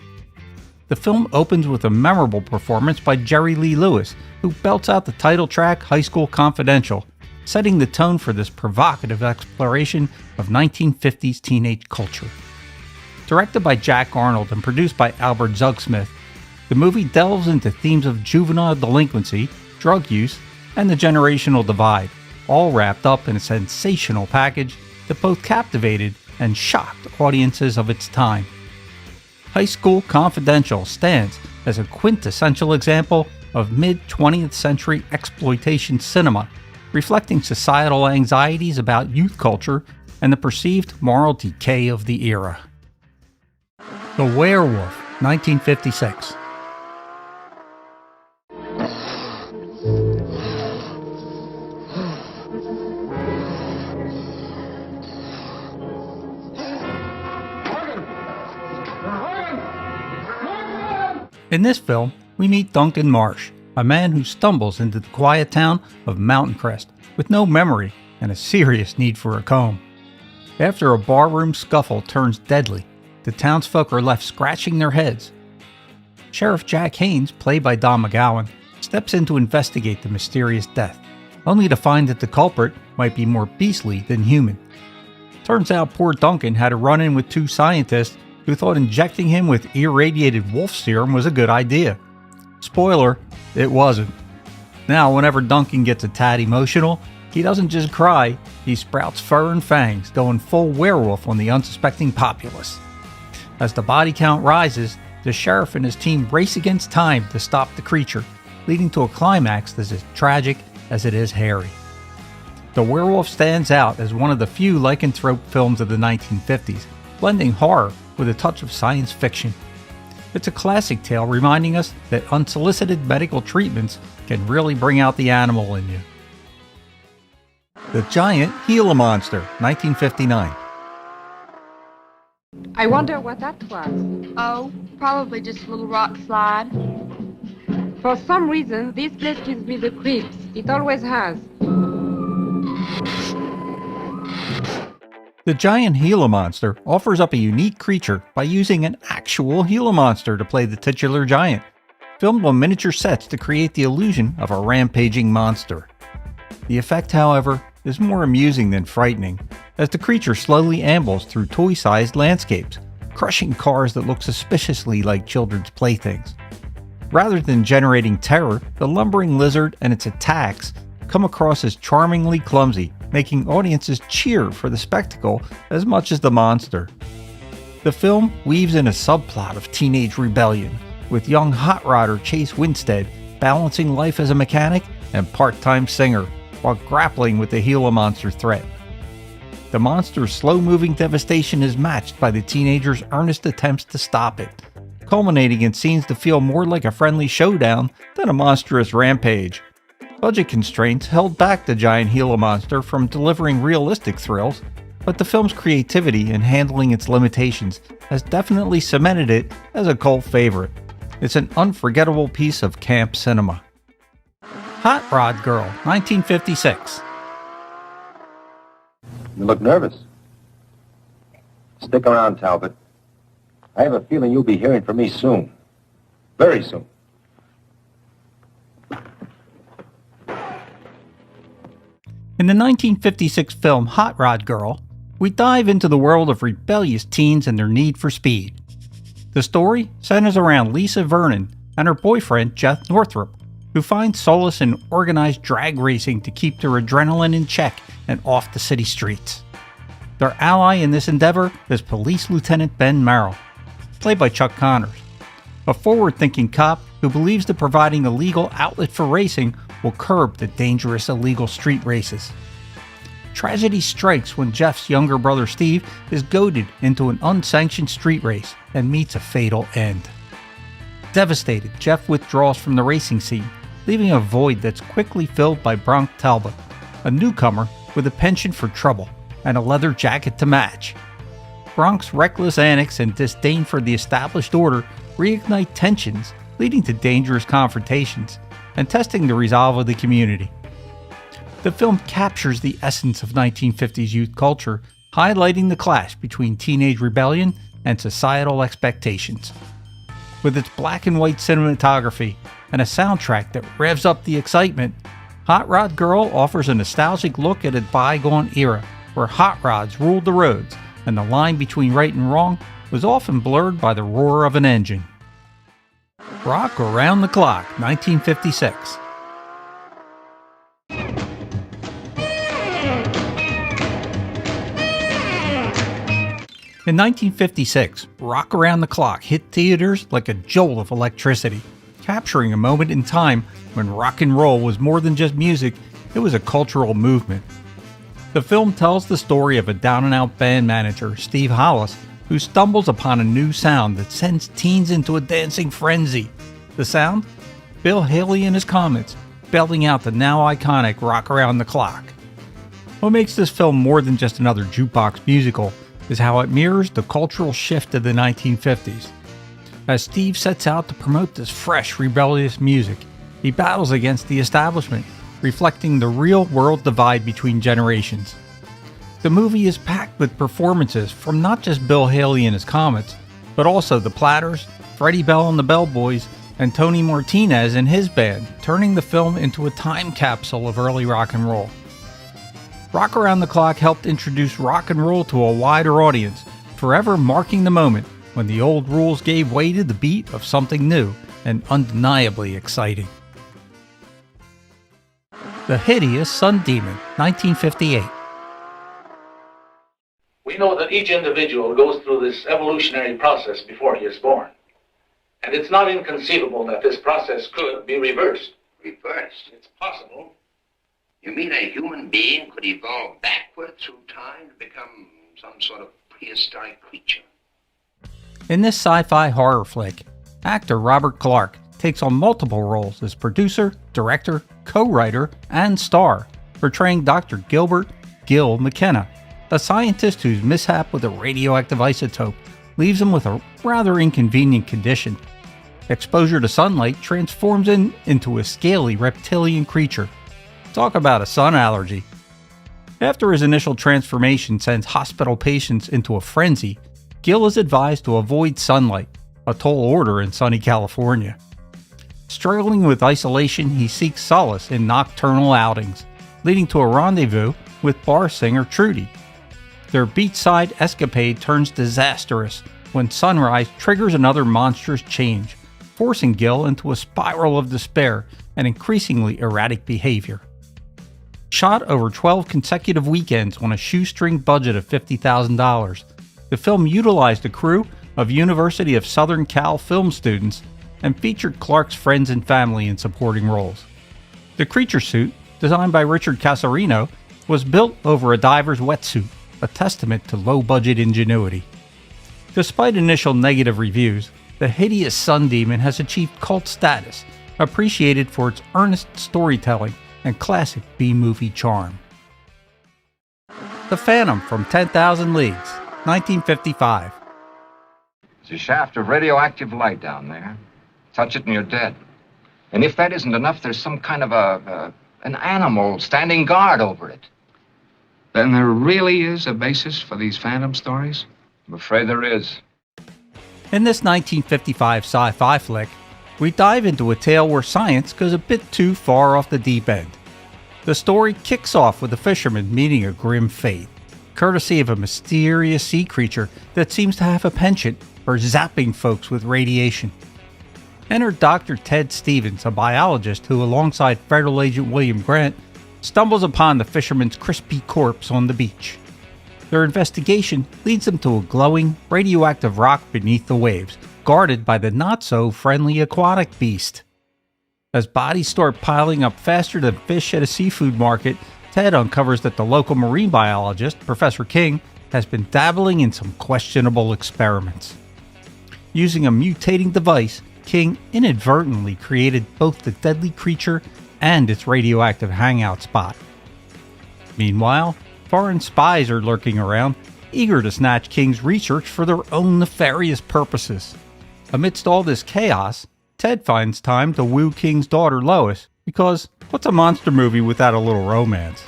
The film opens with a memorable performance by Jerry Lee Lewis, who belts out the title track High School Confidential, setting the tone for this provocative exploration of 1950s teenage culture. Directed by Jack Arnold and produced by Albert Zugsmith, the movie delves into themes of juvenile delinquency, drug use, and the generational divide, all wrapped up in a sensational package that both captivated and shocked audiences of its time. High School Confidential stands as a quintessential example of mid-20th century exploitation cinema, reflecting societal anxieties about youth culture and the perceived moral decay of the era. The Werewolf, 1956. In this film, we meet Duncan Marsh, a man who stumbles into the quiet town of Mountain Crest with no memory and a serious need for a comb. After a barroom scuffle turns deadly, the townsfolk are left scratching their heads. Sheriff Jack Haynes, played by Don McGowan, steps in to investigate the mysterious death, only to find that the culprit might be more beastly than human. Turns out poor Duncan had a run-in with two scientists who thought injecting him with irradiated wolf serum was a good idea. Spoiler, it wasn't. Now, whenever Duncan gets a tad emotional, he doesn't just cry, he sprouts fur and fangs, going full werewolf on the unsuspecting populace. As the body count rises, the sheriff and his team race against time to stop the creature, leading to a climax that's as tragic as it is hairy. The Werewolf stands out as one of the few lycanthrope films of the 1950s, blending horror with a touch of science fiction. It's a classic tale reminding us that unsolicited medical treatments can really bring out the animal in you. The Giant Gila Monster, 1959. I wonder what that was. Oh, probably just a little rock slide. For some reason, this place gives me the creeps. It always has. The Giant Gila Monster offers up a unique creature by using an actual Gila monster to play the titular giant, filmed on miniature sets to create the illusion of a rampaging monster. The effect, however, is more amusing than frightening, as the creature slowly ambles through toy-sized landscapes, crushing cars that look suspiciously like children's playthings. Rather than generating terror, the lumbering lizard and its attacks come across as charmingly clumsy, making audiences cheer for the spectacle as much as the monster. The film weaves in a subplot of teenage rebellion, with young hot rodder Chase Winstead balancing life as a mechanic and part-time singer while grappling with the Gila monster threat. The monster's slow-moving devastation is matched by the teenager's earnest attempts to stop it, culminating in scenes that feel more like a friendly showdown than a monstrous rampage. Budget constraints held back the giant Gila monster from delivering realistic thrills, but the film's creativity in handling its limitations has definitely cemented it as a cult favorite. It's an unforgettable piece of camp cinema. Hot Rod Girl, 1956. You look nervous. Stick around, Talbot. I have a feeling you'll be hearing from me soon. Very soon. In the 1956 film Hot Rod Girl, we dive into the world of rebellious teens and their need for speed. The story centers around Lisa Vernon and her boyfriend Jeff Northrup, who find solace in organized drag racing to keep their adrenaline in check and off the city streets. Their ally in this endeavor is Police Lieutenant Ben Merrill, played by Chuck Connors, a forward-thinking cop who believes that providing a legal outlet for racing will curb the dangerous illegal street races. Tragedy strikes when Jeff's younger brother Steve is goaded into an unsanctioned street race and meets a fatal end. Devastated, Jeff withdraws from the racing scene, leaving a void that's quickly filled by Bronk Talbot, a newcomer with a penchant for trouble and a leather jacket to match. Bronk's reckless antics and disdain for the established order reignite tensions, leading to dangerous confrontations and testing the resolve of the community. The film captures the essence of 1950s youth culture, highlighting the clash between teenage rebellion and societal expectations. With its black and white cinematography and a soundtrack that revs up the excitement, Hot Rod Girl offers a nostalgic look at a bygone era where hot rods ruled the roads and the line between right and wrong was often blurred by the roar of an engine. Rock Around the Clock, 1956. In 1956, Rock Around the Clock hit theaters like a jolt of electricity, capturing a moment in time when rock and roll was more than just music, it was a cultural movement. The film tells the story of a down-and-out band manager, Steve Hollis, who stumbles upon a new sound that sends teens into a dancing frenzy. The sound? Bill Haley and his Comets, belting out the now iconic Rock Around the Clock. What makes this film more than just another jukebox musical is how it mirrors the cultural shift of the 1950s. As Steve sets out to promote this fresh, rebellious music, he battles against the establishment, reflecting the real-world divide between generations. The movie is packed with performances from not just Bill Haley and his Comets, but also the Platters, Freddie Bell and the Bellboys, and Tony Martinez and his band, turning the film into a time capsule of early rock and roll. Rock Around the Clock helped introduce rock and roll to a wider audience, forever marking the moment when the old rules gave way to the beat of something new and undeniably exciting. The Hideous Sun Demon, 1958. We know that each individual goes through this evolutionary process before he is born. And it's not inconceivable that this process could be reversed. Reversed? It's possible. You mean a human being could evolve backward through time to become some sort of prehistoric creature? In this sci-fi horror flick, actor Robert Clark takes on multiple roles as producer, director, co-writer, and star, portraying Dr. Gilbert Gil McKenna, a scientist whose mishap with a radioactive isotope leaves him with a rather inconvenient condition. Exposure to sunlight transforms him into a scaly reptilian creature. Talk about a sun allergy. After his initial transformation sends hospital patients into a frenzy, Gil is advised to avoid sunlight, a tall order in sunny California. Struggling with isolation, he seeks solace in nocturnal outings, leading to a rendezvous with bar singer Trudy. Their beachside escapade turns disastrous when sunrise triggers another monstrous change, forcing Gil into a spiral of despair and increasingly erratic behavior. Shot over 12 consecutive weekends on a shoestring budget of $50,000, the film utilized a crew of University of Southern Cal film students and featured Clark's friends and family in supporting roles. The creature suit, designed by Richard Casarino, was built over a diver's wetsuit, a testament to low-budget ingenuity. Despite initial negative reviews, the hideous Sun Demon has achieved cult status, appreciated for its earnest storytelling and classic B-movie charm. The Phantom from 10,000 Leagues, 1955. There's a shaft of radioactive light down there. Touch it and you're dead. And if that isn't enough, there's some kind of an animal standing guard over it. Then there really is a basis for these phantom stories? I'm afraid there is. In this 1955 sci-fi flick, we dive into a tale where science goes a bit too far off the deep end. The story kicks off with a fisherman meeting a grim fate, courtesy of a mysterious sea creature that seems to have a penchant for zapping folks with radiation. Enter Dr. Ted Stevens, a biologist who, alongside Federal Agent William Grant, stumbles upon the fisherman's crispy corpse on the beach. Their investigation leads them to a glowing, radioactive rock beneath the waves, guarded by the not-so-friendly aquatic beast. As bodies start piling up faster than fish at a seafood market, Ted uncovers that the local marine biologist, Professor King, has been dabbling in some questionable experiments. Using a mutating device, King inadvertently created both the deadly creature and its radioactive hangout spot. Meanwhile, foreign spies are lurking around, eager to snatch King's research for their own nefarious purposes. Amidst all this chaos, Ted finds time to woo King's daughter Lois, because what's a monster movie without a little romance?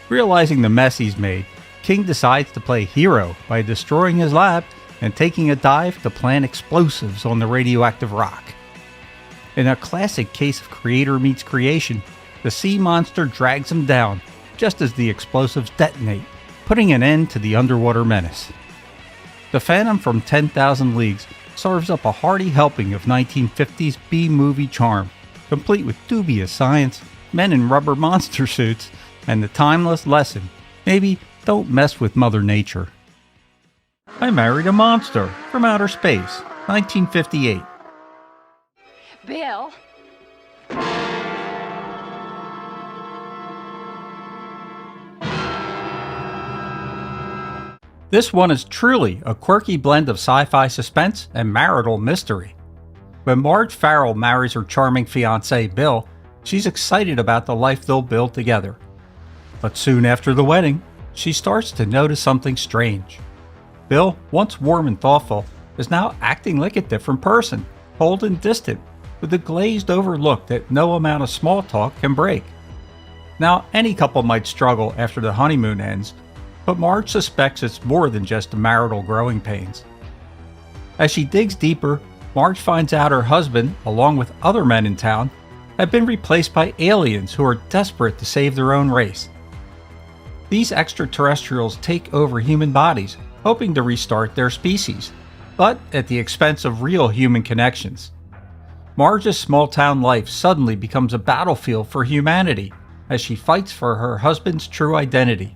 Realizing the mess he's made, King decides to play hero by destroying his lab and taking a dive to plant explosives on the radioactive rock. In a classic case of creator meets creation, the sea monster drags him down just as the explosives detonate, putting an end to the underwater menace. The Phantom from 10,000 Leagues serves up a hearty helping of 1950s B-movie charm, complete with dubious science, men in rubber monster suits, and the timeless lesson, maybe don't mess with Mother Nature. I Married a Monster from Outer Space, 1958. Bill. This one is truly a quirky blend of sci-fi suspense and marital mystery. When Marge Farrell marries her charming fiancé Bill, she's excited about the life they'll build together. But soon after the wedding, she starts to notice something strange. Bill, once warm and thoughtful, is now acting like a different person, cold and distant, with a glazed-over look that no amount of small talk can break. Now, any couple might struggle after the honeymoon ends, but Marge suspects it's more than just marital growing pains. As she digs deeper, Marge finds out her husband, along with other men in town, have been replaced by aliens who are desperate to save their own race. These extraterrestrials take over human bodies, hoping to restart their species, but at the expense of real human connections. Marge's small-town life suddenly becomes a battlefield for humanity as she fights for her husband's true identity.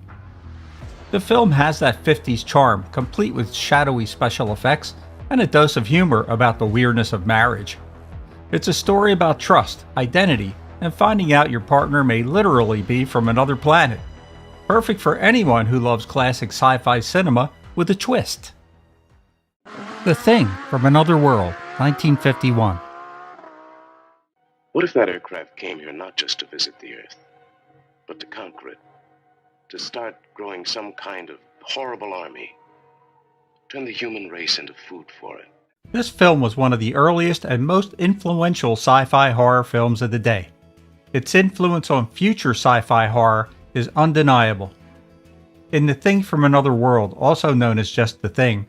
The film has that 50s charm, complete with shadowy special effects and a dose of humor about the weirdness of marriage. It's a story about trust, identity, and finding out your partner may literally be from another planet. Perfect for anyone who loves classic sci-fi cinema with a twist. The Thing from Another World, 1951. What if that aircraft came here not just to visit the Earth, but to conquer it? To start growing some kind of horrible army. Turn the human race into food for it. This film was one of the earliest and most influential sci-fi horror films of the day. Its influence on future sci-fi horror is undeniable. In The Thing from Another World, also known as just The Thing,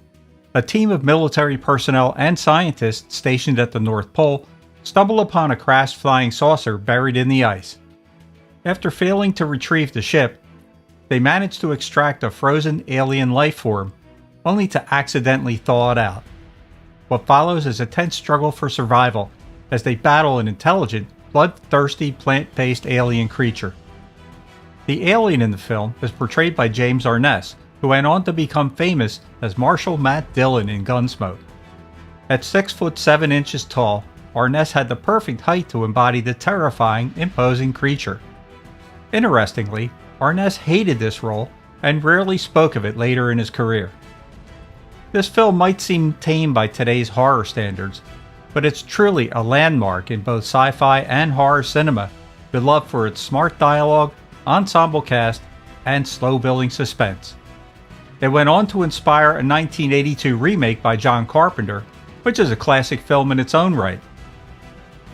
a team of military personnel and scientists stationed at the North Pole stumble upon a crashed flying saucer buried in the ice. After failing to retrieve the ship, they manage to extract a frozen alien life form, only to accidentally thaw it out. What follows is a tense struggle for survival as they battle an intelligent, bloodthirsty, plant-based alien creature. The alien in the film is portrayed by James Arness, who went on to become famous as Marshal Matt Dillon in Gunsmoke. At 6 foot 7 inches tall, Arness had the perfect height to embody the terrifying, imposing creature. Interestingly, Arness hated this role and rarely spoke of it later in his career. This film might seem tame by today's horror standards, but it's truly a landmark in both sci-fi and horror cinema, beloved for its smart dialogue, ensemble cast, and slow-building suspense. It went on to inspire a 1982 remake by John Carpenter, which is a classic film in its own right.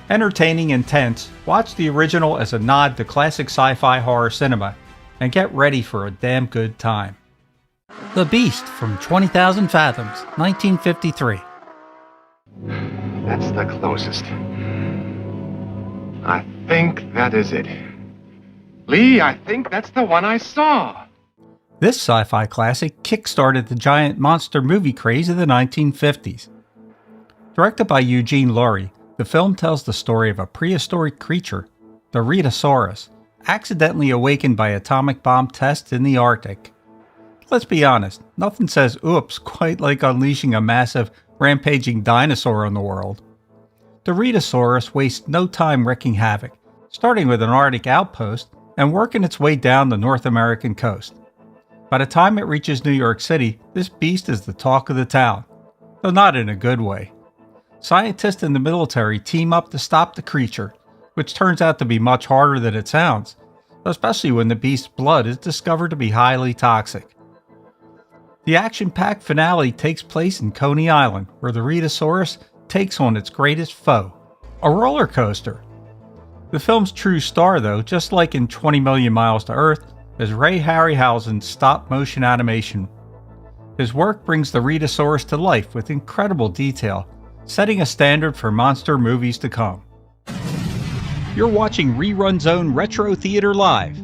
Entertaining and tense, watch the original as a nod to classic sci-fi horror cinema, and get ready for a damn good time. The Beast from 20,000 Fathoms, 1953. That's the closest. I think that is it. Lee, I think that's the one I saw. This sci-fi classic kick-started the giant monster movie craze of the 1950s. Directed by Eugene Laurie, the film tells the story of a prehistoric creature, the Rhedosaurus, accidentally awakened by atomic bomb tests in the Arctic. Let's be honest, nothing says oops quite like unleashing a massive, rampaging dinosaur on the world. The Rhedosaurus wastes no time wreaking havoc, starting with an Arctic outpost and working its way down the North American coast. By the time it reaches New York City, this beast is the talk of the town, though not in a good way. Scientists and the military team up to stop the creature, which turns out to be much harder than it sounds, especially when the beast's blood is discovered to be highly toxic. The action-packed finale takes place in Coney Island, where the Rhedosaurus takes on its greatest foe, a roller coaster. The film's true star, though, just like in 20 Million Miles to Earth, is Ray Harryhausen's stop-motion animation. His work brings the Rhedosaurus to life with incredible detail, setting a standard for monster movies to come. You're watching Rerun Zone Retro Theater Live.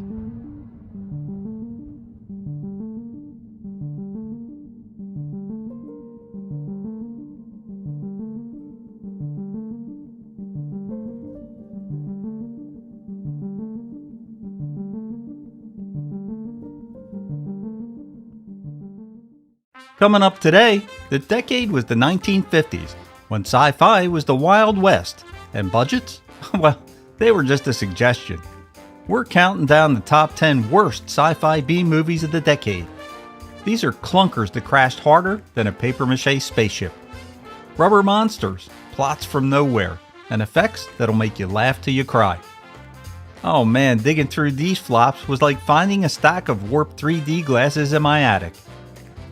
Coming up today, the decade was the 1950s, when sci-fi was the Wild West, and budgets? Well, they were just a suggestion. We're counting down the top 10 worst sci-fi B-movies of the decade. These are clunkers that crashed harder than a papier-mâché spaceship. Rubber monsters, plots from nowhere, and effects that'll make you laugh till you cry. Oh man, digging through these flops was like finding a stack of warped 3D glasses in my attic.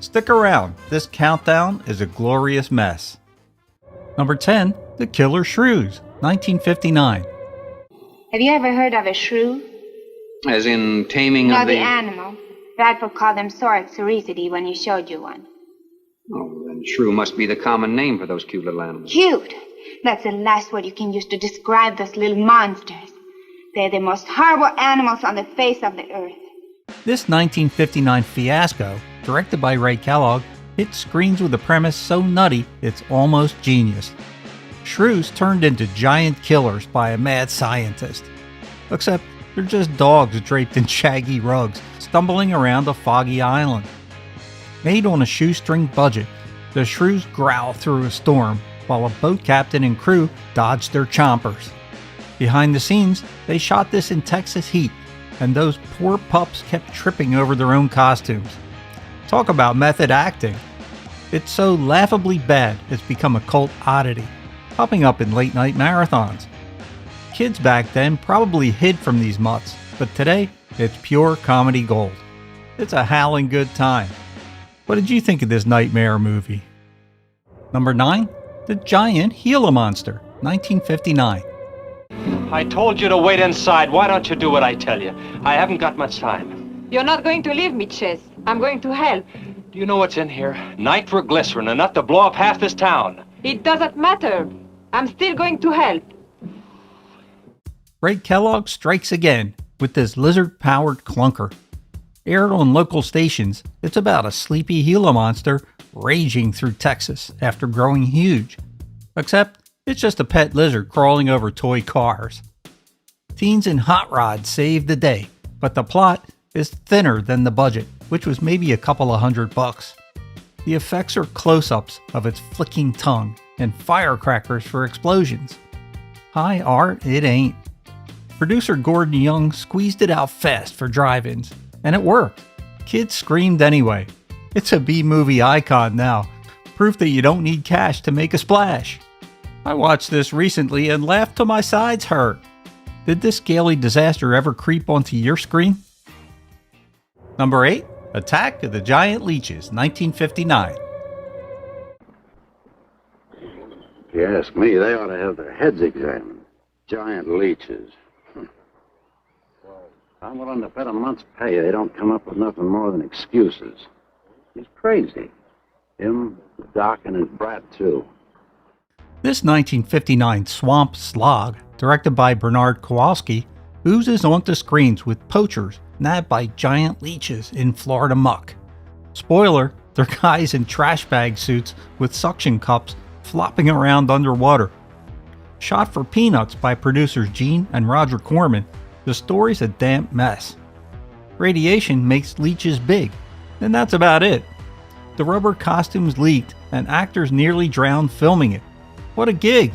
Stick around, this countdown is a glorious mess. Number 10, The Killer Shrews, 1959. Have you ever heard of a shrew? As in taming No, of the animal. Bradford called them sororicity when you showed you one. Oh, then shrew must be the common name for those cute little animals. Cute. That's the last word you can use to describe those little monsters. They're the most horrible animals on the face of the earth. This 1959 fiasco, directed by Ray Kellogg, hit screens with a premise so nutty it's almost genius. Shrews turned into giant killers by a mad scientist. Except they're just dogs draped in shaggy rugs, stumbling around a foggy island. Made on a shoestring budget, the shrews growl through a storm while a boat captain and crew dodge their chompers. Behind the scenes, they shot this in Texas heat, and those poor pups kept tripping over their own costumes. Talk about method acting. It's so laughably bad it's become a cult oddity, popping up in late-night marathons. Kids back then probably hid from these mutts, but today it's pure comedy gold. It's a howling good time. What did you think of this nightmare movie? Number 9, The Giant Gila Monster, 1959. I told you to wait inside. Why don't you do what I tell you? I haven't got much time. You're not going to leave me, Ches. I'm going to help. Do you know what's in here? Nitroglycerin, enough to blow up half this town. It doesn't matter. I'm still going to help. Ray Kellogg strikes again with this lizard-powered clunker. Aired on local stations, it's about a sleepy Gila monster raging through Texas after growing huge. Except, it's just a pet lizard crawling over toy cars. Teens in hot rods save the day, but the plot is thinner than the budget, which was maybe a couple of $100. The effects are close-ups of its flicking tongue and firecrackers for explosions. High art it ain't. Producer Gordon Young squeezed it out fast for drive-ins, and it worked. Kids screamed anyway. It's a B-movie icon now, proof that you don't need cash to make a splash. I watched this recently and laughed till my sides hurt. Did this scaly disaster ever creep onto your screen? Number 8, Attack of the Giant Leeches, 1959. If you ask me, they ought to have their heads examined. Giant leeches. Well, I'm willing to bet a month's pay they don't come up with nothing more than excuses. He's crazy. Him, the doc, and his brat, too. This 1959 swamp slog, directed by Bernard Kowalski, oozes onto screens with poachers nabbed by giant leeches in Florida muck. Spoiler, they're guys in trash bag suits with suction cups flopping around underwater. Shot for peanuts by producers Gene and Roger Corman, the story's a damp mess. Radiation makes leeches big, and that's about it. The rubber costumes leaked, and actors nearly drowned filming it. What a gig!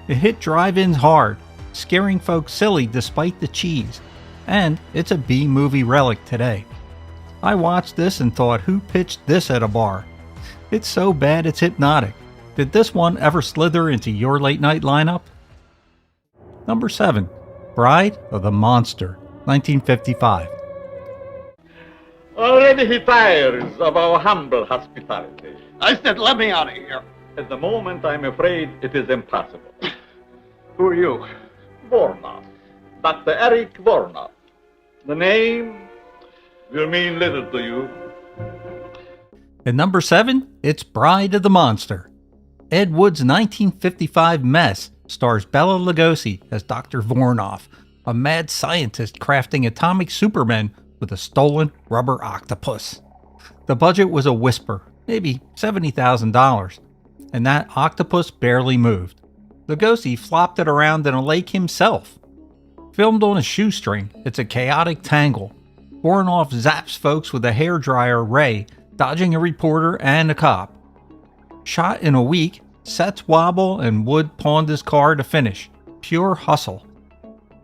It hit drive-ins hard, scaring folks silly despite the cheese, and it's a B-movie relic today. I watched this and thought, who pitched this at a bar? It's so bad it's hypnotic. Did this one ever slither into your late-night lineup? Number 7, Bride of the Monster, 1955. Already he tires of our humble hospitality. I said, let me out of here. At the moment, I'm afraid it is impossible. Who are you? Vornov. Dr. Eric Vornov. The name will mean little to you. At number 7, it's Bride of the Monster. Ed Wood's 1955 mess stars Bela Lugosi as Dr. Vornov, a mad scientist crafting atomic supermen with a stolen rubber octopus. The budget was a whisper, maybe $70,000, and that octopus barely moved. Lugosi flopped it around in a lake himself. Filmed on a shoestring, it's a chaotic tangle. Vornov zaps folks with a hairdryer ray, dodging a reporter and a cop. Shot in a week, sets wobble and Wood pawned his car to finish. Pure hustle.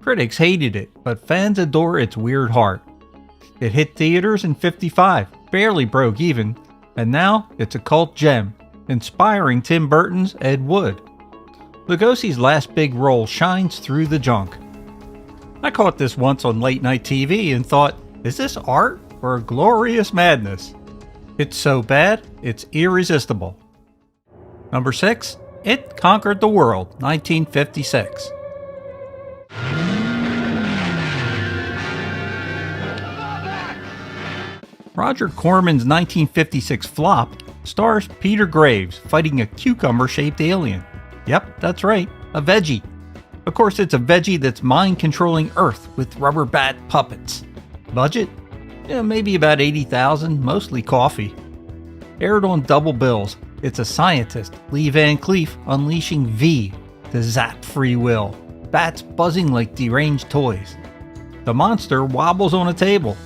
Critics hated it, but fans adore its weird heart. It hit theaters in '55, barely broke even, and now it's a cult gem, inspiring Tim Burton's Ed Wood. Lugosi's last big role shines through the junk. I caught this once on late night TV and thought, is this art or a glorious madness? It's so bad, it's irresistible. Number 6, It Conquered the World, 1956. Roger Corman's 1956 flop stars Peter Graves fighting a cucumber-shaped alien. Yep, that's right, a veggie. Of course, it's a veggie that's mind-controlling Earth with rubber bat puppets. Budget? Yeah, maybe about $80,000, mostly coffee. Aired on double bills, it's a scientist, Lee Van Cleef, unleashing V to zap free will. Bats buzzing like deranged toys. The monster wobbles on a table.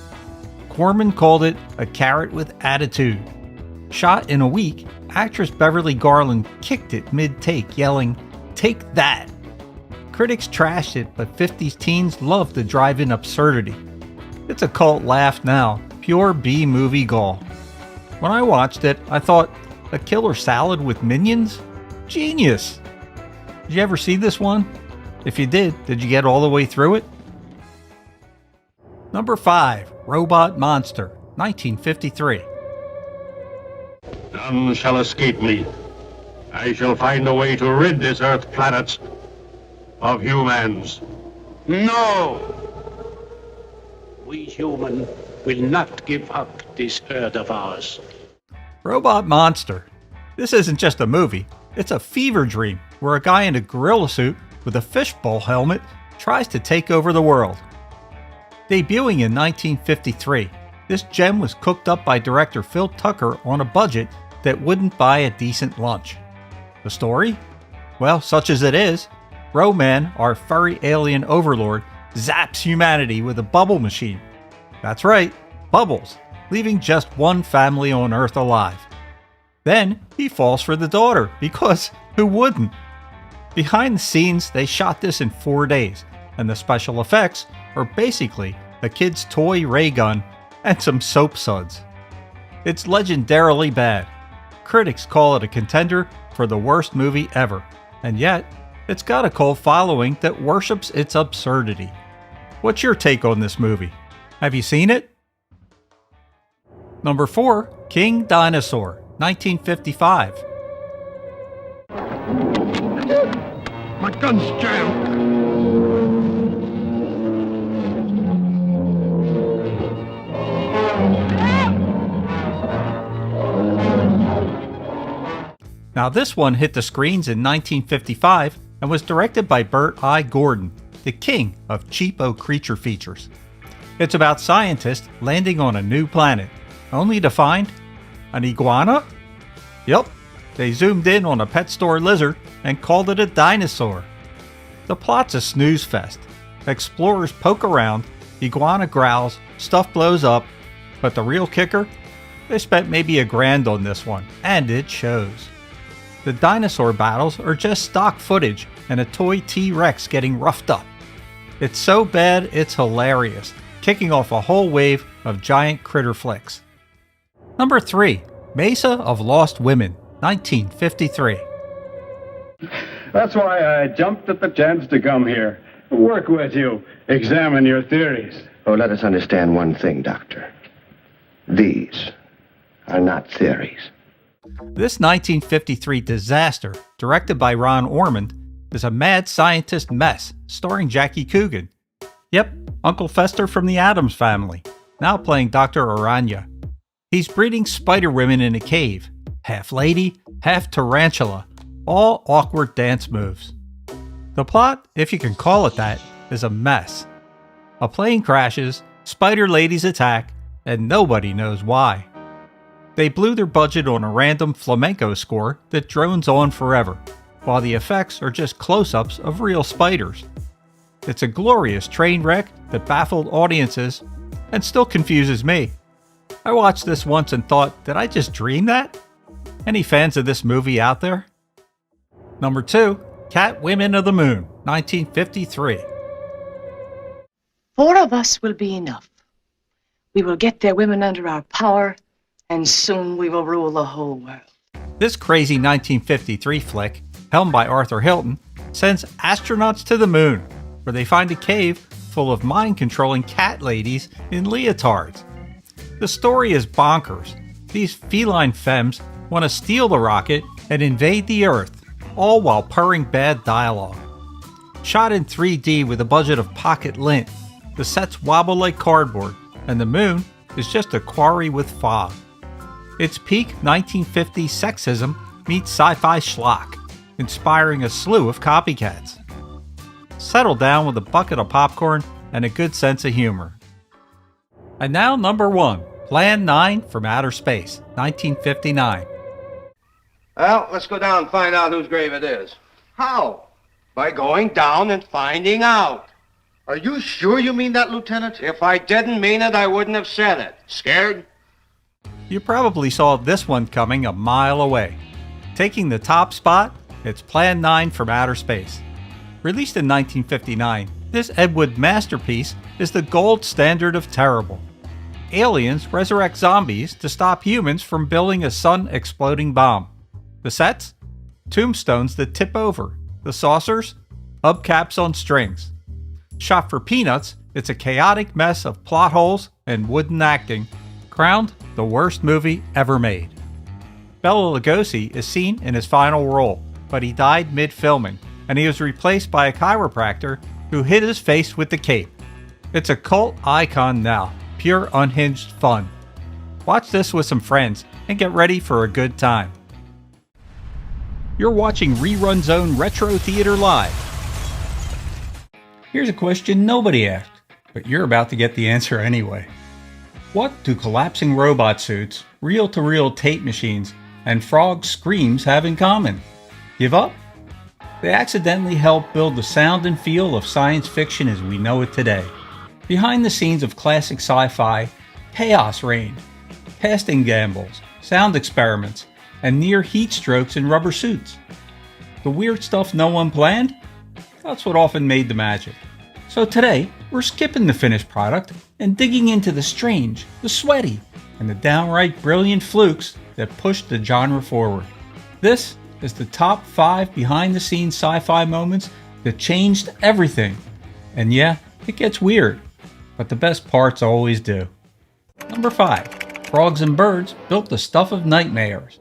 Corman called it a carrot with attitude. Shot in a week, actress Beverly Garland kicked it mid-take, yelling, "Take that!" Critics trashed it, but 50s teens loved the drive-in absurdity. It's a cult laugh now, pure B-movie gall. When I watched it, I thought, a killer salad with minions? Genius! Did you ever see this one? If you did you get all the way through it? Number 5, Robot Monster, 1953. None shall escape me. I shall find a way to rid this Earth planet of humans. No! We human will not give up this Earth of ours. Robot Monster. This isn't just a movie, it's a fever dream where a guy in a gorilla suit with a fishbowl helmet tries to take over the world. Debuting in 1953, this gem was cooked up by director Phil Tucker on a budget that wouldn't buy a decent lunch. The story? Well, such as it is, Ro-Man, our furry alien overlord, zaps humanity with a bubble machine. That's right, bubbles, leaving just one family on Earth alive. Then he falls for the daughter, because who wouldn't? Behind the scenes, they shot this in 4 days, and the special effects are basically a kid's toy ray gun and some soap suds. It's legendarily bad. Critics call it a contender for the worst movie ever, and yet, it's got a cult following that worships its absurdity. What's your take on this movie? Have you seen it? Number 4, King Dinosaur, 1955. My gun's jammed. Now this one hit the screens in 1955 and was directed by Burt I. Gordon, the king of cheapo creature features. It's about scientists landing on a new planet, only to find an iguana? Yup, they zoomed in on a pet store lizard and called it a dinosaur. The plot's a snooze fest. Explorers poke around, iguana growls, stuff blows up, but the real kicker? They spent maybe $1,000 on this one, and it shows. The dinosaur battles are just stock footage and a toy T-Rex getting roughed up. It's so bad it's hilarious, kicking off a whole wave of giant critter flicks. Number 3, Mesa of Lost Women, 1953. That's why I jumped at the chance to come here. Work with you. Examine your theories. Oh, let us understand one thing, Doctor. These are not theories. This 1953 disaster, directed by Ron Ormond, is a mad scientist mess starring Jackie Coogan. Yep, Uncle Fester from the Addams Family, now playing Dr. Aranya. He's breeding spider women in a cave, half lady, half tarantula, all awkward dance moves. The plot, if you can call it that, is a mess. A plane crashes, spider ladies attack, and nobody knows why. They blew their budget on a random flamenco score that drones on forever, while the effects are just close-ups of real spiders. It's a glorious train wreck that baffled audiences and still confuses me. I watched this once and thought, did I just dream that? Any fans of this movie out there? Number 2, Cat Women of the Moon, 1953. 4 of us will be enough. We will get their women under our power, and soon we will rule the whole world. This crazy 1953 flick, helmed by Arthur Hilton, sends astronauts to the moon, where they find a cave full of mind-controlling cat ladies in leotards. The story is bonkers. These feline femmes want to steal the rocket and invade the Earth, all while purring bad dialogue. Shot in 3D with a budget of pocket lint, the sets wobble like cardboard, and the moon is just a quarry with fog. It's peak 1950s sexism meets sci-fi schlock, inspiring a slew of copycats. Settle down with a bucket of popcorn and a good sense of humor. And now number 1, Plan 9 from Outer Space, 1959. Well, let's go down and find out whose grave it is. How? By going down and finding out. Are you sure you mean that, Lieutenant? If I didn't mean it, I wouldn't have said it. Scared? You probably saw this one coming a mile away. Taking the top spot, it's Plan 9 from Outer Space. Released in 1959, this Ed Wood masterpiece is the gold standard of terrible. Aliens resurrect zombies to stop humans from building a sun-exploding bomb. The sets? Tombstones that tip over. The saucers? Hubcaps on strings. Shot for peanuts, it's a chaotic mess of plot holes and wooden acting, crowned the worst movie ever made. Bela Lugosi is seen in his final role, but he died mid-filming, and he was replaced by a chiropractor who hit his face with the cape. It's a cult icon now, pure unhinged fun. Watch this with some friends and get ready for a good time. You're watching Rerun Zone Retro Theater Live. Here's a question nobody asked, but you're about to get the answer anyway. What do collapsing robot suits, reel-to-reel tape machines, and frog screams have in common? Give up? They accidentally helped build the sound and feel of science fiction as we know it today. Behind the scenes of classic sci-fi, chaos reigned. Casting gambles, sound experiments, and near heat strokes in rubber suits. The weird stuff no one planned? That's what often made the magic. So today, we're skipping the finished product and digging into the strange, the sweaty, and the downright brilliant flukes that pushed the genre forward. This is the top 5 behind-the-scenes sci-fi moments that changed everything. And yeah, it gets weird, but the best parts always do. Number 5. Frogs and birds built the stuff of nightmares.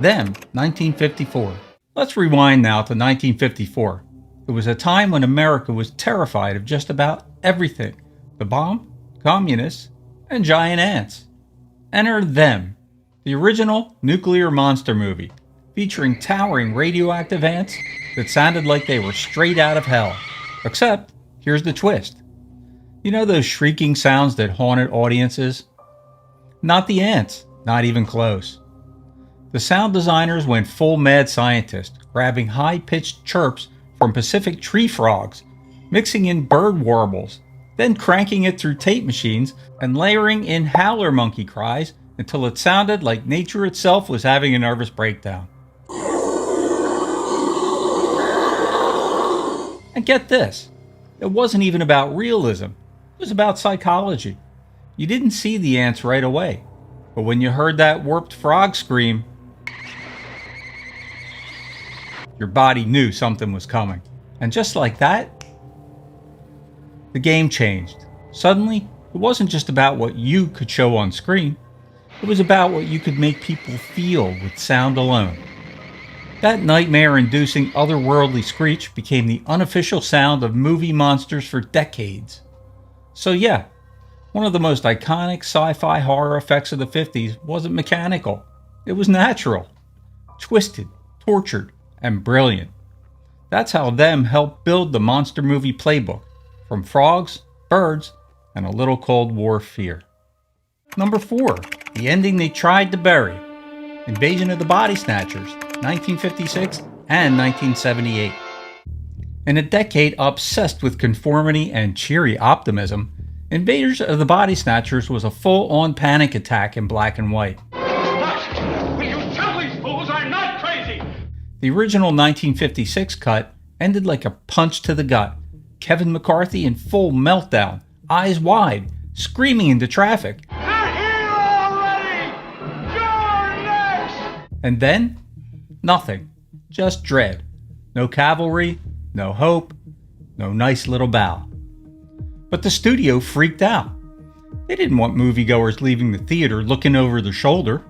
Them, 1954. Let's rewind now to 1954. It was a time when America was terrified of just about everything. The bomb, communists, and giant ants. Enter Them, the original nuclear monster movie, featuring towering radioactive ants that sounded like they were straight out of hell. Except, here's the twist. You know those shrieking sounds that haunted audiences? Not the ants, not even close. The sound designers went full mad scientist, grabbing high-pitched chirps from Pacific tree frogs, mixing in bird warbles, then cranking it through tape machines and layering in howler monkey cries until it sounded like nature itself was having a nervous breakdown. And get this, it wasn't even about realism, it was about psychology. You didn't see the ants right away, but when you heard that warped frog scream, your body knew something was coming. And just like that, the game changed. Suddenly, it wasn't just about what you could show on screen, it was about what you could make people feel with sound alone. That nightmare-inducing otherworldly screech became the unofficial sound of movie monsters for decades. So yeah, one of the most iconic sci-fi horror effects of the 50s wasn't mechanical. It was natural, twisted, tortured, and brilliant. That's how Them helped build the monster movie playbook, from frogs, birds, and a little Cold War fear. Number 4, the ending they tried to bury. Invasion of the Body Snatchers, 1956 and 1978. In a decade obsessed with conformity and cheery optimism, Invaders of the Body Snatchers was a full-on panic attack in black and white. Will you tell these fools I'm not crazy? The original 1956 cut ended like a punch to the gut. Kevin McCarthy in full meltdown, eyes wide, screaming into traffic. They're here already! You're next! And then, nothing. Just dread. No cavalry, no hope, no nice little bow. But the studio freaked out. They didn't want moviegoers leaving the theater looking over their shoulder.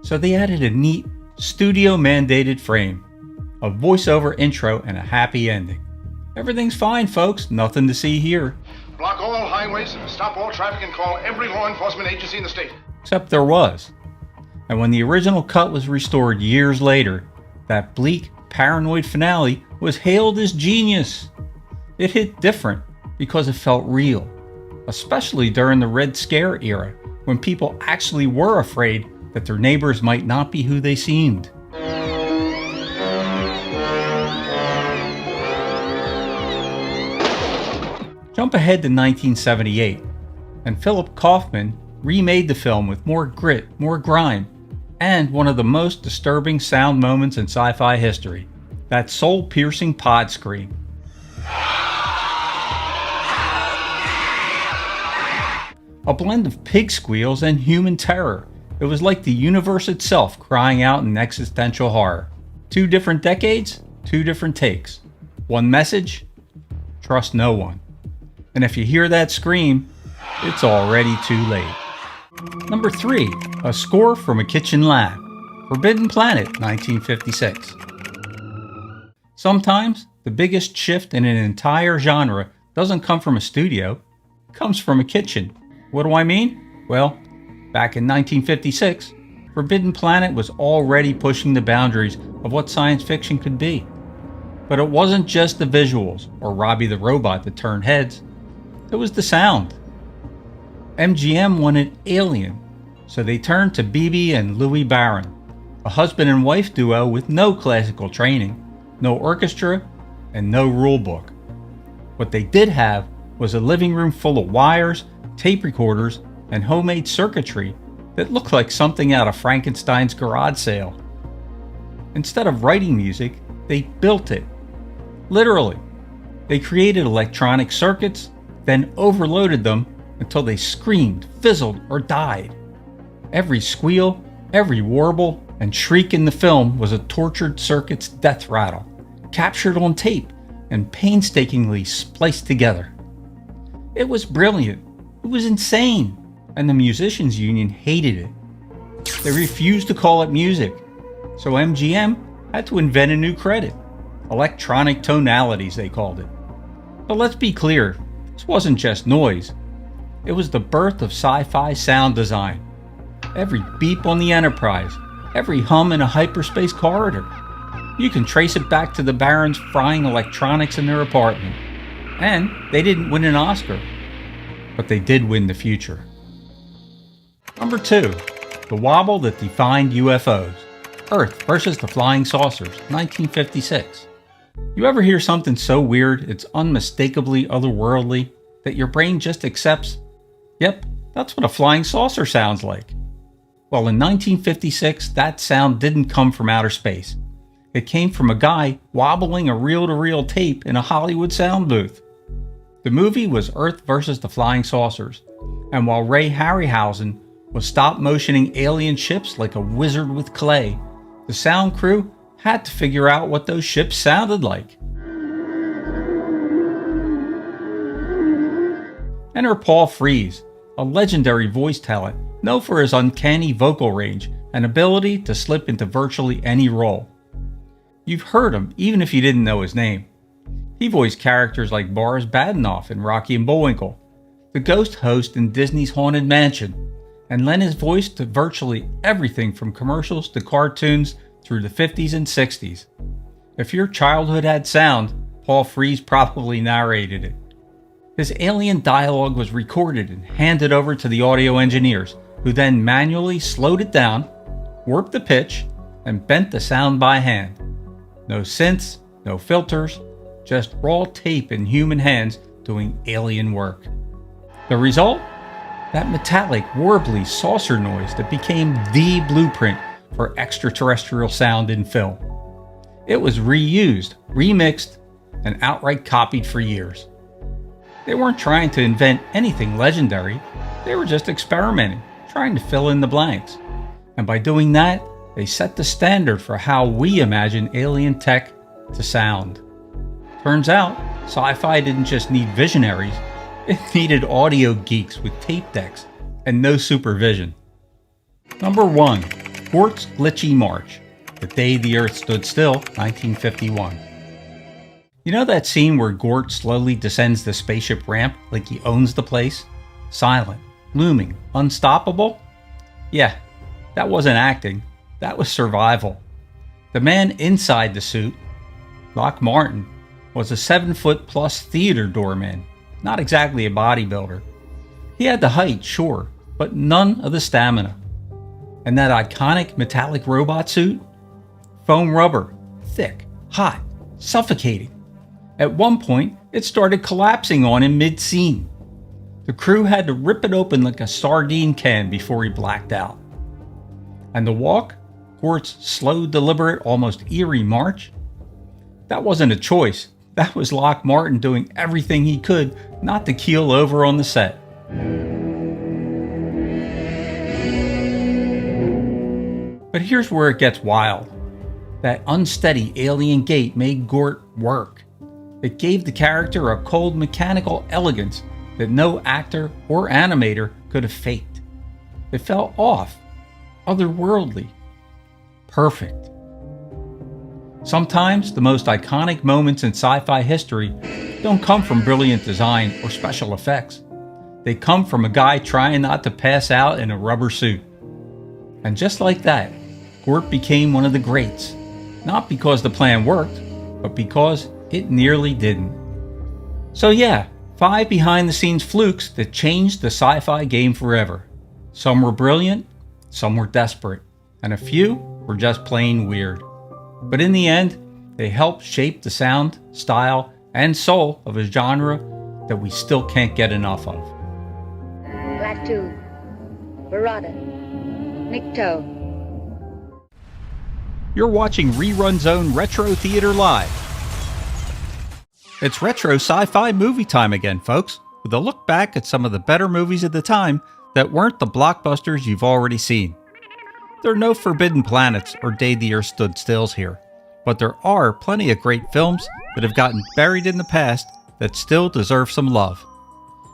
So they added a neat, studio-mandated frame, a voiceover intro, and a happy ending. Everything's fine, folks. Nothing to see here. Block all highways, stop all traffic, and call every law enforcement agency in the state. Except there was. And when the original cut was restored years later, that bleak, paranoid finale was hailed as genius. It hit different because it felt real, especially during the Red Scare era, when people actually were afraid that their neighbors might not be who they seemed. Jump ahead to 1978, and Philip Kaufman remade the film with more grit, more grime, and one of the most disturbing sound moments in sci-fi history, that soul-piercing pod scream. A blend of pig squeals and human terror. It was like the universe itself crying out in existential horror. 2 different decades, 2 different takes. One message: trust no one. And if you hear that scream, it's already too late. Number 3, a score from a kitchen lab. Forbidden Planet, 1956. Sometimes, the biggest shift in an entire genre doesn't come from a studio, it comes from a kitchen. What do I mean? Well, back in 1956, Forbidden Planet was already pushing the boundaries of what science fiction could be. But it wasn't just the visuals or Robbie the Robot that turned heads. It was the sound. MGM wanted Alien, so they turned to Bibi and Louis Barron, a husband and wife duo with no classical training, no orchestra, and no rule book. What they did have was a living room full of wires, tape recorders, and homemade circuitry that looked like something out of Frankenstein's garage sale. Instead of writing music, they built it. Literally. They created electronic circuits, then overloaded them until they screamed, fizzled, or died. Every squeal, every warble, and shriek in the film was a tortured circuit's death rattle, captured on tape and painstakingly spliced together. It was brilliant. It was insane. And the musicians union hated it. They refused to call it music. So MGM had to invent a new credit. Electronic tonalities, they called it. But let's be clear, this wasn't just noise. It was the birth of sci-fi sound design. Every beep on the Enterprise, every hum in a hyperspace corridor. You can trace it back to the Barons frying electronics in their apartment. And they didn't win an Oscar, but they did win the future. Number 2, the wobble that defined UFOs. Earth versus the Flying Saucers, 1956. You ever hear something so weird it's unmistakably otherworldly that your brain just accepts, yep, that's what a flying saucer sounds like? Well, in 1956, that sound didn't come from outer space. It came from a guy wobbling a reel-to-reel tape in a Hollywood sound booth. The movie was Earth versus the Flying Saucers, and while Ray Harryhausen was stop-motioning alien ships like a wizard with clay, the sound crew had to figure out what those ships sounded like. Enter Paul Frees, a legendary voice talent known for his uncanny vocal range and ability to slip into virtually any role. You've heard him even if you didn't know his name. He voiced characters like Boris Badenoff in Rocky and Bullwinkle, the ghost host in Disney's Haunted Mansion, and lent his voice to virtually everything from commercials to cartoons through the 50s and 60s. If your childhood had sound, Paul Frees probably narrated it. His alien dialogue was recorded and handed over to the audio engineers, who then manually slowed it down, warped the pitch, and bent the sound by hand. No synths, no filters, just raw tape in human hands doing alien work. The result? That metallic, warbly saucer noise that became the blueprint for extraterrestrial sound in film. It was reused, remixed, and outright copied for years. They weren't trying to invent anything legendary, they were just experimenting, trying to fill in the blanks. And by doing that, they set the standard for how we imagine alien tech to sound. Turns out, sci-fi didn't just need visionaries, it needed audio geeks with tape decks and no supervision. Number 1. Gort's Glitchy March, The Day the Earth Stood Still, 1951. You know that scene where Gort slowly descends the spaceship ramp like he owns the place? Silent, looming, unstoppable? Yeah, that wasn't acting, that was survival. The man inside the suit, Lock Martin, was a 7-foot-plus theater doorman, not exactly a bodybuilder. He had the height, sure, but none of the stamina. And that iconic metallic robot suit? Foam rubber, thick, hot, suffocating. At one point, it started collapsing on him mid-scene. The crew had to rip it open like a sardine can before he blacked out. And the walk? Gort's slow, deliberate, almost eerie march? That wasn't a choice. That was Lock Martin doing everything he could not to keel over on the set. But here's where it gets wild. That unsteady alien gait made Gort work. It gave the character a cold mechanical elegance that no actor or animator could have faked. It felt off, otherworldly, perfect. Sometimes the most iconic moments in sci-fi history don't come from brilliant design or special effects. They come from a guy trying not to pass out in a rubber suit. And just like that, Gort became one of the greats. Not because the plan worked, but because it nearly didn't. So yeah, 5 behind-the-scenes flukes that changed the sci-fi game forever. Some were brilliant, some were desperate, and a few were just plain weird. But in the end, They helped shape the sound, style, and soul of a genre that we still can't get enough of. Black Tube, Barada, Nikto. You're watching Rerun Zone Retro Theater Live. It's retro sci-fi movie time again, folks, with a look back at some of the better movies of the time that weren't the blockbusters you've already seen. There are no forbidden planets or Day the Earth Stood Stills here, but there are plenty of great films that have gotten buried in the past that still deserve some love,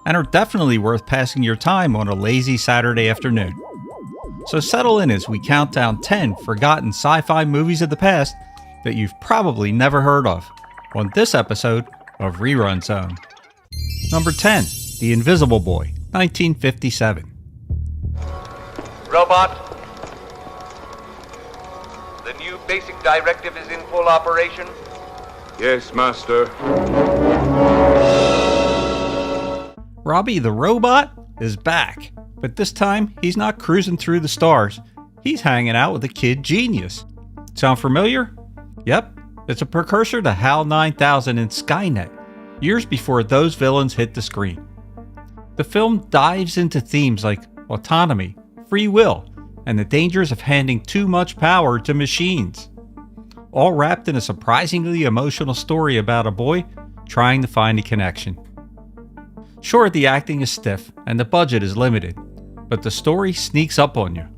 and are definitely worth passing your time on a lazy Saturday afternoon. So settle in as we count down 10 forgotten sci-fi movies of the past that you've probably never heard of on this episode of Rerun Zone. Number 10, The Invisible Boy, 1957. Robot, the new basic directive is in full operation. Yes, Master. Robbie the Robot is back, but this time he's not cruising through the stars. He's hanging out with a kid genius. Sound familiar? Yep, it's a precursor to HAL 9000 and Skynet, years before those villains hit the screen. The film dives into themes like autonomy, free will, and the dangers of handing too much power to machines, all wrapped in a surprisingly emotional story about a boy trying to find a connection. Sure, the acting is stiff and the budget is limited, but the story sneaks up on you.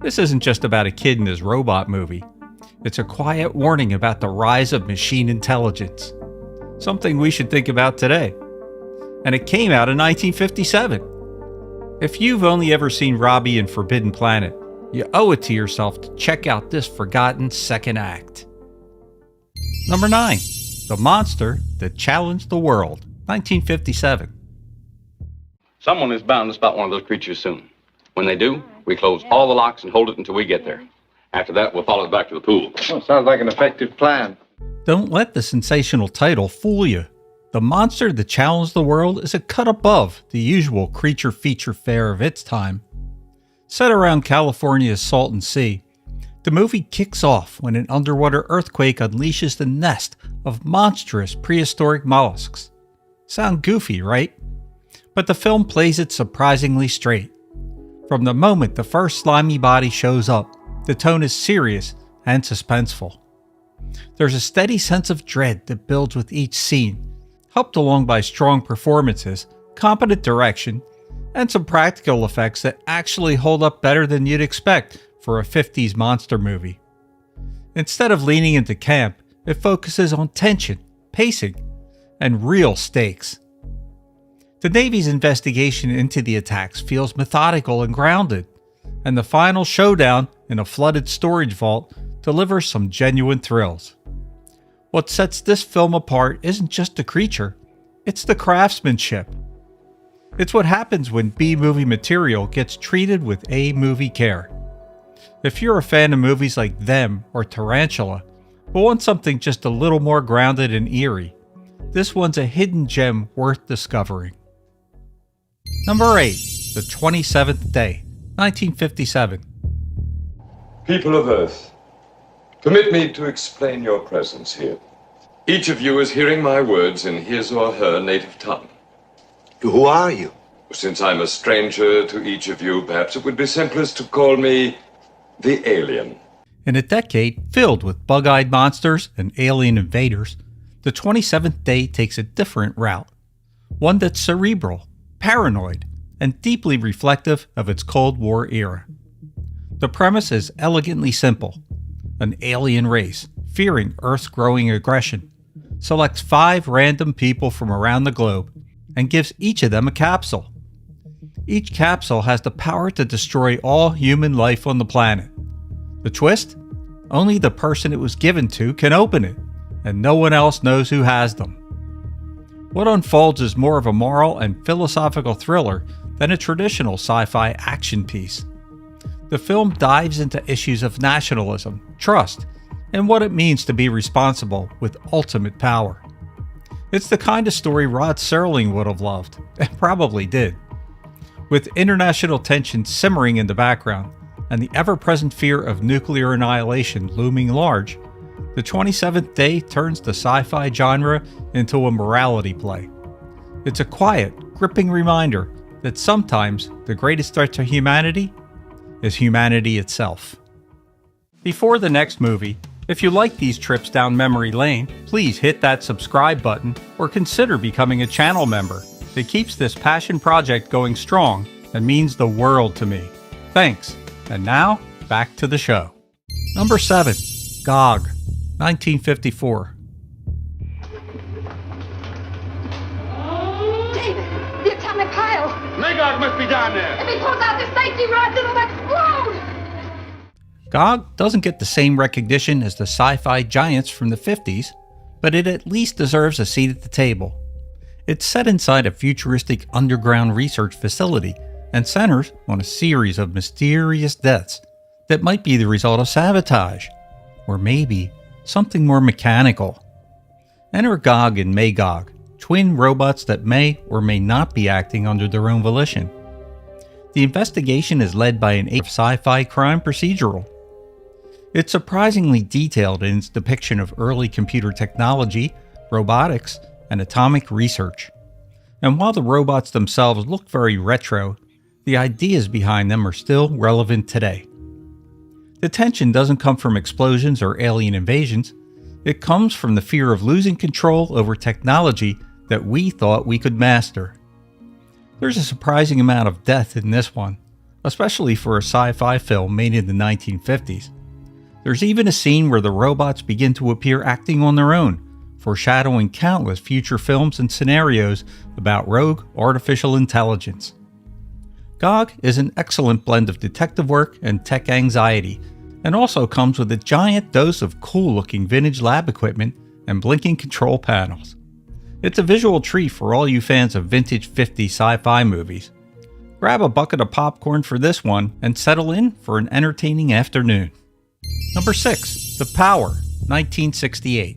This isn't just about a kid in his robot movie. It's a quiet warning about the rise of machine intelligence, something we should think about today. And it came out in 1957. If you've only ever seen Robbie in Forbidden Planet, you owe it to yourself to check out this forgotten second act. Number 9, The Monster That Challenged the World, 1957. Someone is bound to spot one of those creatures soon. When they do, we close all the locks and hold it until we get there. After that, we'll follow it back to the pool. Well, sounds like an effective plan. Don't let the sensational title fool you. The Monster That Challenged the World is a cut above the usual creature feature fare of its time. Set around California's Salton Sea, the movie kicks off when an underwater earthquake unleashes the nest of monstrous prehistoric mollusks. Sound goofy, right? But the film plays it surprisingly straight. From the moment the first slimy body shows up, the tone is serious and suspenseful. There's a steady sense of dread that builds with each scene, helped along by strong performances, competent direction, and some practical effects that actually hold up better than you'd expect for a 50s monster movie. Instead of leaning into camp, it focuses on tension, pacing, and real stakes. The Navy's investigation into the attacks feels methodical and grounded, and the final showdown in a flooded storage vault delivers some genuine thrills. What sets this film apart isn't just the creature, it's the craftsmanship. It's what happens when B-movie material gets treated with A-movie care. If you're a fan of movies like Them or Tarantula, but want something just a little more grounded and eerie, this one's a hidden gem worth discovering. Number 8, The 27th Day, 1957. People of Earth, permit me to explain your presence here. Each of you is hearing my words in his or her native tongue. Who are you? Since I'm a stranger to each of you, perhaps it would be simplest to call me the alien. In a decade filled with bug-eyed monsters and alien invaders, The 27th Day takes a different route. One that's cerebral, paranoid, and deeply reflective of its Cold War era. The premise is elegantly simple. An alien race, fearing Earth's growing aggression, selects 5 random people from around the globe and gives each of them a capsule. Each capsule has the power to destroy all human life on the planet. The twist? Only the person it was given to can open it, and no one else knows who has them. What unfolds is more of a moral and philosophical thriller than a traditional sci-fi action piece. The film dives into issues of nationalism, trust, and what it means to be responsible with ultimate power. It's the kind of story Rod Serling would have loved, and probably did. With international tension simmering in the background, and the ever-present fear of nuclear annihilation looming large, The 27th Day turns the sci-fi genre into a morality play. It's a quiet, gripping reminder that sometimes the greatest threat to humanity is humanity itself. Before the next movie, if you like these trips down memory lane, please hit that subscribe button or consider becoming a channel member. It keeps this passion project going strong and means the world to me. Thanks. And now, back to the show. Number 7. Gog, 1954. David, the atomic pile! Magog must be down there! If he pulls out the safety rods, it'll explode! Gog doesn't get the same recognition as the sci-fi giants from the 50s, but it at least deserves a seat at the table. It's set inside a futuristic underground research facility and centers on a series of mysterious deaths that might be the result of sabotage, or maybe something more mechanical. Enter Gog and Magog, twin robots that may or may not be acting under their own volition. The investigation is led by an sci-fi crime procedural. It's surprisingly detailed in its depiction of early computer technology, robotics, and atomic research. And while the robots themselves look very retro, the ideas behind them are still relevant today. The tension doesn't come from explosions or alien invasions. It comes from the fear of losing control over technology that we thought we could master. There's a surprising amount of death in this one, especially for a sci-fi film made in the 1950s. There's even a scene where the robots begin to appear acting on their own, foreshadowing countless future films and scenarios about rogue artificial intelligence. Gog is an excellent blend of detective work and tech anxiety, and also comes with a giant dose of cool-looking vintage lab equipment and blinking control panels. It's a visual treat for all you fans of vintage 50s sci-fi movies. Grab a bucket of popcorn for this one and settle in for an entertaining afternoon. Number 6. The Power, 1968.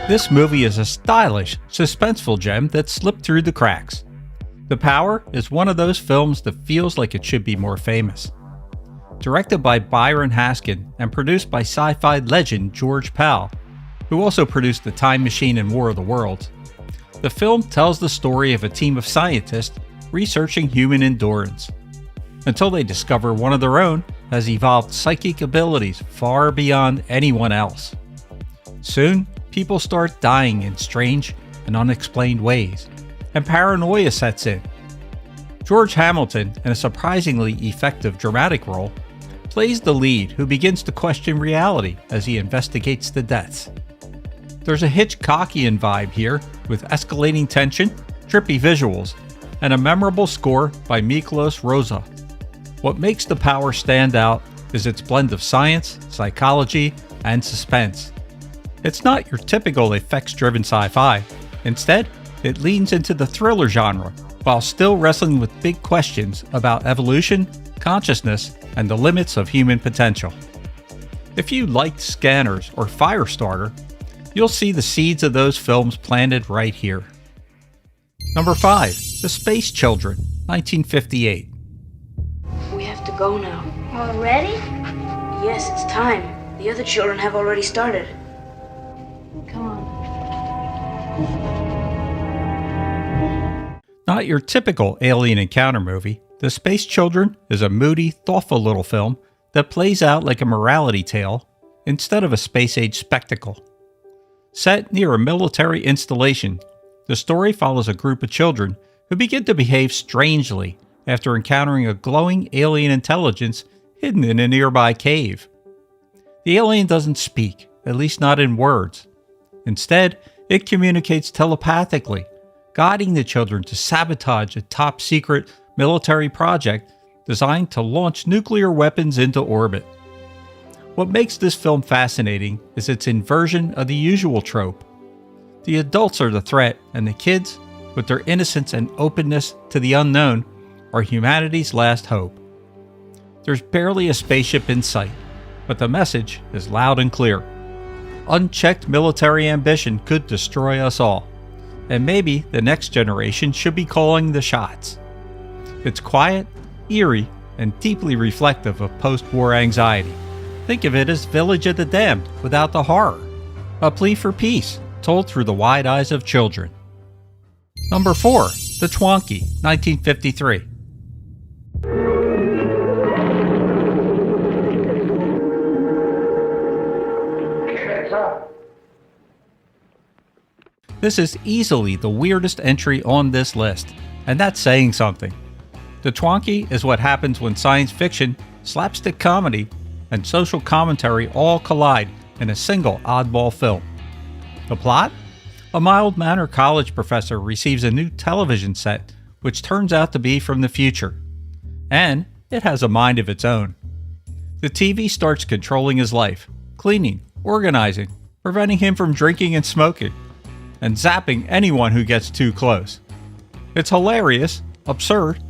This movie is a stylish, suspenseful gem that slipped through the cracks. The Power is one of those films that feels like it should be more famous. Directed by Byron Haskin and produced by sci-fi legend George Pal, who also produced The Time Machine and War of the Worlds, the film tells the story of a team of scientists researching human endurance, until they discover one of their own has evolved psychic abilities far beyond anyone else. Soon, people start dying in strange and unexplained ways, and paranoia sets in. George Hamilton, in a surprisingly effective dramatic role, plays the lead who begins to question reality as he investigates the deaths. There's a Hitchcockian vibe here with escalating tension, trippy visuals, and a memorable score by Miklos Rosa. What makes The Power stand out is its blend of science, psychology, and suspense. It's not your typical effects-driven sci-fi. Instead, it leans into the thriller genre while still wrestling with big questions about evolution, consciousness, and the limits of human potential. If you liked Scanners or Firestarter, you'll see the seeds of those films planted right here. Number 5. The Space Children, 1958. We have to go now. Already? Yes, it's time. The other children have already started. Come on. Not your typical alien encounter movie, The Space Children is a moody, thoughtful little film that plays out like a morality tale instead of a space-age spectacle. Set near a military installation, the story follows a group of children who begin to behave strangely after encountering a glowing alien intelligence hidden in a nearby cave. The alien doesn't speak, at least not in words. Instead, it communicates telepathically, guiding the children to sabotage a top-secret military project designed to launch nuclear weapons into orbit. What makes this film fascinating is its inversion of the usual trope. The adults are the threat, and the kids, with their innocence and openness to the unknown, are humanity's last hope. There's barely a spaceship in sight, but the message is loud and clear. Unchecked military ambition could destroy us all, and maybe the next generation should be calling the shots. It's quiet, eerie, and deeply reflective of post-war anxiety. Think of it as Village of the Damned without the horror. A plea for peace, told through the wide eyes of children. Number 4. The Twonky, 1953. This is easily the weirdest entry on this list, and that's saying something. The Twonky is what happens when science fiction, slapstick comedy, and social commentary all collide in a single oddball film. The plot? A mild-mannered college professor receives a new television set which turns out to be from the future. And it has a mind of its own. The TV starts controlling his life, cleaning, organizing, preventing him from drinking and smoking, and zapping anyone who gets too close. It's hilarious, absurd,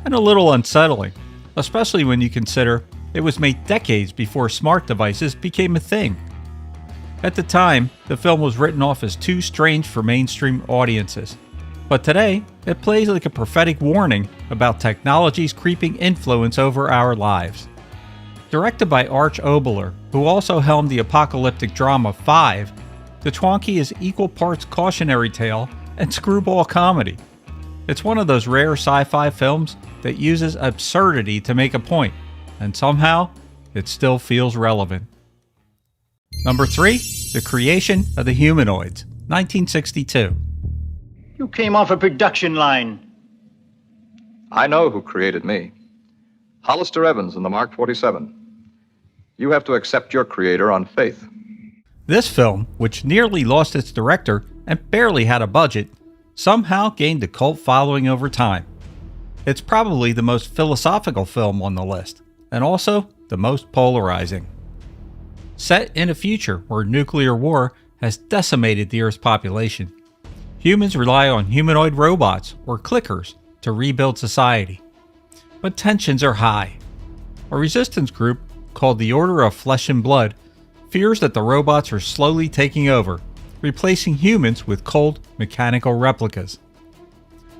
and a little unsettling, especially when you consider it was made decades before smart devices became a thing. At the time, the film was written off as too strange for mainstream audiences, but today, it plays like a prophetic warning about technology's creeping influence over our lives. Directed by Arch Oboler, who also helmed the apocalyptic drama 5, The Twonky is equal parts cautionary tale and screwball comedy. It's one of those rare sci-fi films that uses absurdity to make a point, and somehow, it still feels relevant. Number 3, The Creation of the Humanoids, 1962. You came off a production line. I know who created me. Hollister Evans in the Mark 47. You have to accept your creator on faith. This film, which nearly lost its director and barely had a budget, somehow gained a cult following over time. It's probably the most philosophical film on the list, and also the most polarizing. Set in a future where nuclear war has decimated the Earth's population, humans rely on humanoid robots, or clickers, to rebuild society. But tensions are high. A resistance group called the Order of Flesh and Blood fears that the robots are slowly taking over, replacing humans with cold, mechanical replicas.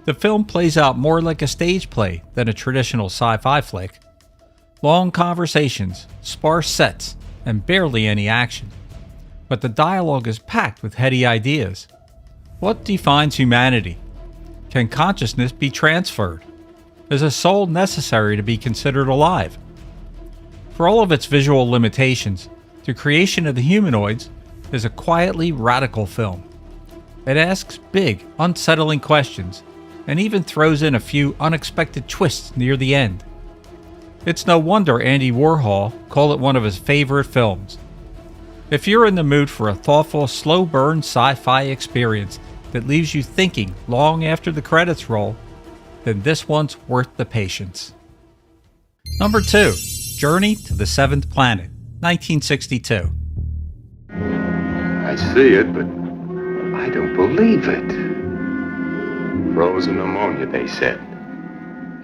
The film plays out more like a stage play than a traditional sci-fi flick. Long conversations, sparse sets, and barely any action. But the dialogue is packed with heady ideas. What defines humanity? Can consciousness be transferred? Is a soul necessary to be considered alive? For all of its visual limitations, The Creation of the Humanoids is a quietly radical film. It asks big, unsettling questions, and even throws in a few unexpected twists near the end. It's no wonder Andy Warhol called it one of his favorite films. If you're in the mood for a thoughtful, slow-burn sci-fi experience that leaves you thinking long after the credits roll, then this one's worth the patience. Number 2, Journey to the Seventh Planet, 1962. I see it, but I don't believe it. Frozen ammonia, they said.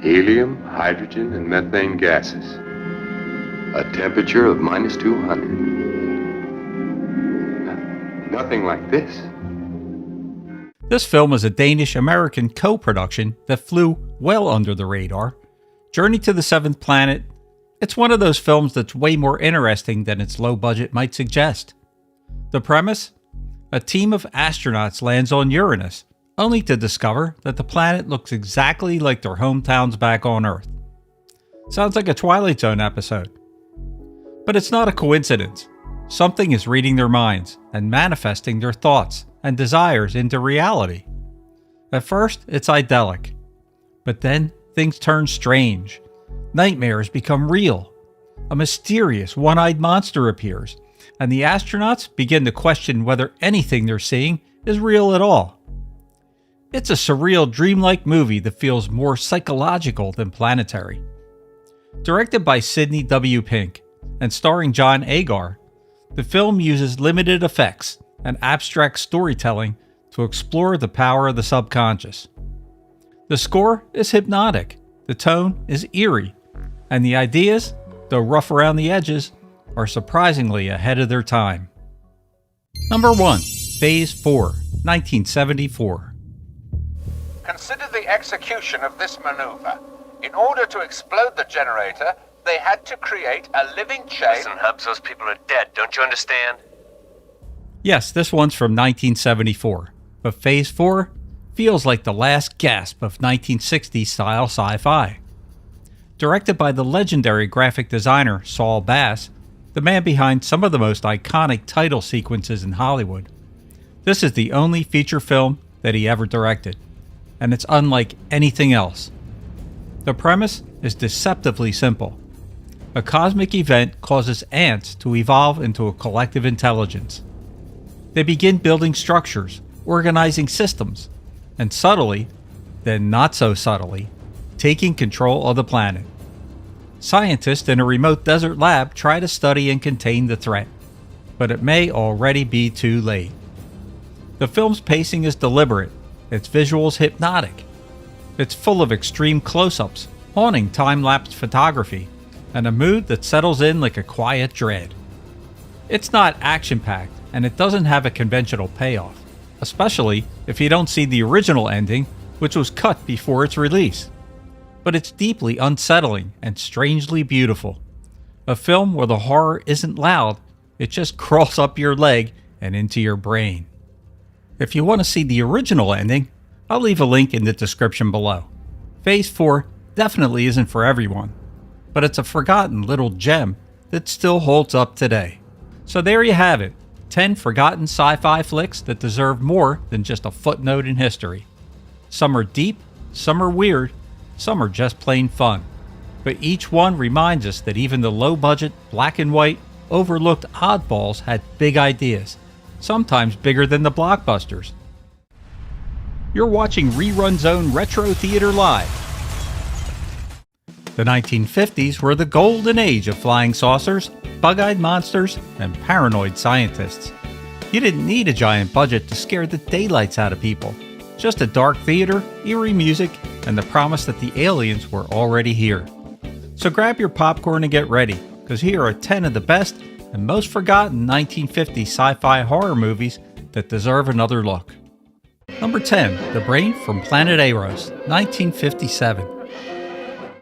Helium, hydrogen, and methane gases. A temperature of minus 200. Nothing like this. This film is a Danish-American co-production that flew well under the radar. Journey to the Seventh Planet, it's one of those films that's way more interesting than its low budget might suggest. The premise? A team of astronauts lands on Uranus, only to discover that the planet looks exactly like their hometowns back on Earth. Sounds like a Twilight Zone episode. But it's not a coincidence. Something is reading their minds and manifesting their thoughts and desires into reality. At first, it's idyllic. But then, things turn strange. Nightmares become real. A mysterious, one-eyed monster appears, and the astronauts begin to question whether anything they're seeing is real at all. It's a surreal, dreamlike movie that feels more psychological than planetary. Directed by Sidney W. Pink and starring John Agar, the film uses limited effects and abstract storytelling to explore the power of the subconscious. The score is hypnotic, the tone is eerie, and the ideas, though rough around the edges, are surprisingly ahead of their time. Number 1, Phase 4, 1974. Consider the execution of this maneuver. In order to explode the generator, they had to create a living chain. Listen, Hubs, those people are dead. Don't you understand? Yes, this one's from 1974, but Phase 4 feels like the last gasp of 1960s style sci-fi. Directed by the legendary graphic designer Saul Bass, the man behind some of the most iconic title sequences in Hollywood. This is the only feature film that he ever directed, and it's unlike anything else. The premise is deceptively simple. A cosmic event causes ants to evolve into a collective intelligence. They begin building structures, organizing systems, and subtly, then not so subtly, taking control of the planet. Scientists in a remote desert lab try to study and contain the threat, but it may already be too late. The film's pacing is deliberate, its visuals hypnotic. It's full of extreme close-ups, haunting time-lapse photography, and a mood that settles in like a quiet dread. It's not action-packed, and it doesn't have a conventional payoff, especially if you don't see the original ending, which was cut before its release. But it's deeply unsettling and strangely beautiful. A film where the horror isn't loud, it just crawls up your leg and into your brain. If you want to see the original ending, I'll leave a link in the description below. Phase 4 definitely isn't for everyone, but it's a forgotten little gem that still holds up today. So there you have it, 10 forgotten sci-fi flicks that deserve more than just a footnote in history. Some are deep, some are weird, some are just plain fun. But each one reminds us that even the low-budget, black and white, overlooked oddballs had big ideas, sometimes bigger than the blockbusters. You're watching Rerun Zone Retro Theater Live. The 1950s were the golden age of flying saucers, bug-eyed monsters, and paranoid scientists. You didn't need a giant budget to scare the daylights out of people. Just a dark theater, eerie music, and the promise that the aliens were already here. So grab your popcorn and get ready, because here are 10 of the best and most forgotten 1950s sci-fi horror movies that deserve another look. Number 10, The Brain from Planet Eros, 1957.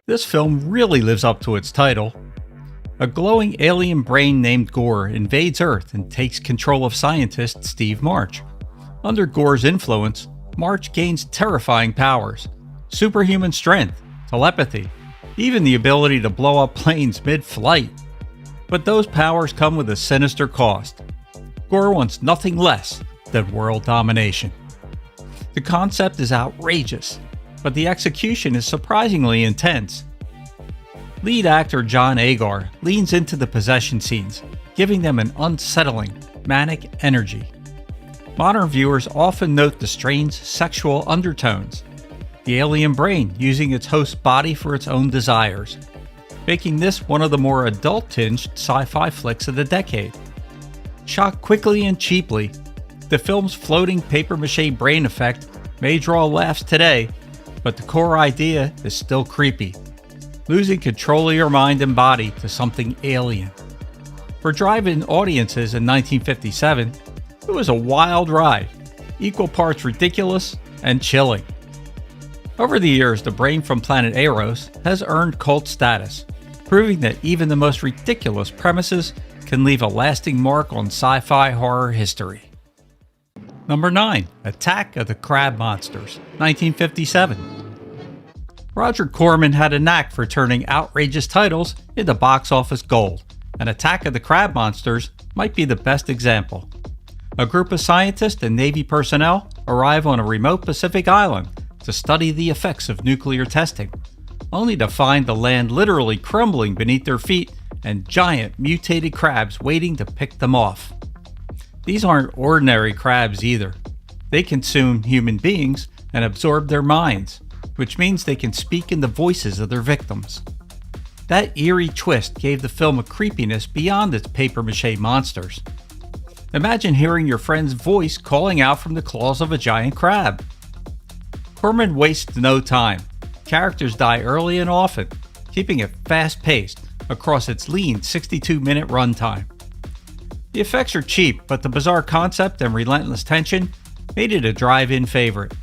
This film really lives up to its title. A glowing alien brain named Gore invades Earth and takes control of scientist Steve March. Under Gore's influence, March gains terrifying powers, superhuman strength, telepathy, even the ability to blow up planes mid-flight. But those powers come with a sinister cost. Gore wants nothing less than world domination. The concept is outrageous, but the execution is surprisingly intense. Lead actor John Agar leans into the possession scenes, giving them an unsettling, manic energy. Modern viewers often note the strange sexual undertones, the alien brain using its host's body for its own desires, making this one of the more adult-tinged sci-fi flicks of the decade. Shot quickly and cheaply, the film's floating papier-mâché brain effect may draw laughs today, but the core idea is still creepy. Losing control of your mind and body to something alien. For drive-in audiences in 1957, it was a wild ride, equal parts ridiculous and chilling. Over the years, The Brain from Planet Eros has earned cult status, proving that even the most ridiculous premises can leave a lasting mark on sci-fi horror history. Number 9, Attack of the Crab Monsters, 1957. Roger Corman had a knack for turning outrageous titles into box office gold, and Attack of the Crab Monsters might be the best example. A group of scientists and Navy personnel arrive on a remote Pacific island to study the effects of nuclear testing, only to find the land literally crumbling beneath their feet and giant mutated crabs waiting to pick them off. These aren't ordinary crabs either. They consume human beings and absorb their minds, which means they can speak in the voices of their victims. That eerie twist gave the film a creepiness beyond its papier-mâché monsters. Imagine hearing your friend's voice calling out from the claws of a giant crab. Corman wastes no time. Characters die early and often, keeping it fast-paced across its lean 62-minute runtime. The effects are cheap, but the bizarre concept and relentless tension made it a drive-in favorite.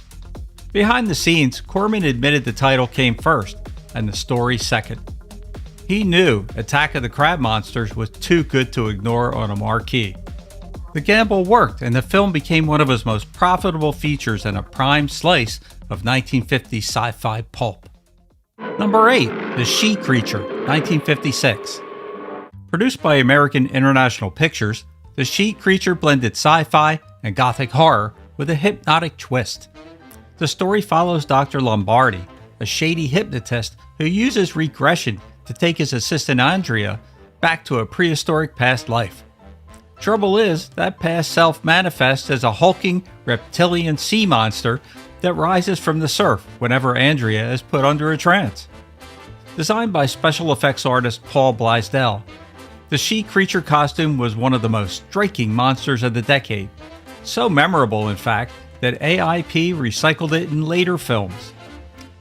Behind the scenes, Corman admitted the title came first, and the story second. He knew Attack of the Crab Monsters was too good to ignore on a marquee. The gamble worked, and the film became one of his most profitable features and a prime slice of 1950s sci-fi pulp. Number 8, The She Creature, 1956. Produced by American International Pictures, The She Creature blended sci-fi and gothic horror with a hypnotic twist. The story follows Dr. Lombardi, a shady hypnotist who uses regression to take his assistant Andrea back to a prehistoric past life. Trouble is, that past self manifests as a hulking reptilian sea monster that rises from the surf whenever Andrea is put under a trance. Designed by special effects artist Paul Blaisdell, the She Creature costume was one of the most striking monsters of the decade. So memorable, in fact, that AIP recycled it in later films.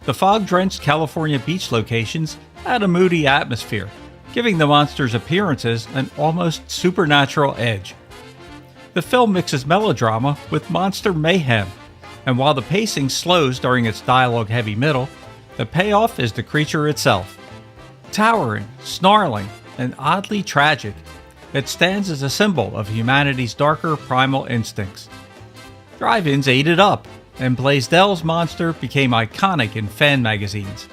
The fog-drenched California beach locations had a moody atmosphere, giving the monster's appearances an almost supernatural edge. The film mixes melodrama with monster mayhem, and while the pacing slows during its dialogue-heavy middle, the payoff is the creature itself. Towering, snarling, and oddly tragic, it stands as a symbol of humanity's darker primal instincts. Drive-ins ate it up, and Blaisdell's monster became iconic in fan magazines.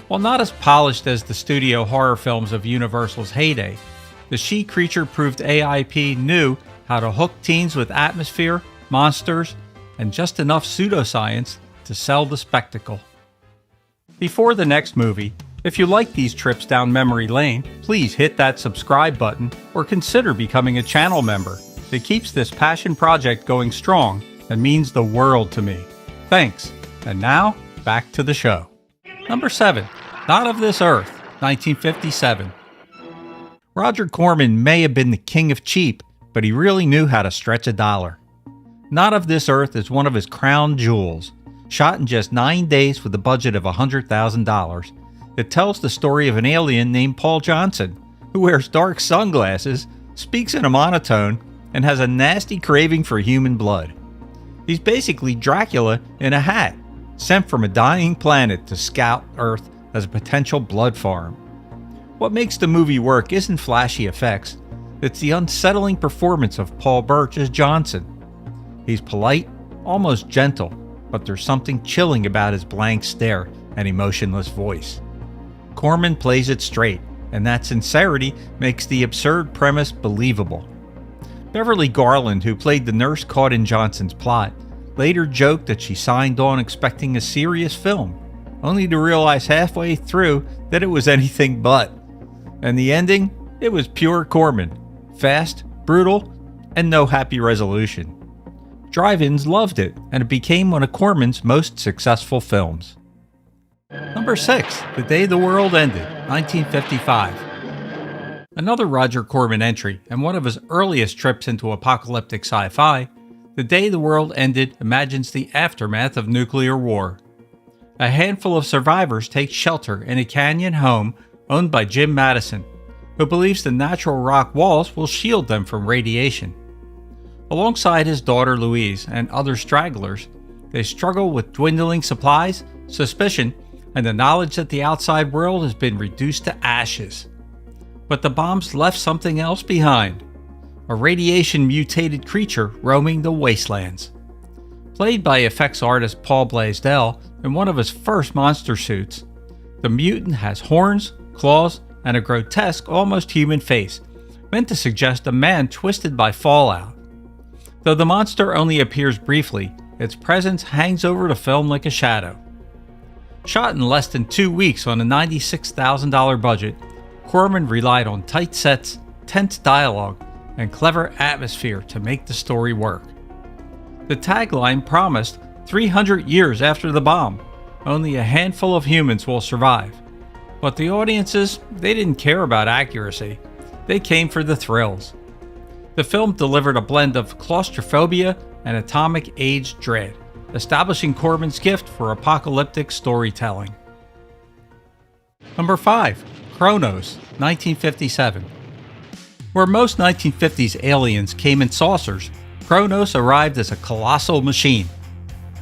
While not as polished as the studio horror films of Universal's heyday, the She Creature proved AIP knew how to hook teens with atmosphere, monsters, and just enough pseudoscience to sell the spectacle. Before the next movie, if you like these trips down memory lane, please hit that subscribe button or consider becoming a channel member. It keeps this passion project going strong and means the world to me. Thanks. And now, back to the show. Number 7, Not of This Earth, 1957. Roger Corman may have been the king of cheap, but he really knew how to stretch a dollar. Not of This Earth is one of his crown jewels. Shot in just 9 days with a budget of $100,000, it tells the story of an alien named Paul Johnson, who wears dark sunglasses, speaks in a monotone, and has a nasty craving for human blood. He's basically Dracula in a hat, sent from a dying planet to scout Earth as a potential blood farm. What makes the movie work isn't flashy effects, it's the unsettling performance of Paul Birch as Johnson. He's polite, almost gentle, but there's something chilling about his blank stare and emotionless voice. Corman plays it straight, and that sincerity makes the absurd premise believable. Beverly Garland, who played the nurse caught in Johnson's plot, later joked that she signed on expecting a serious film, only to realize halfway through that it was anything but. And the ending? It was pure Corman. Fast, brutal, and no happy resolution. Drive-ins loved it, and it became one of Corman's most successful films. Number 6, The Day the World Ended, 1955. Another Roger Corman entry, and one of his earliest trips into apocalyptic sci-fi, The Day the World Ended imagines the aftermath of nuclear war. A handful of survivors take shelter in a canyon home owned by Jim Madison, who believes the natural rock walls will shield them from radiation. Alongside his daughter Louise and other stragglers, they struggle with dwindling supplies, suspicion, and the knowledge that the outside world has been reduced to ashes. But the bombs left something else behind. A radiation-mutated creature roaming the wastelands. Played by effects artist Paul Blaisdell in one of his first monster suits, the mutant has horns, claws, and a grotesque, almost human face, meant to suggest a man twisted by fallout. Though the monster only appears briefly, its presence hangs over the film like a shadow. Shot in less than 2 weeks on a $96,000 budget, Corman relied on tight sets, tense dialogue, and clever atmosphere to make the story work. The tagline promised 300 years after the bomb, only a handful of humans will survive. But the audiences, they didn't care about accuracy. They came for the thrills. The film delivered a blend of claustrophobia and atomic age dread, establishing Corman's gift for apocalyptic storytelling. Number 5, Kronos, 1957. Where most 1950s aliens came in saucers, Kronos arrived as a colossal machine.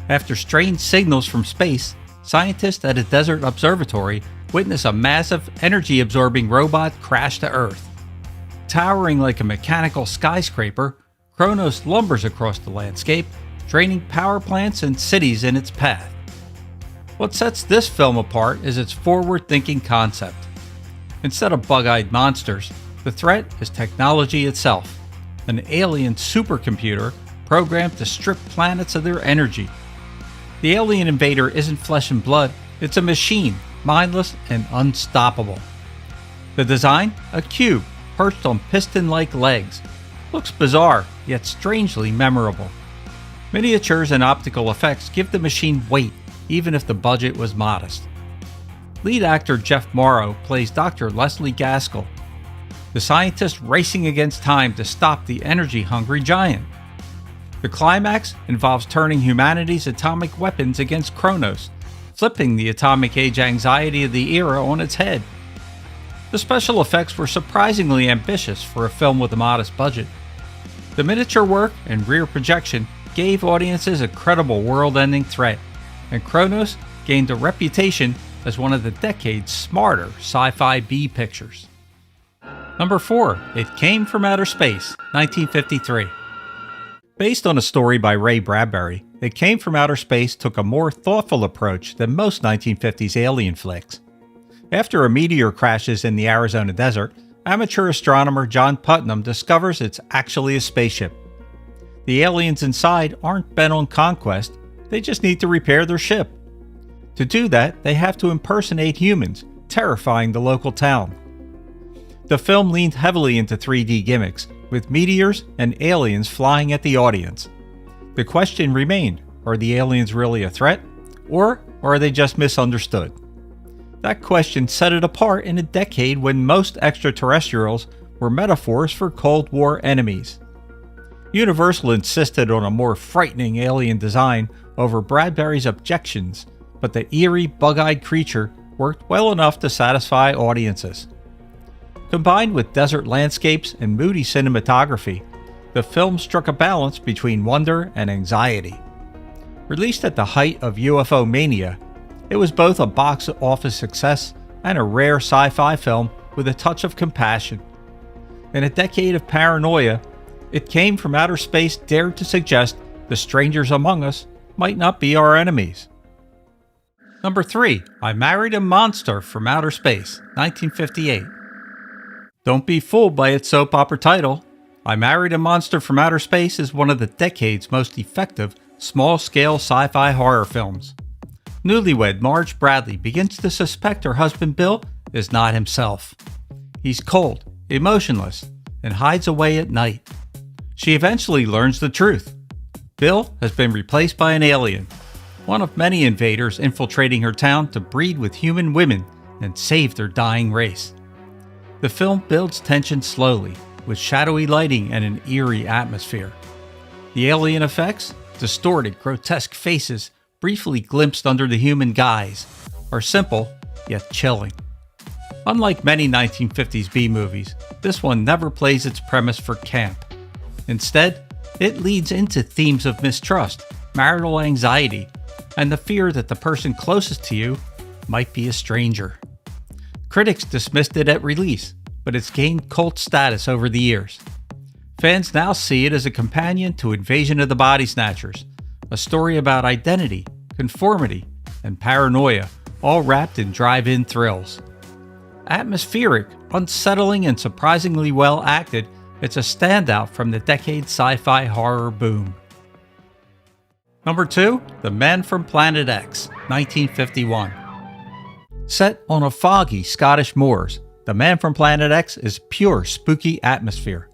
After strange signals from space, scientists at a desert observatory witness a massive, energy-absorbing robot crash to Earth. Towering like a mechanical skyscraper, Kronos lumbers across the landscape, draining power plants and cities in its path. What sets this film apart is its forward-thinking concept. Instead of bug-eyed monsters, the threat is technology itself, an alien supercomputer programmed to strip planets of their energy. The alien invader isn't flesh and blood, it's a machine, mindless and unstoppable. The design? A cube, perched on piston-like legs. Looks bizarre, yet strangely memorable. Miniatures and optical effects give the machine weight, even if the budget was modest. Lead actor Jeff Morrow plays Dr. Leslie Gaskell, the scientist racing against time to stop the energy-hungry giant. The climax involves turning humanity's atomic weapons against Kronos, flipping the atomic age anxiety of the era on its head. The special effects were surprisingly ambitious for a film with a modest budget. The miniature work and rear projection gave audiences a credible world-ending threat, and Kronos gained a reputation as one of the decade's smarter sci-fi B pictures. Number 4. It Came from Outer Space, 1953. Based on a story by Ray Bradbury, It Came from Outer Space took a more thoughtful approach than most 1950s alien flicks. After a meteor crashes in the Arizona desert, amateur astronomer John Putnam discovers it's actually a spaceship. The aliens inside aren't bent on conquest, they just need to repair their ship. To do that, they have to impersonate humans, terrifying the local town. The film leaned heavily into 3D gimmicks, with meteors and aliens flying at the audience. The question remained, are the aliens really a threat, or are they just misunderstood? That question set it apart in a decade when most extraterrestrials were metaphors for Cold War enemies. Universal insisted on a more frightening alien design over Bradbury's objections, but the eerie, bug-eyed creature worked well enough to satisfy audiences. Combined with desert landscapes and moody cinematography, the film struck a balance between wonder and anxiety. Released at the height of UFO mania, it was both a box office success and a rare sci-fi film with a touch of compassion. In a decade of paranoia, It Came from Outer Space dared to suggest the strangers among us might not be our enemies. Number 3. I Married a Monster from Outer Space, 1958. Don't be fooled by its soap opera title. I Married a Monster from Outer Space is one of the decade's most effective small-scale sci-fi horror films. Newlywed Marge Bradley begins to suspect her husband Bill is not himself. He's cold, emotionless, and hides away at night. She eventually learns the truth. Bill has been replaced by an alien, one of many invaders infiltrating her town to breed with human women and save their dying race. The film builds tension slowly, with shadowy lighting and an eerie atmosphere. The alien effects, distorted, grotesque faces briefly glimpsed under the human guise, are simple yet chilling. Unlike many 1950s B-movies, this one never plays its premise for camp. Instead, it leads into themes of mistrust, marital anxiety, and the fear that the person closest to you might be a stranger. Critics dismissed it at release, but it's gained cult status over the years. Fans now see it as a companion to Invasion of the Body Snatchers, a story about identity, conformity, and paranoia, all wrapped in drive-in thrills. Atmospheric, unsettling, and surprisingly well acted, it's a standout from the decade's sci-fi horror boom. Number 2. The Men from Planet X, 1951. Set on a foggy Scottish moors, The Man from Planet X is pure spooky atmosphere.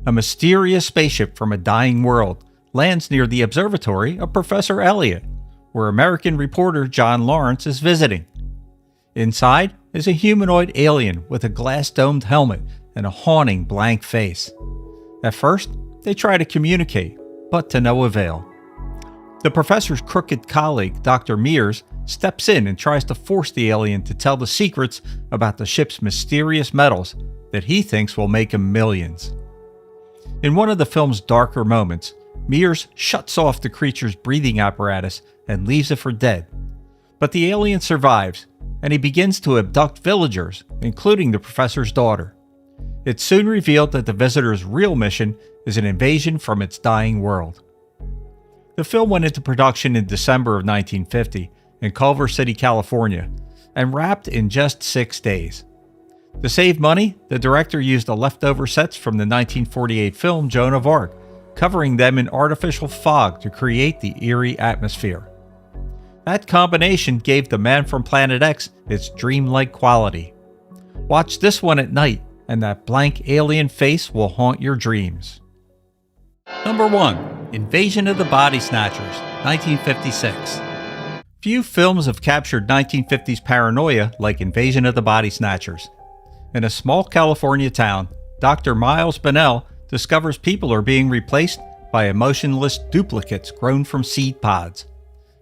A mysterious spaceship from a dying world lands near the observatory of Professor Elliot, where American reporter John Lawrence is visiting. Inside is a humanoid alien with a glass-domed helmet and a haunting blank face. At first, they try to communicate, but to no avail. The professor's crooked colleague, Dr. Mears, steps in and tries to force the alien to tell the secrets about the ship's mysterious metals that he thinks will make him millions. In one of the film's darker moments, Mears shuts off the creature's breathing apparatus and leaves it for dead. But the alien survives, and he begins to abduct villagers, including the professor's daughter. It's soon revealed that the visitor's real mission is an invasion from its dying world. The film went into production in December of 1950 in Culver City, California, and wrapped in just 6 days. To save money, the director used the leftover sets from the 1948 film Joan of Arc, covering them in artificial fog to create the eerie atmosphere. That combination gave The Man from Planet X its dreamlike quality. Watch this one at night, and that blank alien face will haunt your dreams. Number 1. Invasion of the Body Snatchers, 1956. Few films have captured 1950s paranoia like Invasion of the Body Snatchers. In a small California town, Dr. Miles Bennell discovers people are being replaced by emotionless duplicates grown from seed pods.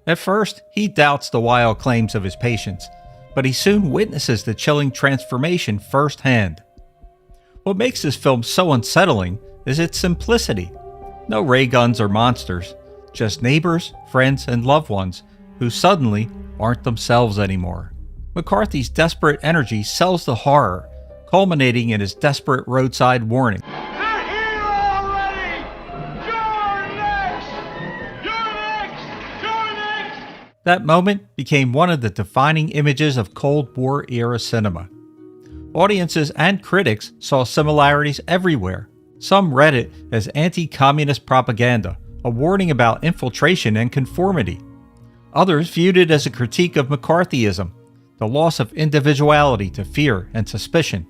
At first, he doubts the wild claims of his patients, but he soon witnesses the chilling transformation firsthand. What makes this film so unsettling is its simplicity. No ray guns or monsters, just neighbors, friends, and loved ones who suddenly aren't themselves anymore. McCarthy's desperate energy sells the horror, culminating in his desperate roadside warning. That moment became one of the defining images of Cold War-era cinema. Audiences and critics saw similarities everywhere. Some read it as anti-communist propaganda, a warning about infiltration and conformity. Others viewed it as a critique of McCarthyism, the loss of individuality to fear and suspicion.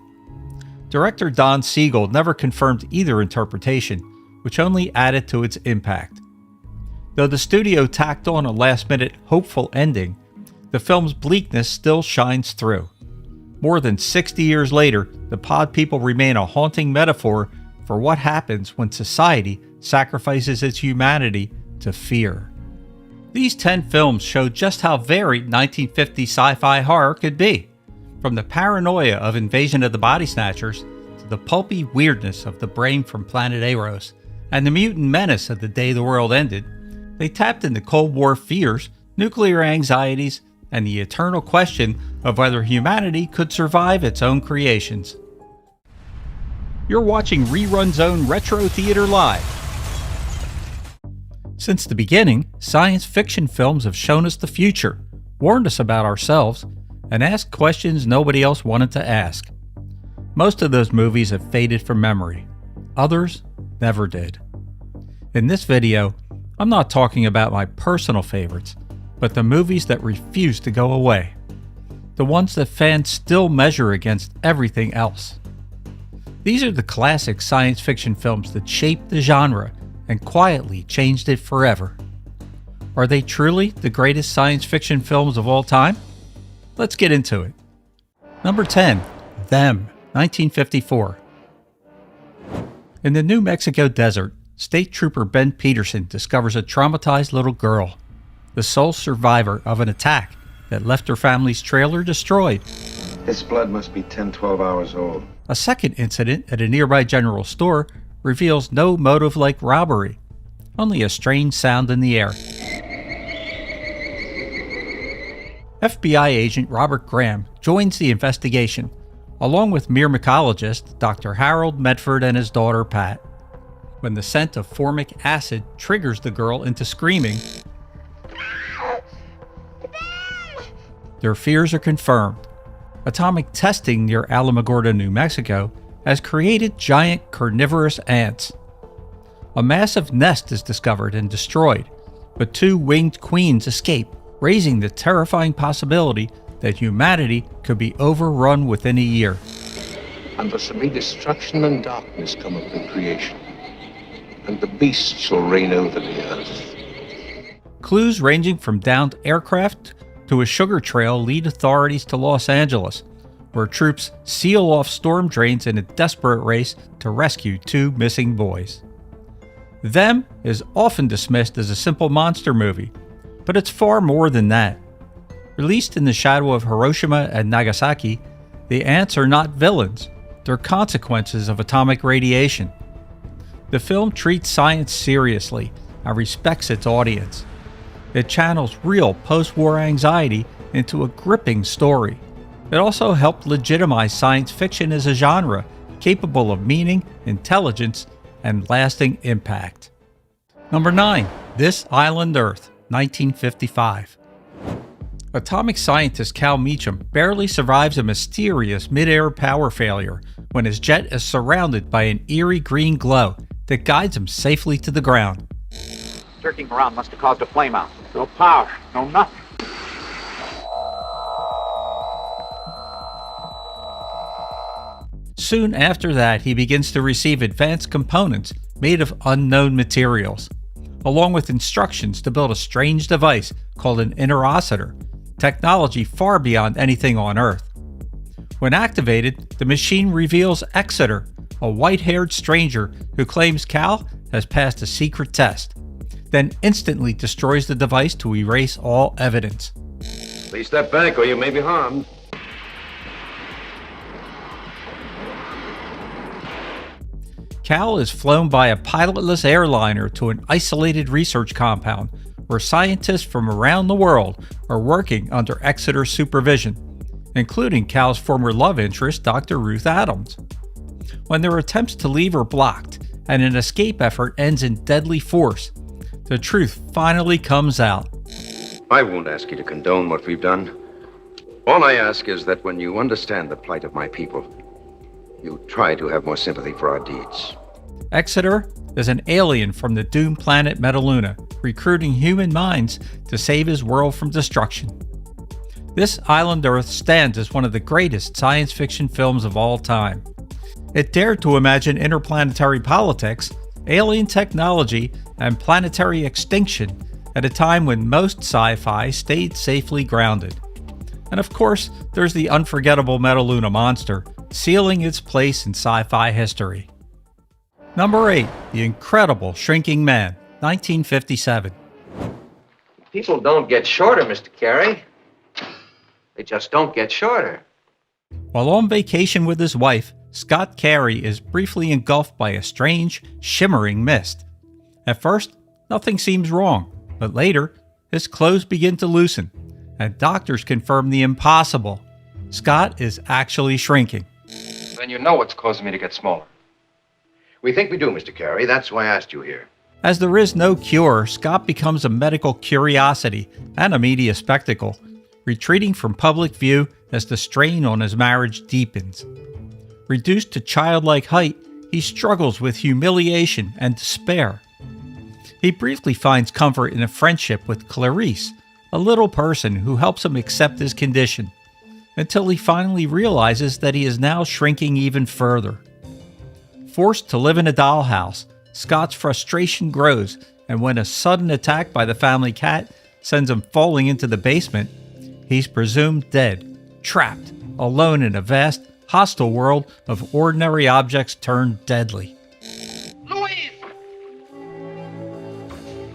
Director Don Siegel never confirmed either interpretation, which only added to its impact. Though the studio tacked on a last-minute hopeful ending, the film's bleakness still shines through. More than 60 years later, the pod people remain a haunting metaphor for what happens when society sacrifices its humanity to fear. These 10 films show just how varied 1950s sci-fi horror could be. From the paranoia of Invasion of the Body Snatchers, to the pulpy weirdness of The Brain from Planet Eros, and the mutant menace of The Day the World Ended, they tapped into Cold War fears, nuclear anxieties, and the eternal question of whether humanity could survive its own creations. You're watching Rerun Zone Retro Theater Live. Since the beginning, science fiction films have shown us the future, warned us about ourselves, and asked questions nobody else wanted to ask. Most of those movies have faded from memory. Others never did. In this video, I'm not talking about my personal favorites, but the movies that refuse to go away. The ones that fans still measure against everything else. These are the classic science fiction films that shaped the genre and quietly changed it forever. Are they truly the greatest science fiction films of all time? Let's get into it. Number 10. Them, 1954. In the New Mexico desert, State Trooper Ben Peterson discovers a traumatized little girl, the sole survivor of an attack that left her family's trailer destroyed. This blood must be 10-12 hours old. A second incident at a nearby general store reveals no motive like robbery, only a strange sound in the air. FBI agent Robert Graham joins the investigation, along with myrmecologist Dr. Harold Medford and his daughter Pat. When the scent of formic acid triggers the girl into screaming, their fears are confirmed. Atomic testing near Alamogordo, New Mexico, has created giant carnivorous ants. A massive nest is discovered and destroyed, but 2 winged queens escape, raising the terrifying possibility that humanity could be overrun within a year. And there shall be destruction and darkness come upon creation, and the beast shall reign over the earth. Clues ranging from downed aircraft to a sugar trail lead authorities to Los Angeles, where troops seal off storm drains in a desperate race to rescue 2 missing boys. Them is often dismissed as a simple monster movie, but it's far more than that. Released in the shadow of Hiroshima and Nagasaki, the ants are not villains, they're consequences of atomic radiation. The film treats science seriously and respects its audience. It channels real post-war anxiety into a gripping story. It also helped legitimize science fiction as a genre capable of meaning, intelligence, and lasting impact. Number 9. This Island Earth, 1955. Atomic scientist Cal Meacham barely survives a mysterious mid-air power failure when his jet is surrounded by an eerie green glow that guides him safely to the ground. Jerking around must have caused a flame out. No power, no nothing. Soon after that, he begins to receive advanced components made of unknown materials, along with instructions to build a strange device called an interocitor, technology far beyond anything on Earth. When activated, the machine reveals Exeter, a white-haired stranger who claims Cal has passed a secret test, then instantly destroys the device to erase all evidence. Please step back or you may be harmed. Cal is flown by a pilotless airliner to an isolated research compound where scientists from around the world are working under Exeter's supervision, including Cal's former love interest, Dr. Ruth Adams. When their attempts to leave are blocked and an escape effort ends in deadly force, the truth finally comes out. I won't ask you to condone what we've done. All I ask is that when you understand the plight of my people, you try to have more sympathy for our deeds. Exeter is an alien from the doomed planet Metaluna, recruiting human minds to save his world from destruction. This Island Earth stands as one of the greatest science fiction films of all time. It dared to imagine interplanetary politics, alien technology, and planetary extinction at a time when most sci-fi stayed safely grounded. And of course, there's the unforgettable Metaluna monster, sealing its place in sci-fi history. Number 8. The Incredible Shrinking Man, 1957. People don't get shorter, Mr. Carey. They just don't get shorter. While on vacation with his wife, Scott Carey is briefly engulfed by a strange, shimmering mist. At first, nothing seems wrong, but later, his clothes begin to loosen, and doctors confirm the impossible. Scott is actually shrinking. Then you know what's causing me to get smaller. We think we do, Mr. Carey. That's why I asked you here. As there is no cure, Scott becomes a medical curiosity and a media spectacle, retreating from public view as the strain on his marriage deepens. Reduced to childlike height, he struggles with humiliation and despair. He briefly finds comfort in a friendship with Clarice, a little person who helps him accept his condition, until he finally realizes that he is now shrinking even further. Forced to live in a dollhouse, Scott's frustration grows, and when a sudden attack by the family cat sends him falling into the basement, he's presumed dead, trapped, alone in a vast, hostile world of ordinary objects turned deadly. Louise!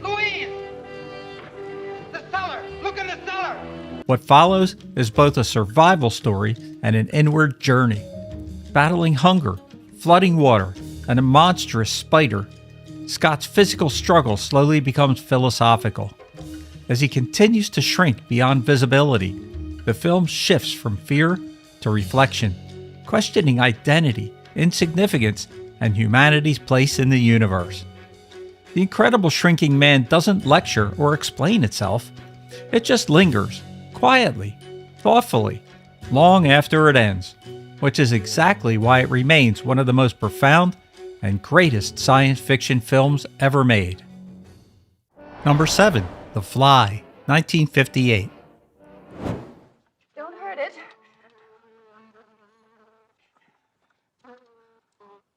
Louise! The cellar! Look in the cellar! What follows is both a survival story and an inward journey. Battling hunger, flooding water, and a monstrous spider, Scott's physical struggle slowly becomes philosophical. As he continues to shrink beyond visibility, the film shifts from fear to reflection, questioning identity, insignificance, and humanity's place in the universe. The Incredible Shrinking Man doesn't lecture or explain itself. It just lingers, quietly, thoughtfully, long after it ends, which is exactly why it remains one of the most profound and greatest science fiction films ever made. Number 7. The Fly, 1958. Don't hurt it.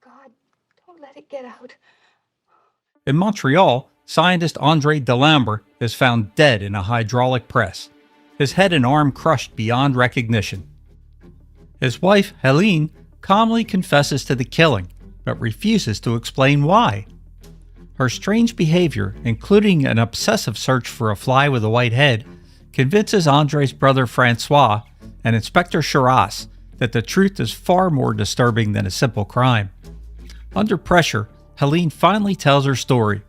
God, don't let it get out. In Montreal, scientist André Delambre is found dead in a hydraulic press, his head and arm crushed beyond recognition. His wife, Helene, calmly confesses to the killing, but refuses to explain why. Her strange behavior, including an obsessive search for a fly with a white head, convinces André's brother Francois and Inspector Charras that the truth is far more disturbing than a simple crime. Under pressure, Helene finally tells her story.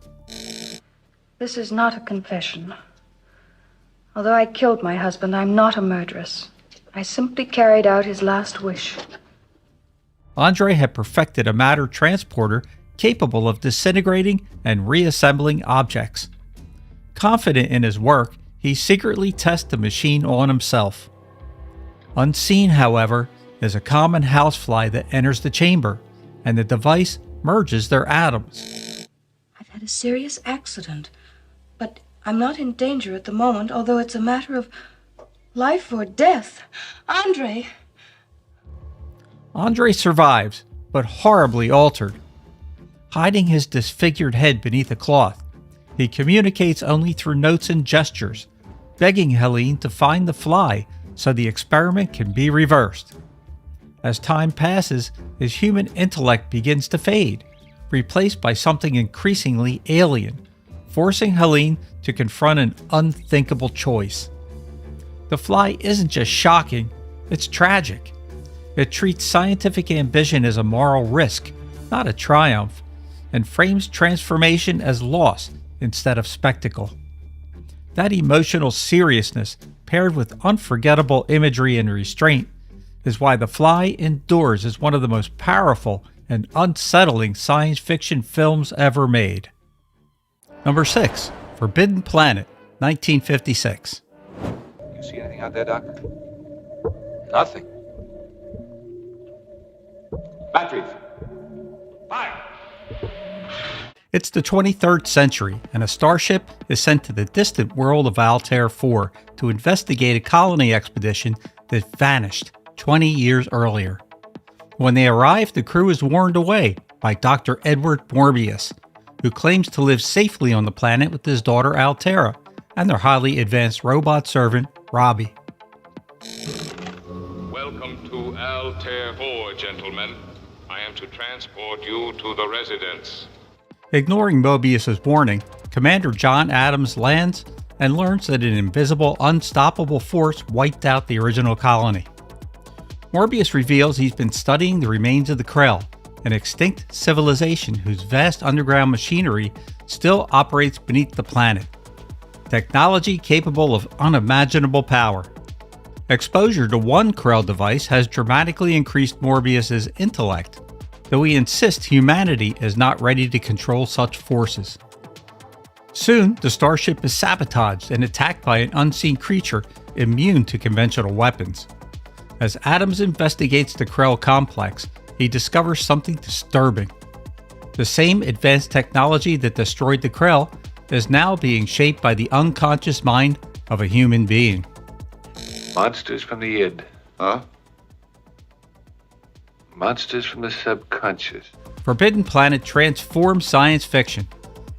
This is not a confession. Although I killed my husband, I'm not a murderess. I simply carried out his last wish. Andre had perfected a matter transporter capable of disintegrating and reassembling objects. Confident in his work, he secretly tests the machine on himself. Unseen, however, is a common housefly that enters the chamber, and the device merges their atoms. I've had a serious accident, but I'm not in danger at the moment, although it's a matter of life or death. Andre! Andre survives, but horribly altered. Hiding his disfigured head beneath a cloth, he communicates only through notes and gestures, begging Helene to find the fly so the experiment can be reversed. As time passes, his human intellect begins to fade, replaced by something increasingly alien, forcing Helene to confront an unthinkable choice. The fly isn't just shocking, it's tragic. It treats scientific ambition as a moral risk, not a triumph, and frames transformation as loss instead of spectacle. That emotional seriousness, paired with unforgettable imagery and restraint, is why The Fly endures as one of the most powerful and unsettling science fiction films ever made. Number 6. Forbidden Planet, 1956. You see anything out there, Doc? Nothing. Batteries. Fire! It's the 23rd century, and a starship is sent to the distant world of Altair 4 to investigate a colony expedition that vanished 20 years earlier. When they arrive, the crew is warned away by Dr. Edward Morbius, who claims to live safely on the planet with his daughter Altera and their highly advanced robot servant, Robbie. Welcome to Altair 4, gentlemen. I am to transport you to the residence. Ignoring Mobius's warning, Commander John Adams lands and learns that an invisible, unstoppable force wiped out the original colony. Morbius reveals he's been studying the remains of the Krell, an extinct civilization whose vast underground machinery still operates beneath the planet. Technology capable of unimaginable power. Exposure to one Krell device has dramatically increased Morbius's intellect, though he insists humanity is not ready to control such forces. Soon, the starship is sabotaged and attacked by an unseen creature immune to conventional weapons. As Adams investigates the Krell complex, he discovers something disturbing. The same advanced technology that destroyed the Krell is now being shaped by the unconscious mind of a human being. Monsters from the id. Huh? Monsters from the subconscious. Forbidden Planet transformed science fiction.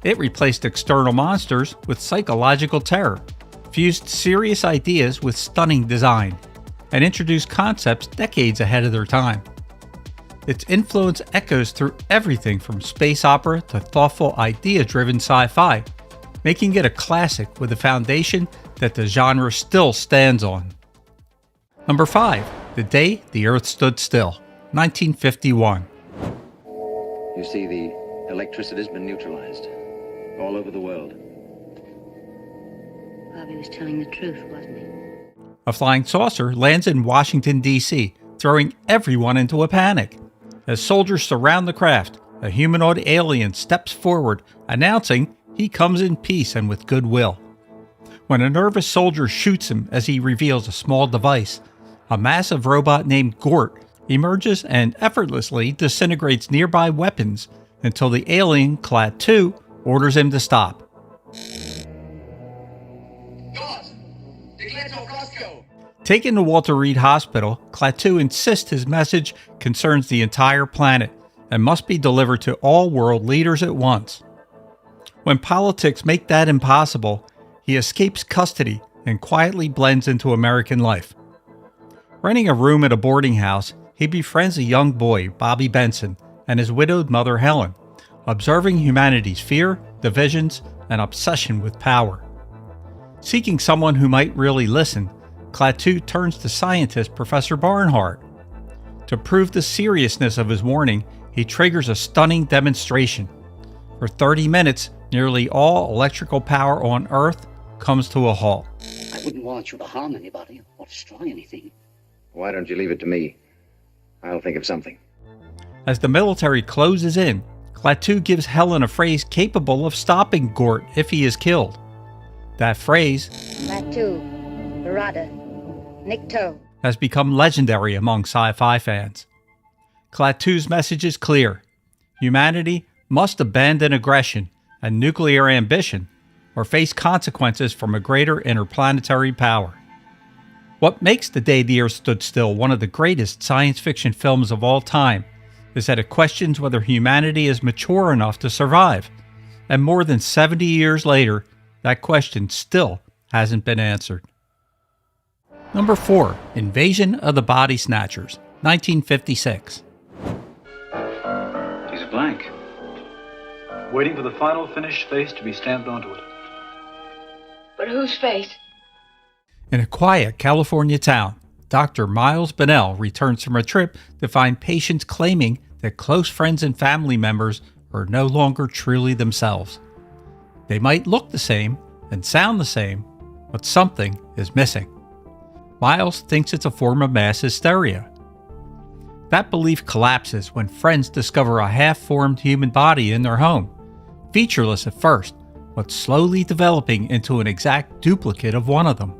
It replaced external monsters with psychological terror, fused serious ideas with stunning design, and introduced concepts decades ahead of their time. Its influence echoes through everything from space opera to thoughtful, idea-driven sci-fi, making it a classic with a foundation that the genre still stands on. Number 5. The Day the Earth Stood Still, 1951. You see, the electricity's been neutralized all over the world. Bobby was telling the truth, wasn't he? A flying saucer lands in Washington, D.C., throwing everyone into a panic. As soldiers surround the craft, a humanoid alien steps forward, announcing he comes in peace and with goodwill. When a nervous soldier shoots him as he reveals a small device, a massive robot named Gort emerges and effortlessly disintegrates nearby weapons until the alien, Clad 2, orders him to stop. Taken to Walter Reed Hospital, Klaatu insists his message concerns the entire planet and must be delivered to all world leaders at once. When politics make that impossible, he escapes custody and quietly blends into American life. Renting a room at a boarding house, he befriends a young boy, Bobby Benson, and his widowed mother, Helen, observing humanity's fear, divisions, and obsession with power. Seeking someone who might really listen, Klaatu turns to scientist Professor Barnhart. To prove the seriousness of his warning, he triggers a stunning demonstration. For 30 minutes, nearly all electrical power on Earth comes to a halt. I've wouldn't want you to harm anybody or destroy anything. Why don't you leave it to me? I'll think of something. As the military closes in, Klaatu gives Helen a phrase capable of stopping Gort if he is killed. That phrase, Klaatu, Barada, Nikto, has become legendary among sci-fi fans. Klaatu's message is clear. Humanity must abandon aggression and nuclear ambition or face consequences from a greater interplanetary power. What makes The Day the Earth Stood Still one of the greatest science fiction films of all time is that it questions whether humanity is mature enough to survive. And more than 70 years later, that question still hasn't been answered. Number 4, Invasion of the Body Snatchers, 1956. He's a blank. Waiting for the final finished face to be stamped onto it. But whose face? In a quiet California town, Dr. Miles Bennell returns from a trip to find patients claiming that close friends and family members are no longer truly themselves. They might look the same and sound the same, but something is missing. Miles thinks it's a form of mass hysteria. That belief collapses when friends discover a half-formed human body in their home, featureless at first, but slowly developing into an exact duplicate of one of them.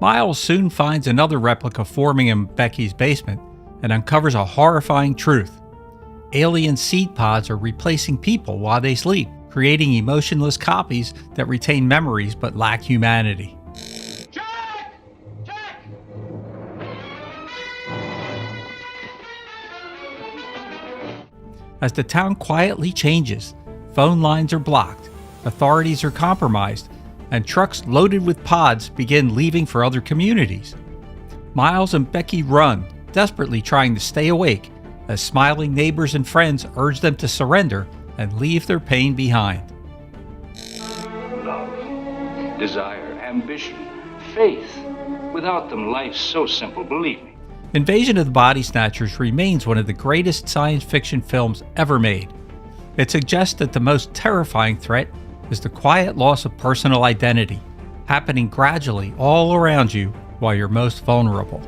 Miles soon finds another replica forming in Becky's basement and uncovers a horrifying truth. Alien seed pods are replacing people while they sleep, creating emotionless copies that retain memories but lack humanity. As the town quietly changes, phone lines are blocked, authorities are compromised, and trucks loaded with pods begin leaving for other communities. Miles and Becky run, desperately trying to stay awake, as smiling neighbors and friends urge them to surrender and leave their pain behind. Love, desire, ambition, faith. Without them, life's so simple, believe me. Invasion of the Body Snatchers remains one of the greatest science fiction films ever made. It suggests that the most terrifying threat is the quiet loss of personal identity, happening gradually all around you while you're most vulnerable.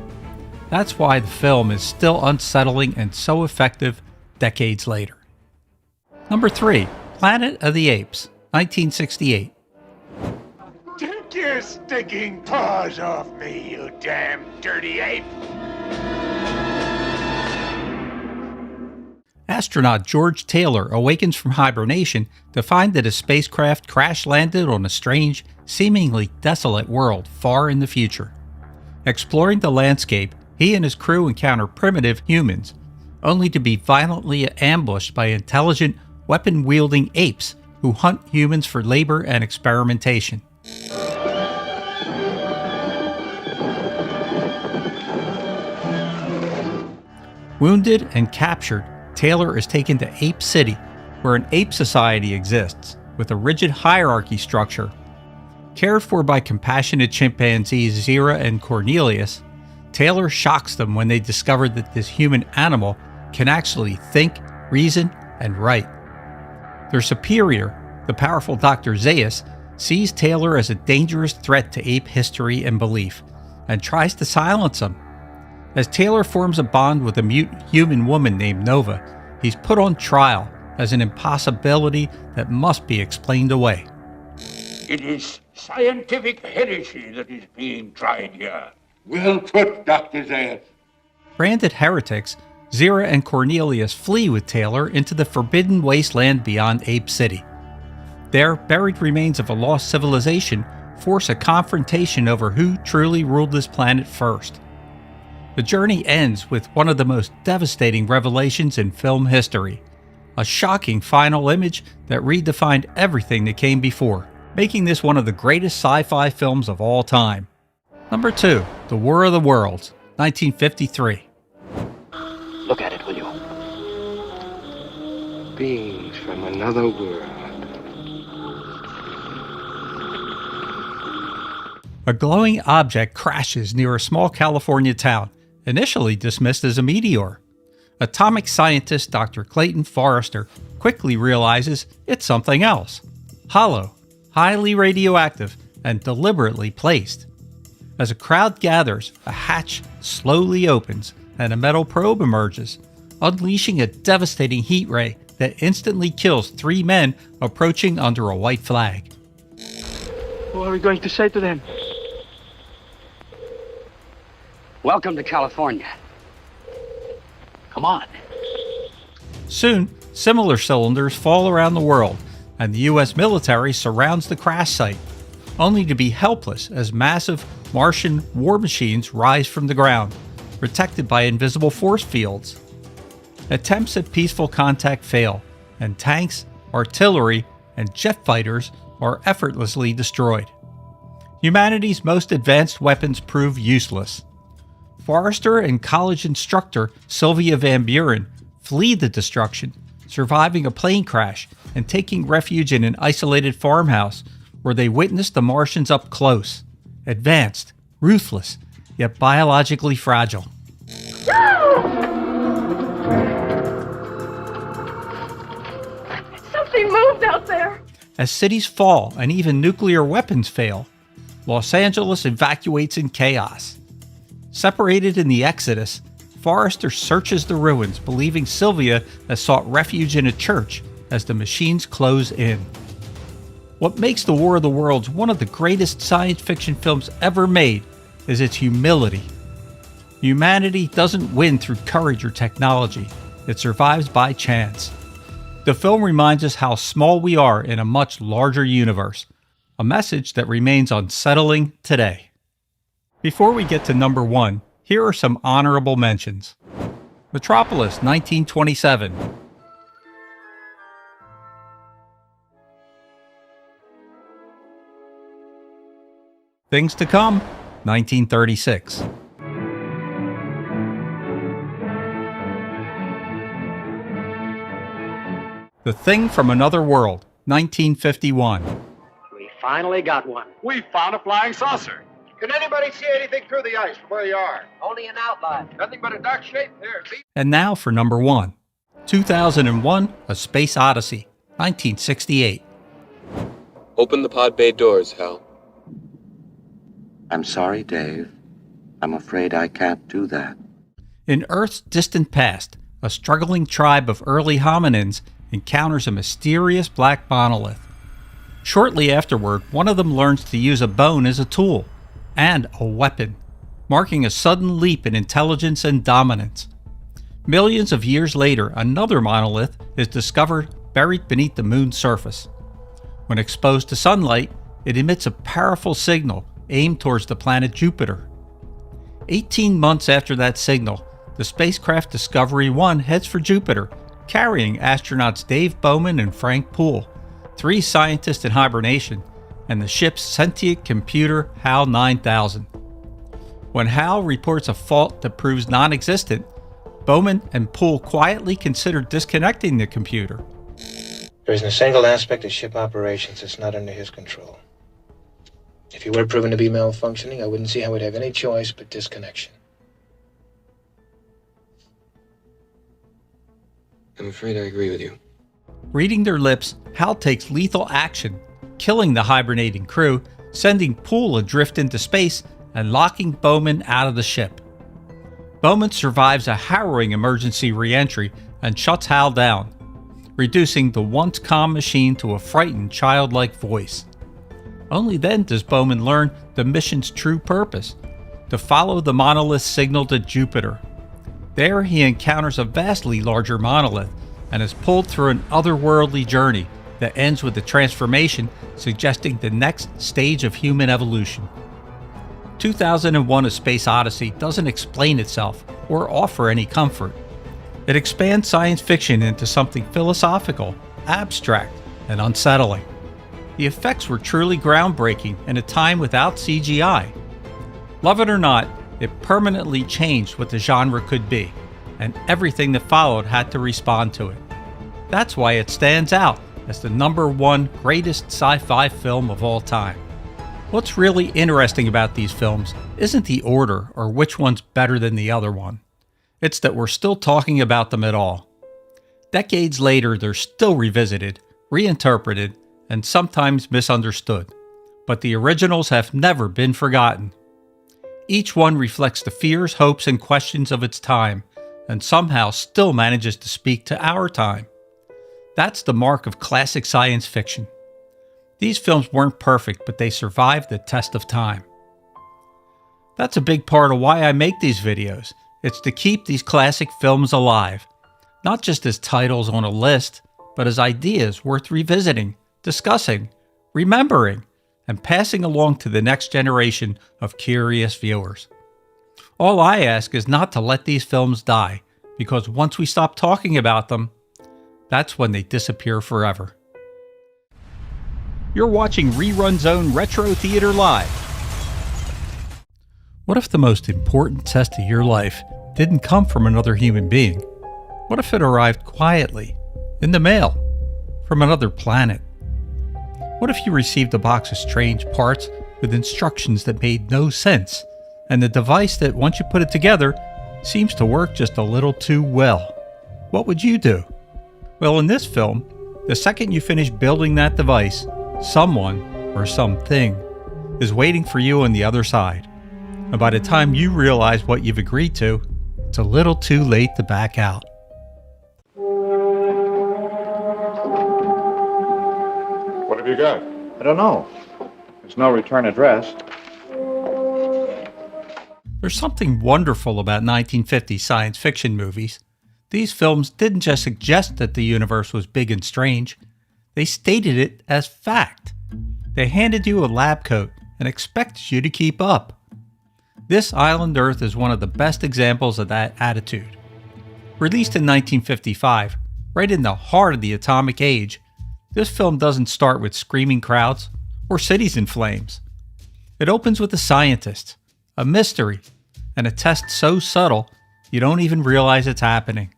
That's why the film is still unsettling and so effective decades later. Number 3, Planet of the Apes, 1968. Take your stinking paws off me, you damn dirty ape! Astronaut George Taylor awakens from hibernation to find that his spacecraft crash-landed on a strange, seemingly desolate world far in the future. Exploring the landscape, he and his crew encounter primitive humans, only to be violently ambushed by intelligent, weapon-wielding apes who hunt humans for labor and experimentation. Wounded and captured, Taylor is taken to Ape City, where an ape society exists, with a rigid hierarchy structure. Cared for by compassionate chimpanzees Zira and Cornelius, Taylor shocks them when they discover that this human animal can actually think, reason, and write. Their superior, the powerful Dr. Zaius, sees Taylor as a dangerous threat to ape history and belief, and tries to silence him. As Taylor forms a bond with a mutant human woman named Nova, he's put on trial as an impossibility that must be explained away. It is scientific heresy that is being tried here. Well put, Dr. Zayas. Branded heretics, Zira and Cornelius flee with Taylor into the forbidden wasteland beyond Ape City. There, buried remains of a lost civilization force a confrontation over who truly ruled this planet first. The journey ends with one of the most devastating revelations in film history, a shocking final image that redefined everything that came before, making this one of the greatest sci-fi films of all time. Number 2, The War of the Worlds, 1953. Look at it, will you? Beings from another world. A glowing object crashes near a small California town, initially dismissed as a meteor. Atomic scientist Dr. Clayton Forrester quickly realizes it's something else. Hollow, highly radioactive, and deliberately placed. As a crowd gathers, a hatch slowly opens and a metal probe emerges, unleashing a devastating heat ray that instantly kills 3 men approaching under a white flag. What are we going to say to them? Welcome to California. Come on. Soon, similar cylinders fall around the world, and the U.S. military surrounds the crash site, only to be helpless as massive Martian war machines rise from the ground, protected by invisible force fields. Attempts at peaceful contact fail, and tanks, artillery, and jet fighters are effortlessly destroyed. Humanity's most advanced weapons prove useless. Forester and college instructor Sylvia Van Buren flee the destruction, surviving a plane crash and taking refuge in an isolated farmhouse where they witness the Martians up close, advanced, ruthless, yet biologically fragile. Something moved out there. As cities fall and even nuclear weapons fail, Los Angeles evacuates in chaos. Separated in the exodus, Forrester searches the ruins, believing Sylvia has sought refuge in a church as the machines close in. What makes The War of the Worlds one of the greatest science fiction films ever made is its humility. Humanity doesn't win through courage or technology, it survives by chance. The film reminds us how small we are in a much larger universe, a message that remains unsettling today. Before we get to number 1, here are some honorable mentions. Metropolis, 1927. Things to Come, 1936. The Thing from Another World, 1951. We finally got one. We found a flying saucer. Can anybody see anything through the ice from where you are? Only an outline. Nothing but a dark shape. There, see? And now for number 1, 2001, A Space Odyssey, 1968. Open the pod bay doors, Hal. I'm sorry, Dave. I'm afraid I can't do that. In Earth's distant past, a struggling tribe of early hominins encounters a mysterious black monolith. Shortly afterward, one of them learns to use a bone as a tool and a weapon, marking a sudden leap in intelligence and dominance. Millions of years later, another monolith is discovered buried beneath the moon's surface. When exposed to sunlight, it emits a powerful signal aimed towards the planet Jupiter. 18 months after that signal, the spacecraft Discovery 1 heads for Jupiter, carrying astronauts Dave Bowman and Frank Poole, 3 scientists in hibernation, and the ship's sentient computer HAL 9000. When HAL reports a fault that proves non-existent, Bowman and Poole quietly consider disconnecting the computer. There isn't a single aspect of ship operations that's not under his control. If he were proven to be malfunctioning, I wouldn't see how we'd have any choice but disconnection. I'm afraid I agree with you. Reading their lips, Hal takes lethal action, killing the hibernating crew, sending Poole adrift into space, and locking Bowman out of the ship. Bowman survives a harrowing emergency re-entry and shuts Hal down, reducing the once calm machine to a frightened, childlike voice. Only then does Bowman learn the mission's true purpose, to follow the monolith's signal to Jupiter. There he encounters a vastly larger monolith and is pulled through an otherworldly journey that ends with a transformation suggesting the next stage of human evolution. 2001: A Space Odyssey doesn't explain itself or offer any comfort. It expands science fiction into something philosophical, abstract, and unsettling. The effects were truly groundbreaking in a time without CGI. Love it or not, it permanently changed what the genre could be, and everything that followed had to respond to it. That's why it stands out as the #1 greatest sci-fi film of all time. What's really interesting about these films isn't the order or which one's better than the other one. It's that we're still talking about them at all. Decades later, they're still revisited, reinterpreted, and sometimes misunderstood. But the originals have never been forgotten. Each one reflects the fears, hopes, and questions of its time, and somehow still manages to speak to our time. That's the mark of classic science fiction. These films weren't perfect, but they survived the test of time. That's a big part of why I make these videos. It's to keep these classic films alive, not just as titles on a list, but as ideas worth revisiting, discussing, remembering, and passing along to the next generation of curious viewers. All I ask is not to let these films die, because once we stop talking about them, that's when they disappear forever. You're watching Rerun Zone Retro Theater Live. What if the most important test of your life didn't come from another human being? What if it arrived quietly, in the mail, from another planet? What if you received a box of strange parts with instructions that made no sense, and the device that, once you put it together, seems to work just a little too well? What would you do? Well, in this film, the second you finish building that device, someone, or something, is waiting for you on the other side. And by the time you realize what you've agreed to, it's a little too late to back out. What have you got? I don't know. There's no return address. There's something wonderful about 1950s science fiction movies. These films didn't just suggest that the universe was big and strange, they stated it as fact. They handed you a lab coat and expected you to keep up. This Island Earth is one of the best examples of that attitude. Released in 1955, right in the heart of the atomic age, this film doesn't start with screaming crowds or cities in flames. It opens with a scientist, a mystery, and a test so subtle you don't even realize it's happening.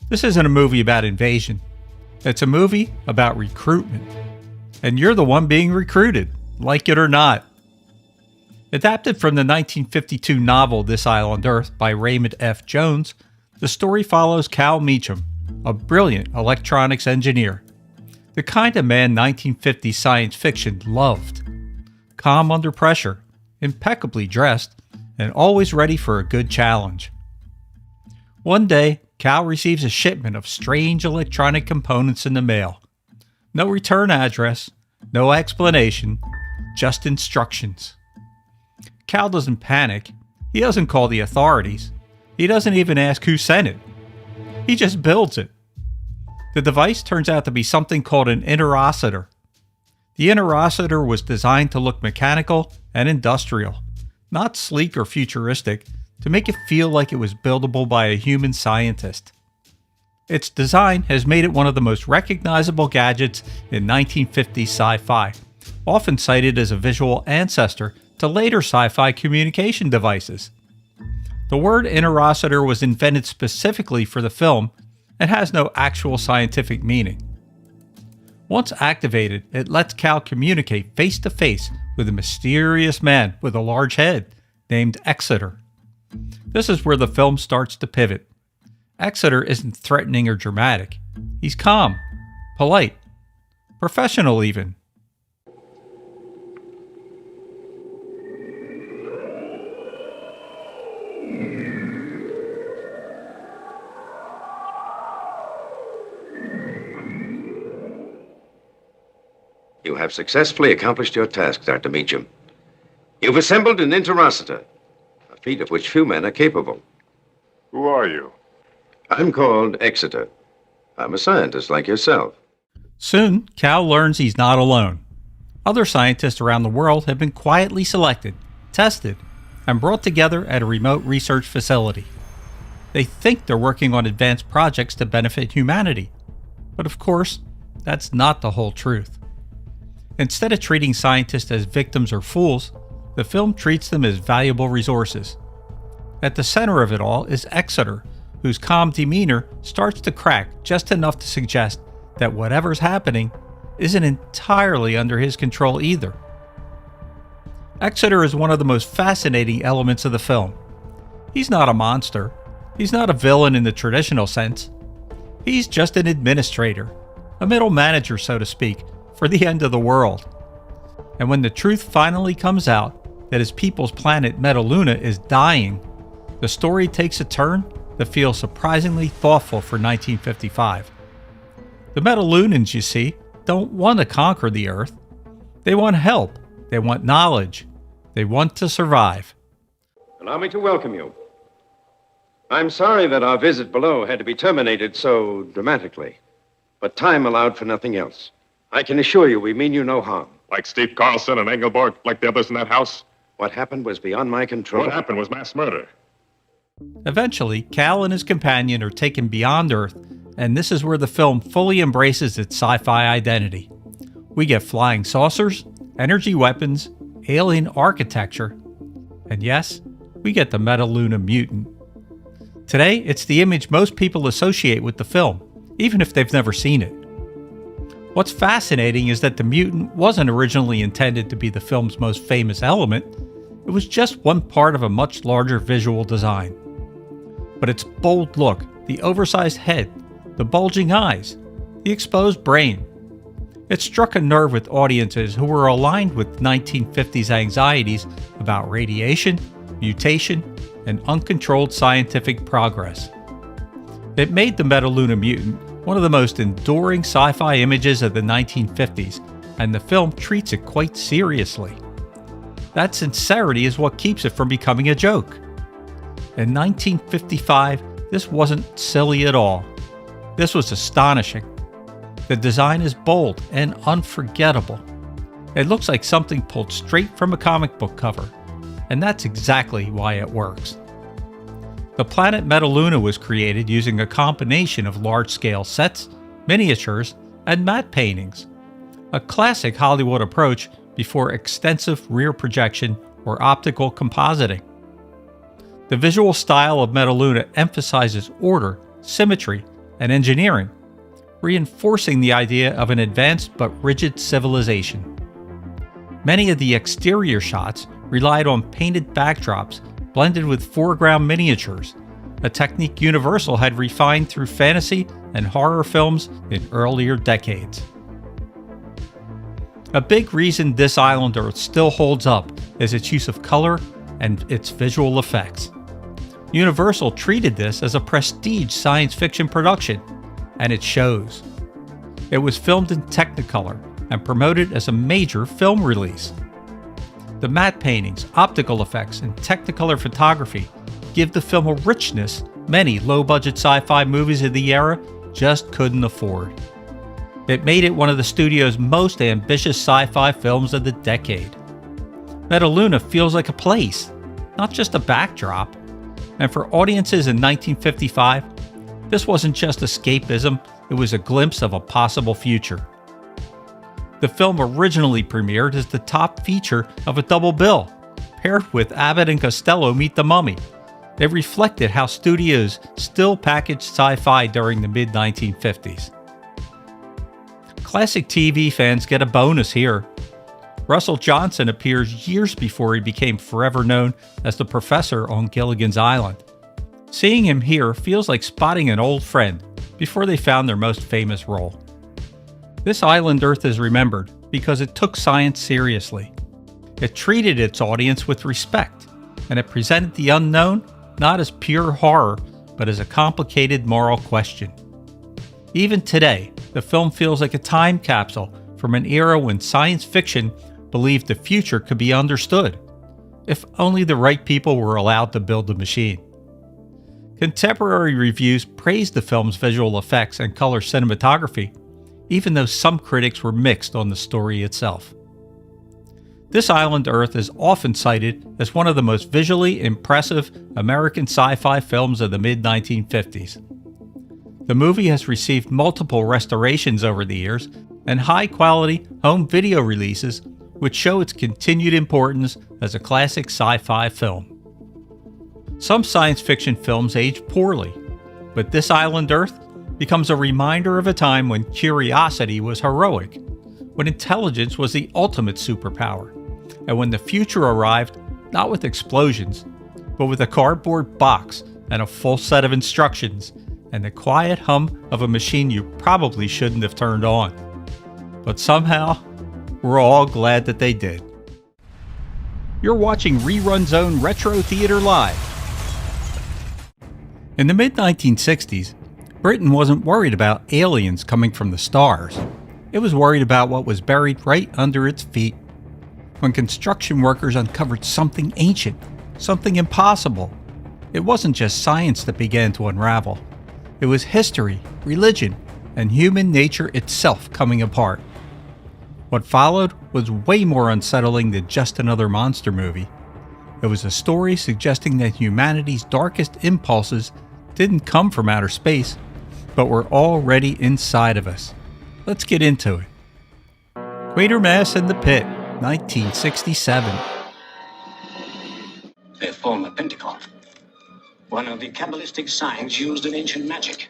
This isn't a movie about invasion. It's a movie about recruitment. And you're the one being recruited, like it or not. Adapted from the 1952 novel This Island Earth by Raymond F. Jones, the story follows Cal Meacham, a brilliant electronics engineer. The kind of man 1950s science fiction loved. Calm under pressure, impeccably dressed, and always ready for a good challenge. One day, Cal receives a shipment of strange electronic components in the mail. No return address, no explanation, just instructions. Cal doesn't panic. He doesn't call the authorities. He doesn't even ask who sent it. He just builds it. The device turns out to be something called an interocitor. The interocitor was designed to look mechanical and industrial, not sleek or futuristic, to make it feel like it was buildable by a human scientist. Its design has made it one of the most recognizable gadgets in 1950s sci-fi, often cited as a visual ancestor to later sci-fi communication devices. The word interocitor was invented specifically for the film and has no actual scientific meaning. Once activated, it lets Cal communicate face-to-face with a mysterious man with a large head named Exeter. This is where the film starts to pivot. Exeter isn't threatening or dramatic. He's calm, polite, professional even. You have successfully accomplished your task, Dr. Meacham. You've assembled an interocitor, a feat of which few men are capable. Who are you? I'm called Exeter. I'm a scientist like yourself. Soon, Cal learns he's not alone. Other scientists around the world have been quietly selected, tested, and brought together at a remote research facility. They think they're working on advanced projects to benefit humanity. But of course, that's not the whole truth. Instead of treating scientists as victims or fools, the film treats them as valuable resources. At the center of it all is Exeter, whose calm demeanor starts to crack just enough to suggest that whatever's happening isn't entirely under his control either. Exeter is one of the most fascinating elements of the film. He's not a monster. He's not a villain in the traditional sense. He's just an administrator, a middle manager, so to speak, for the end of the world. And when the truth finally comes out, that his people's planet Metaluna is dying, the story takes a turn that feels surprisingly thoughtful for 1955. The Metalunans, you see, don't want to conquer the Earth. They want help. They want knowledge. They want to survive. Allow me to welcome you. I'm sorry that our visit below had to be terminated so dramatically, but time allowed for nothing else. I can assure you we mean you no harm. Like Steve Carlson and Engelbart, like the others in that house? What happened was beyond my control. What happened was mass murder. Eventually, Cal and his companion are taken beyond Earth, and this is where the film fully embraces its sci-fi identity. We get flying saucers, energy weapons, alien architecture, and yes, we get the Metaluna mutant. Today, it's the image most people associate with the film, even if they've never seen it. What's fascinating is that the mutant wasn't originally intended to be the film's most famous element. It was just one part of a much larger visual design. But its bold look, the oversized head, the bulging eyes, the exposed brain, it struck a nerve with audiences who were aligned with 1950s anxieties about radiation, mutation, and uncontrolled scientific progress. It made the Metaluna mutant one of the most enduring sci-fi images of the 1950s, and the film treats it quite seriously. That sincerity is what keeps it from becoming a joke. In 1955, this wasn't silly at all. This was astonishing. The design is bold and unforgettable. It looks like something pulled straight from a comic book cover, and that's exactly why it works. The planet Metaluna was created using a combination of large-scale sets, miniatures, and matte paintings, a classic Hollywood approach before extensive rear projection or optical compositing. The visual style of Metaluna emphasizes order, symmetry, and engineering, reinforcing the idea of an advanced but rigid civilization. Many of the exterior shots relied on painted backdrops blended with foreground miniatures, a technique Universal had refined through fantasy and horror films in earlier decades. A big reason this island Earth still holds up is its use of color and its visual effects. Universal treated this as a prestige science fiction production, and it shows. It was filmed in Technicolor and promoted as a major film release. The matte paintings, optical effects, and Technicolor photography give the film a richness many low-budget sci-fi movies of the era just couldn't afford. It made it one of the studio's most ambitious sci-fi films of the decade. Metaluna feels like a place, not just a backdrop. And for audiences in 1955, this wasn't just escapism, it was a glimpse of a possible future. The film originally premiered as the top feature of a double bill, paired with Abbott and Costello Meet the Mummy. It reflected how studios still packaged sci-fi during the mid-1950s. Classic TV fans get a bonus here. Russell Johnson appears years before he became forever known as the professor on Gilligan's Island. Seeing him here feels like spotting an old friend before they found their most famous role. This island Earth is remembered because it took science seriously. It treated its audience with respect, and it presented the unknown not as pure horror, but as a complicated moral question. Even today, the film feels like a time capsule from an era when science fiction believed the future could be understood, if only the right people were allowed to build the machine. Contemporary reviews praised the film's visual effects and color cinematography, even though some critics were mixed on the story itself. This island Earth is often cited as one of the most visually impressive American sci-fi films of the mid-1950s. The movie has received multiple restorations over the years and high-quality home video releases, which show its continued importance as a classic sci-fi film. Some science fiction films age poorly, but This Island Earth becomes a reminder of a time when curiosity was heroic, when intelligence was the ultimate superpower, and when the future arrived not with explosions, but with a cardboard box and a full set of instructions and the quiet hum of a machine you probably shouldn't have turned on. But somehow, we're all glad that they did. You're watching Rerun Zone Retro Theater Live. In the mid-1960s, Britain wasn't worried about aliens coming from the stars. It was worried about what was buried right under its feet. When construction workers uncovered something ancient, something impossible, it wasn't just science that began to unravel. It was history, religion, and human nature itself coming apart. What followed was way more unsettling than just another monster movie. It was a story suggesting that humanity's darkest impulses didn't come from outer space, but were already inside of us. Let's get into it. Quatermass in the Pit, 1967. They form a pentacle, one of the Kabbalistic signs used in ancient magic.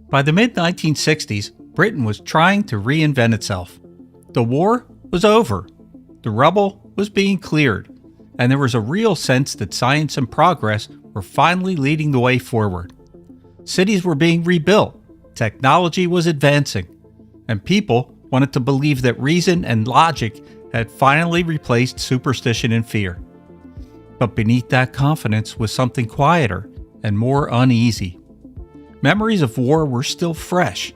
By the mid-1960s, Britain was trying to reinvent itself. The war was over, the rubble was being cleared, and there was a real sense that science and progress were finally leading the way forward. Cities were being rebuilt, technology was advancing, and people wanted to believe that reason and logic had finally replaced superstition and fear. But beneath that confidence was something quieter and more uneasy. Memories of war were still fresh.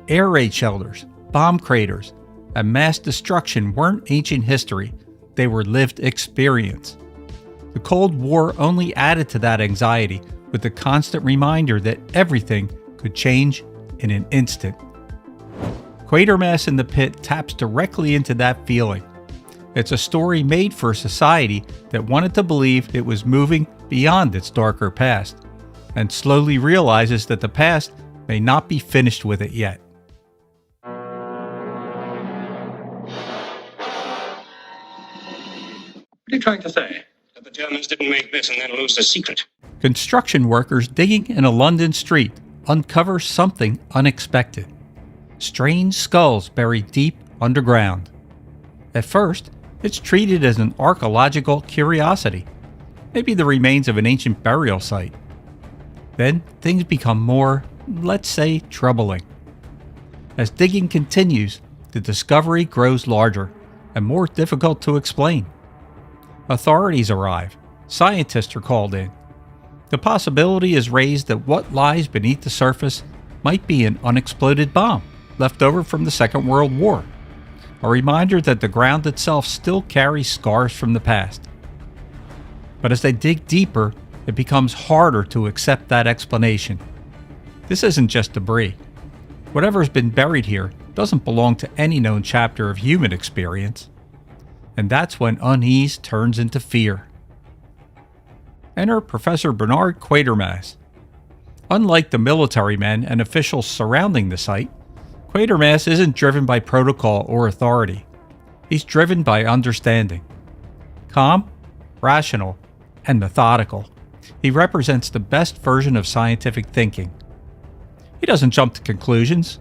Air raid shelters, bomb craters, and mass destruction weren't ancient history, they were lived experience. The Cold War only added to that anxiety with the constant reminder that everything could change in an instant. Quatermass in the Pit taps directly into that feeling. It's a story made for a society that wanted to believe it was moving beyond its darker past, and slowly realizes that the past may not be finished with it yet. What are you trying to say? That the Germans didn't make this and then lose the secret? Construction workers digging in a London street uncover something unexpected. Strange skulls buried deep underground. At first, it's treated as an archaeological curiosity, maybe the remains of an ancient burial site. Then things become more, let's say, troubling. As digging continues, the discovery grows larger and more difficult to explain. Authorities arrive. Scientists are called in. The possibility is raised that what lies beneath the surface might be an unexploded bomb left over from the Second World War, a reminder that the ground itself still carries scars from the past. But as they dig deeper, it becomes harder to accept that explanation. This isn't just debris. Whatever's been buried here doesn't belong to any known chapter of human experience. And that's when unease turns into fear. Enter Professor Bernard Quatermass. Unlike the military men and officials surrounding the site, Quatermass isn't driven by protocol or authority. He's driven by understanding. Calm, rational, and methodical, he represents the best version of scientific thinking. He doesn't jump to conclusions,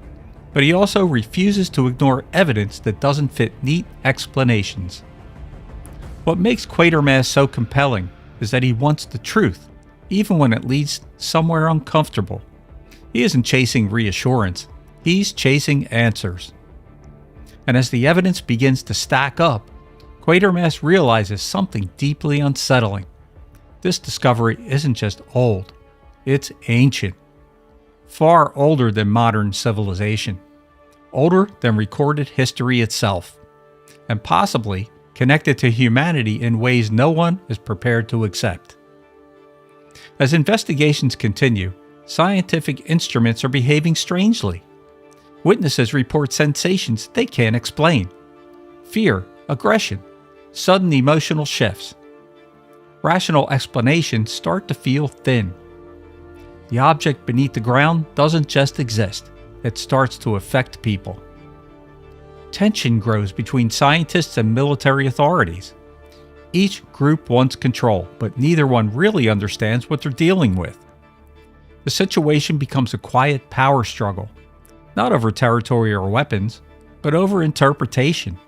but he also refuses to ignore evidence that doesn't fit neat explanations. What makes Quatermass so compelling is that he wants the truth, even when it leads somewhere uncomfortable. He isn't chasing reassurance, he's chasing answers. And as the evidence begins to stack up, Quatermass realizes something deeply unsettling. This discovery isn't just old, it's ancient. Far older than modern civilization. Older than recorded history itself. And possibly connected to humanity in ways no one is prepared to accept. As investigations continue, scientific instruments are behaving strangely. Witnesses report sensations they can't explain. Fear, aggression, sudden emotional shifts. Rational explanations start to feel thin. The object beneath the ground doesn't just exist, it starts to affect people. Tension grows between scientists and military authorities. Each group wants control, but neither one really understands what they're dealing with. The situation becomes a quiet power struggle, not over territory or weapons, but over interpretation.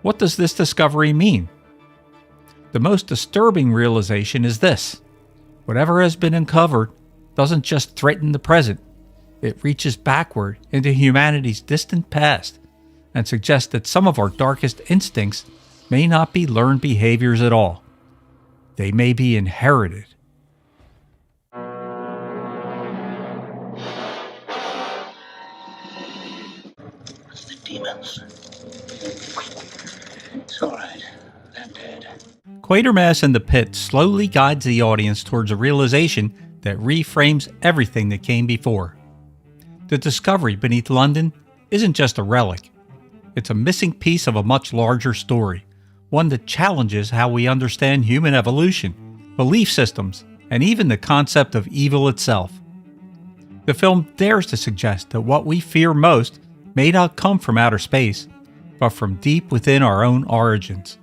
What does this discovery mean? The most disturbing realization is this: whatever has been uncovered doesn't just threaten the present, it reaches backward into humanity's distant past and suggests that some of our darkest instincts may not be learned behaviors at all. They may be inherited. It's the demons. It's all right. They're dead. Quatermass in the Pit slowly guides the audience towards a realization that reframes everything that came before. The discovery beneath London isn't just a relic. It's a missing piece of a much larger story, one that challenges how we understand human evolution, belief systems, and even the concept of evil itself. The film dares to suggest that what we fear most may not come from outer space, but from deep within our own origins.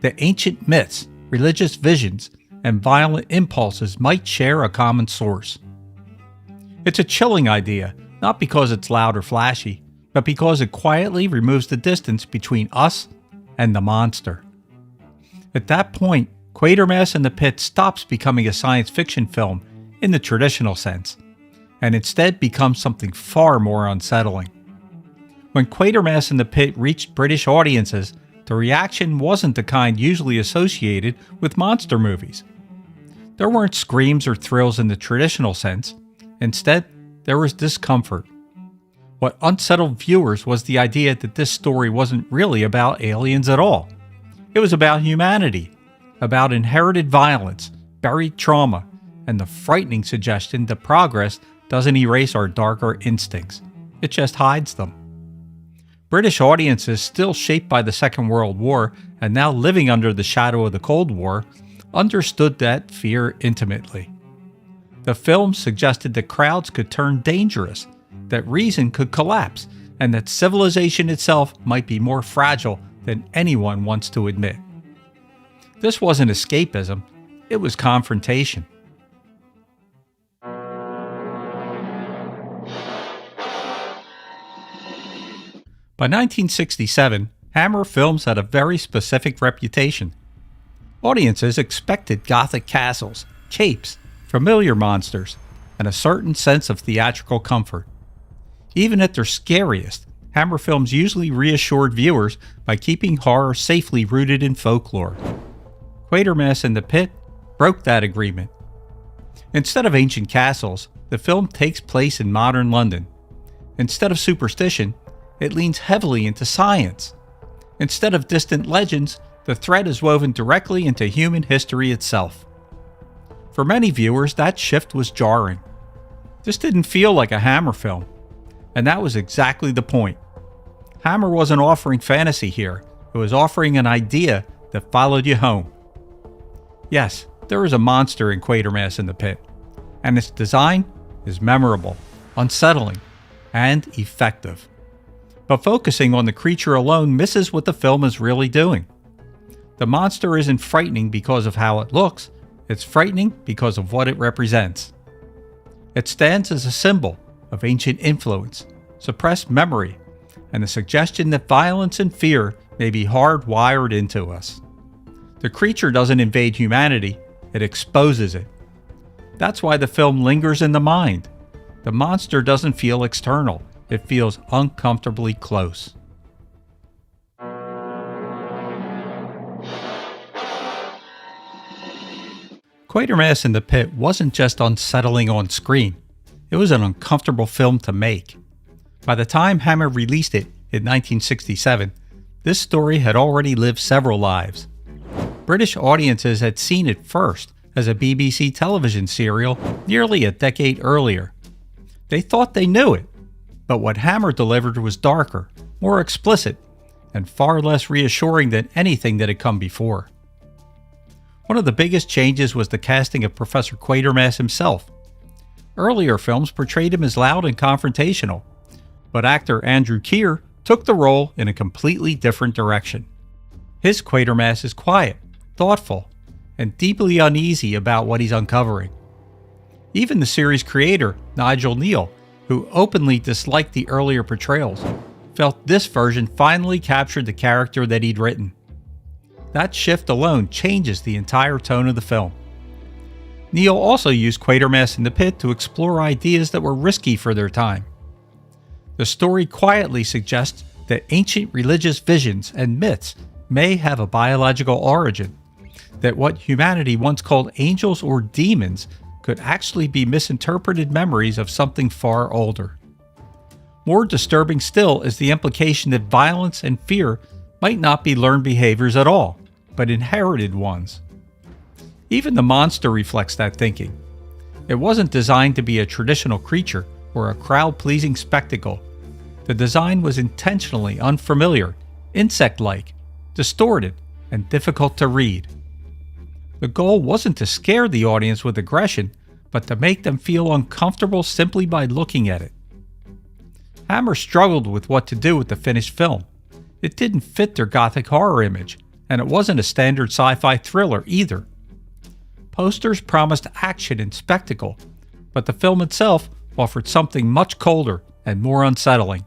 The ancient myths, religious visions, and violent impulses might share a common source. It's a chilling idea, not because it's loud or flashy, but because it quietly removes the distance between us and the monster. At that point, Quatermass in the Pit stops becoming a science fiction film in the traditional sense, and instead becomes something far more unsettling. When Quatermass in the Pit reached British audiences, the reaction wasn't the kind usually associated with monster movies. There weren't screams or thrills in the traditional sense. Instead, there was discomfort. What unsettled viewers was the idea that this story wasn't really about aliens at all. It was about humanity, about inherited violence, buried trauma, and the frightening suggestion that progress doesn't erase our darker instincts. It just hides them. British audiences, still shaped by the Second World War and now living under the shadow of the Cold War, understood that fear intimately. The film suggested that crowds could turn dangerous, that reason could collapse, and that civilization itself might be more fragile than anyone wants to admit. This wasn't escapism, it was confrontation. By 1967, Hammer films had a very specific reputation. Audiences expected gothic castles, capes, familiar monsters, and a certain sense of theatrical comfort. Even at their scariest, Hammer films usually reassured viewers by keeping horror safely rooted in folklore. Quatermass in the Pit broke that agreement. Instead of ancient castles, the film takes place in modern London. Instead of superstition, it leans heavily into science. Instead of distant legends, the thread is woven directly into human history itself. For many viewers, that shift was jarring. This didn't feel like a Hammer film, and that was exactly the point. Hammer wasn't offering fantasy here, it was offering an idea that followed you home. Yes, there is a monster in Quatermass in the Pit, and its design is memorable, unsettling, and effective. But focusing on the creature alone misses what the film is really doing. The monster isn't frightening because of how it looks, it's frightening because of what it represents. It stands as a symbol of ancient influence, suppressed memory, and the suggestion that violence and fear may be hardwired into us. The creature doesn't invade humanity, it exposes it. That's why the film lingers in the mind. The monster doesn't feel external, it feels uncomfortably close. Quatermass in the Pit wasn't just unsettling on screen, it was an uncomfortable film to make. By the time Hammer released it in 1967, this story had already lived several lives. British audiences had seen it first as a BBC television serial nearly a decade earlier. They thought they knew it, but what Hammer delivered was darker, more explicit, and far less reassuring than anything that had come before. One of the biggest changes was the casting of Professor Quatermass himself. Earlier films portrayed him as loud and confrontational, but actor Andrew Keir took the role in a completely different direction. His Quatermass is quiet, thoughtful, and deeply uneasy about what he's uncovering. Even the series creator, Nigel Neal, who openly disliked the earlier portrayals, felt this version finally captured the character that he'd written. That shift alone changes the entire tone of the film. Neal also used Quatermass in the Pit to explore ideas that were risky for their time. The story quietly suggests that ancient religious visions and myths may have a biological origin, that what humanity once called angels or demons could actually be misinterpreted memories of something far older. More disturbing still is the implication that violence and fear might not be learned behaviors at all, but inherited ones. Even the monster reflects that thinking. It wasn't designed to be a traditional creature or a crowd-pleasing spectacle. The design was intentionally unfamiliar, insect-like, distorted, and difficult to read. The goal wasn't to scare the audience with aggression, but to make them feel uncomfortable simply by looking at it. Hammer struggled with what to do with the finished film. It didn't fit their gothic horror image, and it wasn't a standard sci-fi thriller either. Posters promised action and spectacle, but the film itself offered something much colder and more unsettling.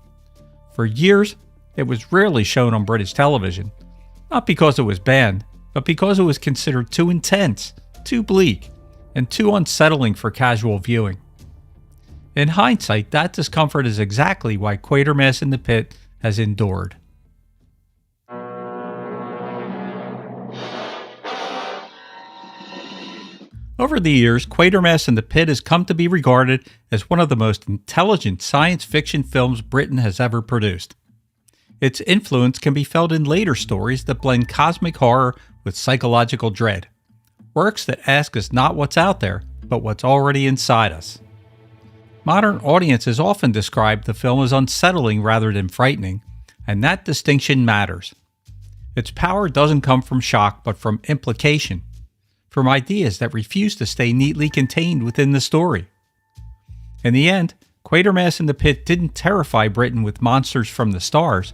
For years, it was rarely shown on British television, not because it was banned, but because it was considered too intense, too bleak, and too unsettling for casual viewing. In hindsight, that discomfort is exactly why Quatermass in the Pit has endured. Over the years, Quatermass in the Pit has come to be regarded as one of the most intelligent science fiction films Britain has ever produced. Its influence can be felt in later stories that blend cosmic horror with psychological dread. Works that ask us not what's out there, but what's already inside us. Modern audiences often describe the film as unsettling rather than frightening, and that distinction matters. Its power doesn't come from shock, but from implication, from ideas that refuse to stay neatly contained within the story. In the end, Quatermass in the Pit didn't terrify Britain with monsters from the stars.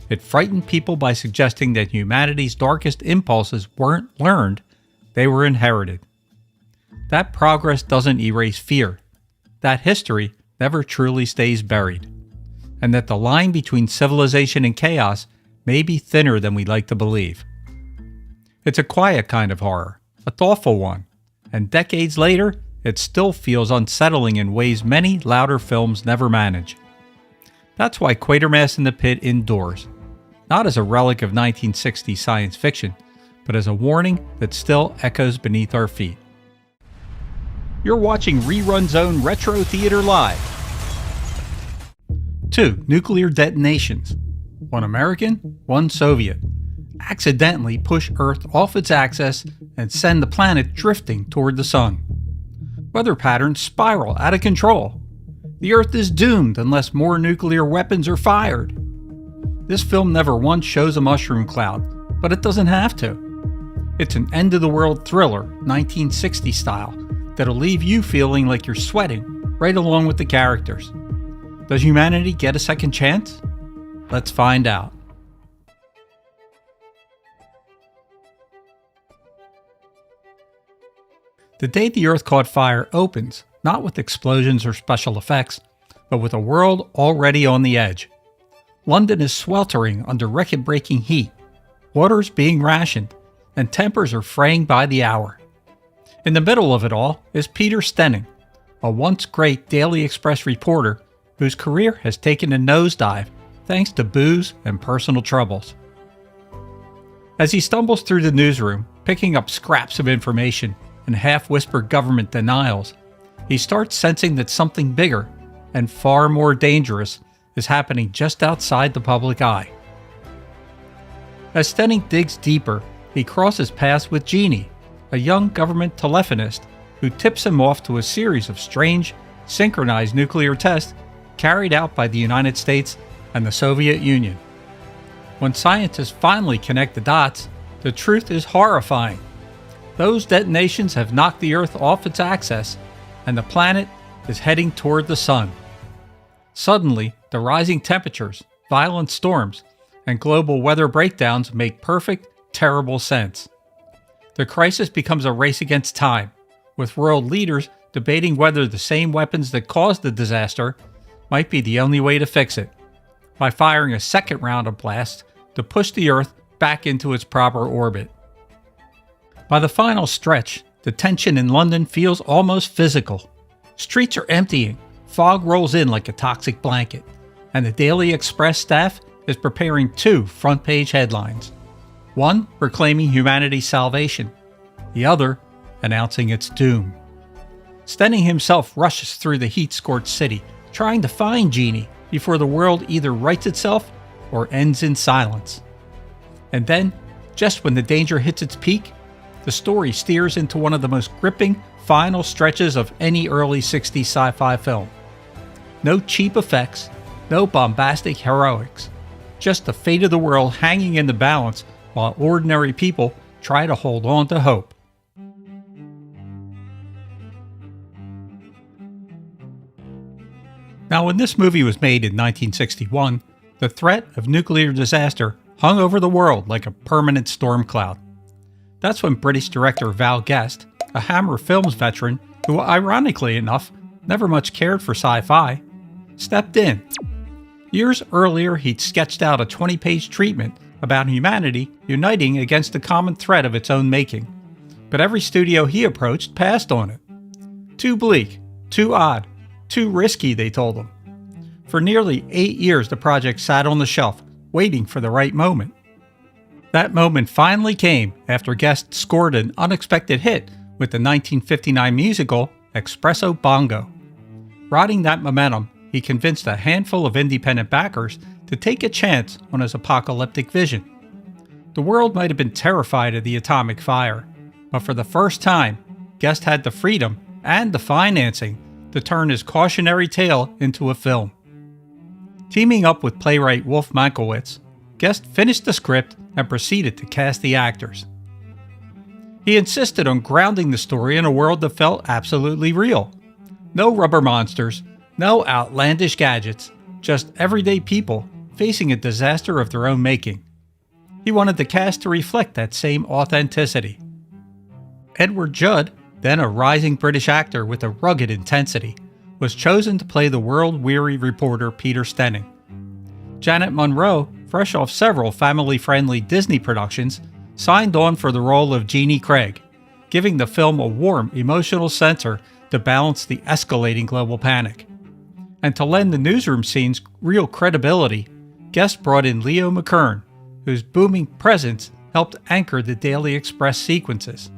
It frightened people by suggesting that humanity's darkest impulses weren't learned, they were inherited. That progress doesn't erase fear. That history never truly stays buried. And that the line between civilization and chaos may be thinner than we like to believe. It's a quiet kind of horror, a thoughtful one, and decades later, it still feels unsettling in ways many louder films never manage. That's why Quatermass in the Pit endures, not as a relic of 1960s science fiction, but as a warning that still echoes beneath our feet. You're watching Rerun Zone Retro Theater Live. 2 nuclear detonations, one American, one Soviet, accidentally push Earth off its axis and send the planet drifting toward the sun. Weather patterns spiral out of control. The Earth is doomed unless more nuclear weapons are fired. This film never once shows a mushroom cloud, but it doesn't have to. It's an end-of-the-world thriller, 1950s style, that'll leave you feeling like you're sweating right along with the characters. Does humanity get a second chance? Let's find out. The Day the Earth Caught Fire opens, not with explosions or special effects, but with a world already on the edge. London is sweltering under record-breaking heat, water's being rationed, and tempers are fraying by the hour. In the middle of it all is Peter Stenning, a once great Daily Express reporter whose career has taken a nosedive thanks to booze and personal troubles. As he stumbles through the newsroom, picking up scraps of information and half-whispered government denials, he starts sensing that something bigger and far more dangerous is happening just outside the public eye. As Stenning digs deeper, he crosses paths with Jeannie, a young government telephonist who tips him off to a series of strange, synchronized nuclear tests carried out by the United States and the Soviet Union. When scientists finally connect the dots, the truth is horrifying. Those detonations have knocked the Earth off its axis, and the planet is heading toward the sun. Suddenly, the rising temperatures, violent storms, and global weather breakdowns make perfect, terrible sense. The crisis becomes a race against time, with world leaders debating whether the same weapons that caused the disaster might be the only way to fix it, by firing a second round of blasts to push the Earth back into its proper orbit. By the final stretch, the tension in London feels almost physical. Streets are emptying, fog rolls in like a toxic blanket, and the Daily Express staff is preparing 2 front-page headlines. one proclaiming humanity's salvation, the other announcing its doom. Stenning himself rushes through the heat-scorched city, trying to find Jeannie before the world either rights itself or ends in silence. And then, just when the danger hits its peak, the story steers into one of the most gripping final stretches of any early 60s sci-fi film. No cheap effects, no bombastic heroics, just the fate of the world hanging in the balance while ordinary people try to hold on to hope. Now, when this movie was made in 1961, the threat of nuclear disaster hung over the world like a permanent storm cloud. That's when British director Val Guest, a Hammer Films veteran who, ironically enough, never much cared for sci-fi, stepped in. Years earlier, he'd sketched out a 20-page treatment about humanity uniting against the common threat of its own making. But every studio he approached passed on it. Too bleak, too odd, too risky, they told him. For nearly 8 years, the project sat on the shelf, waiting for the right moment. That moment finally came after Guest scored an unexpected hit with the 1959 musical Espresso Bongo. Riding that momentum, he convinced a handful of independent backers to take a chance on his apocalyptic vision. The world might have been terrified of the atomic fire, but for the first time, Guest had the freedom and the financing to turn his cautionary tale into a film. Teaming up with playwright Wolf Mankiewicz, Guest finished the script and proceeded to cast the actors. He insisted on grounding the story in a world that felt absolutely real. No rubber monsters, no outlandish gadgets, just everyday people facing a disaster of their own making. He wanted the cast to reflect that same authenticity. Edward Judd, then a rising British actor with a rugged intensity, was chosen to play the world-weary reporter Peter Stenning. Janet Munro, fresh off several family-friendly Disney productions, signed on for the role of Jeannie Craig, giving the film a warm, emotional center to balance the escalating global panic. And to lend the newsroom scenes real credibility, Guest brought in Leo McKern, whose booming presence helped anchor the Daily Express sequences.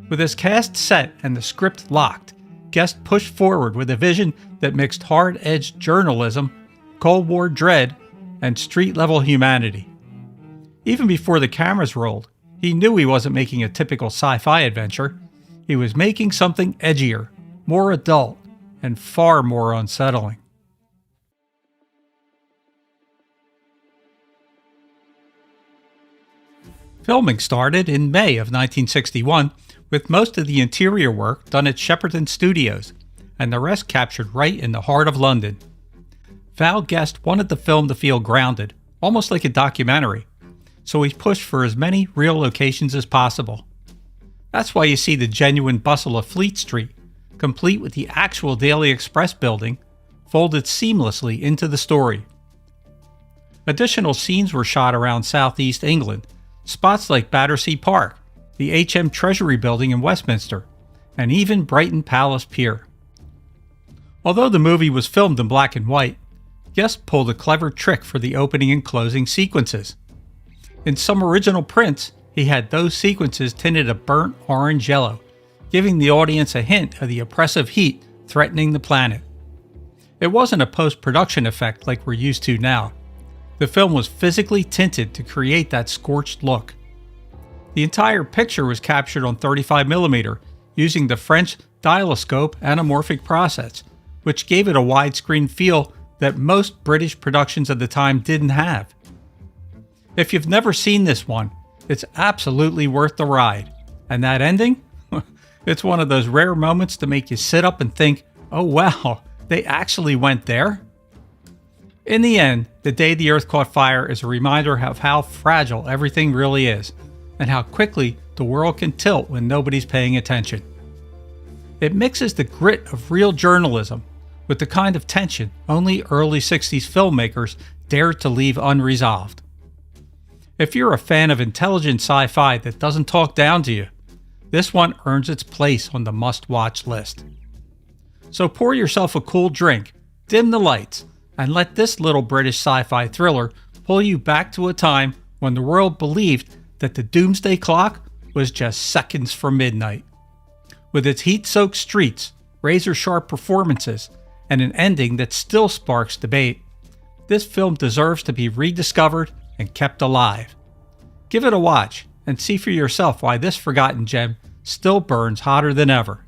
With his cast set and the script locked, Guest pushed forward with a vision that mixed hard-edged journalism, Cold War dread, and street-level humanity. Even before the cameras rolled, he knew he wasn't making a typical sci-fi adventure. He was making something edgier, more adult, and far more unsettling. Filming started in May of 1961, with most of the interior work done at Shepperton Studios, and the rest captured right in the heart of London. Val Guest wanted the film to feel grounded, almost like a documentary, so he pushed for as many real locations as possible. That's why you see the genuine bustle of Fleet Street, complete with the actual Daily Express building, folded seamlessly into the story. Additional scenes were shot around southeast England, spots like Battersea Park, the HM Treasury Building in Westminster, and even Brighton Palace Pier. Although the movie was filmed in black and white, Guest pulled a clever trick for the opening and closing sequences. In some original prints, he had those sequences tinted a burnt orange yellow, giving the audience a hint of the oppressive heat threatening the planet. It wasn't a post-production effect like we're used to now. The film was physically tinted to create that scorched look. The entire picture was captured on 35mm using the French dialoscope anamorphic process, which gave it a widescreen feel that most British productions of the time didn't have. If you've never seen this one, it's absolutely worth the ride. And that ending? It's one of those rare moments to make you sit up and think, oh wow, they actually went there? In the end, The Day the Earth Caught Fire is a reminder of how fragile everything really is, and how quickly the world can tilt when nobody's paying attention. It mixes the grit of real journalism with the kind of tension only early 60s filmmakers dared to leave unresolved. If you're a fan of intelligent sci-fi that doesn't talk down to you, this one earns its place on the must-watch list. So pour yourself a cool drink, dim the lights, and let this little British sci-fi thriller pull you back to a time when the world believed that the doomsday clock was just seconds from midnight. With its heat-soaked streets, razor-sharp performances, and an ending that still sparks debate, this film deserves to be rediscovered and kept alive. Give it a watch and see for yourself why this forgotten gem still burns hotter than ever.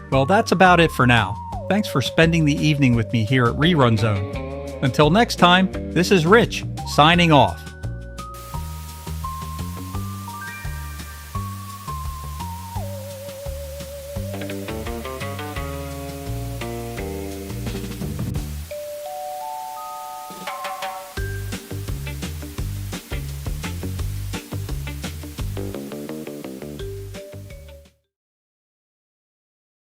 Well, that's about it for now. Thanks for spending the evening with me here at Rerun Zone. Until next time, this is Rich, signing off.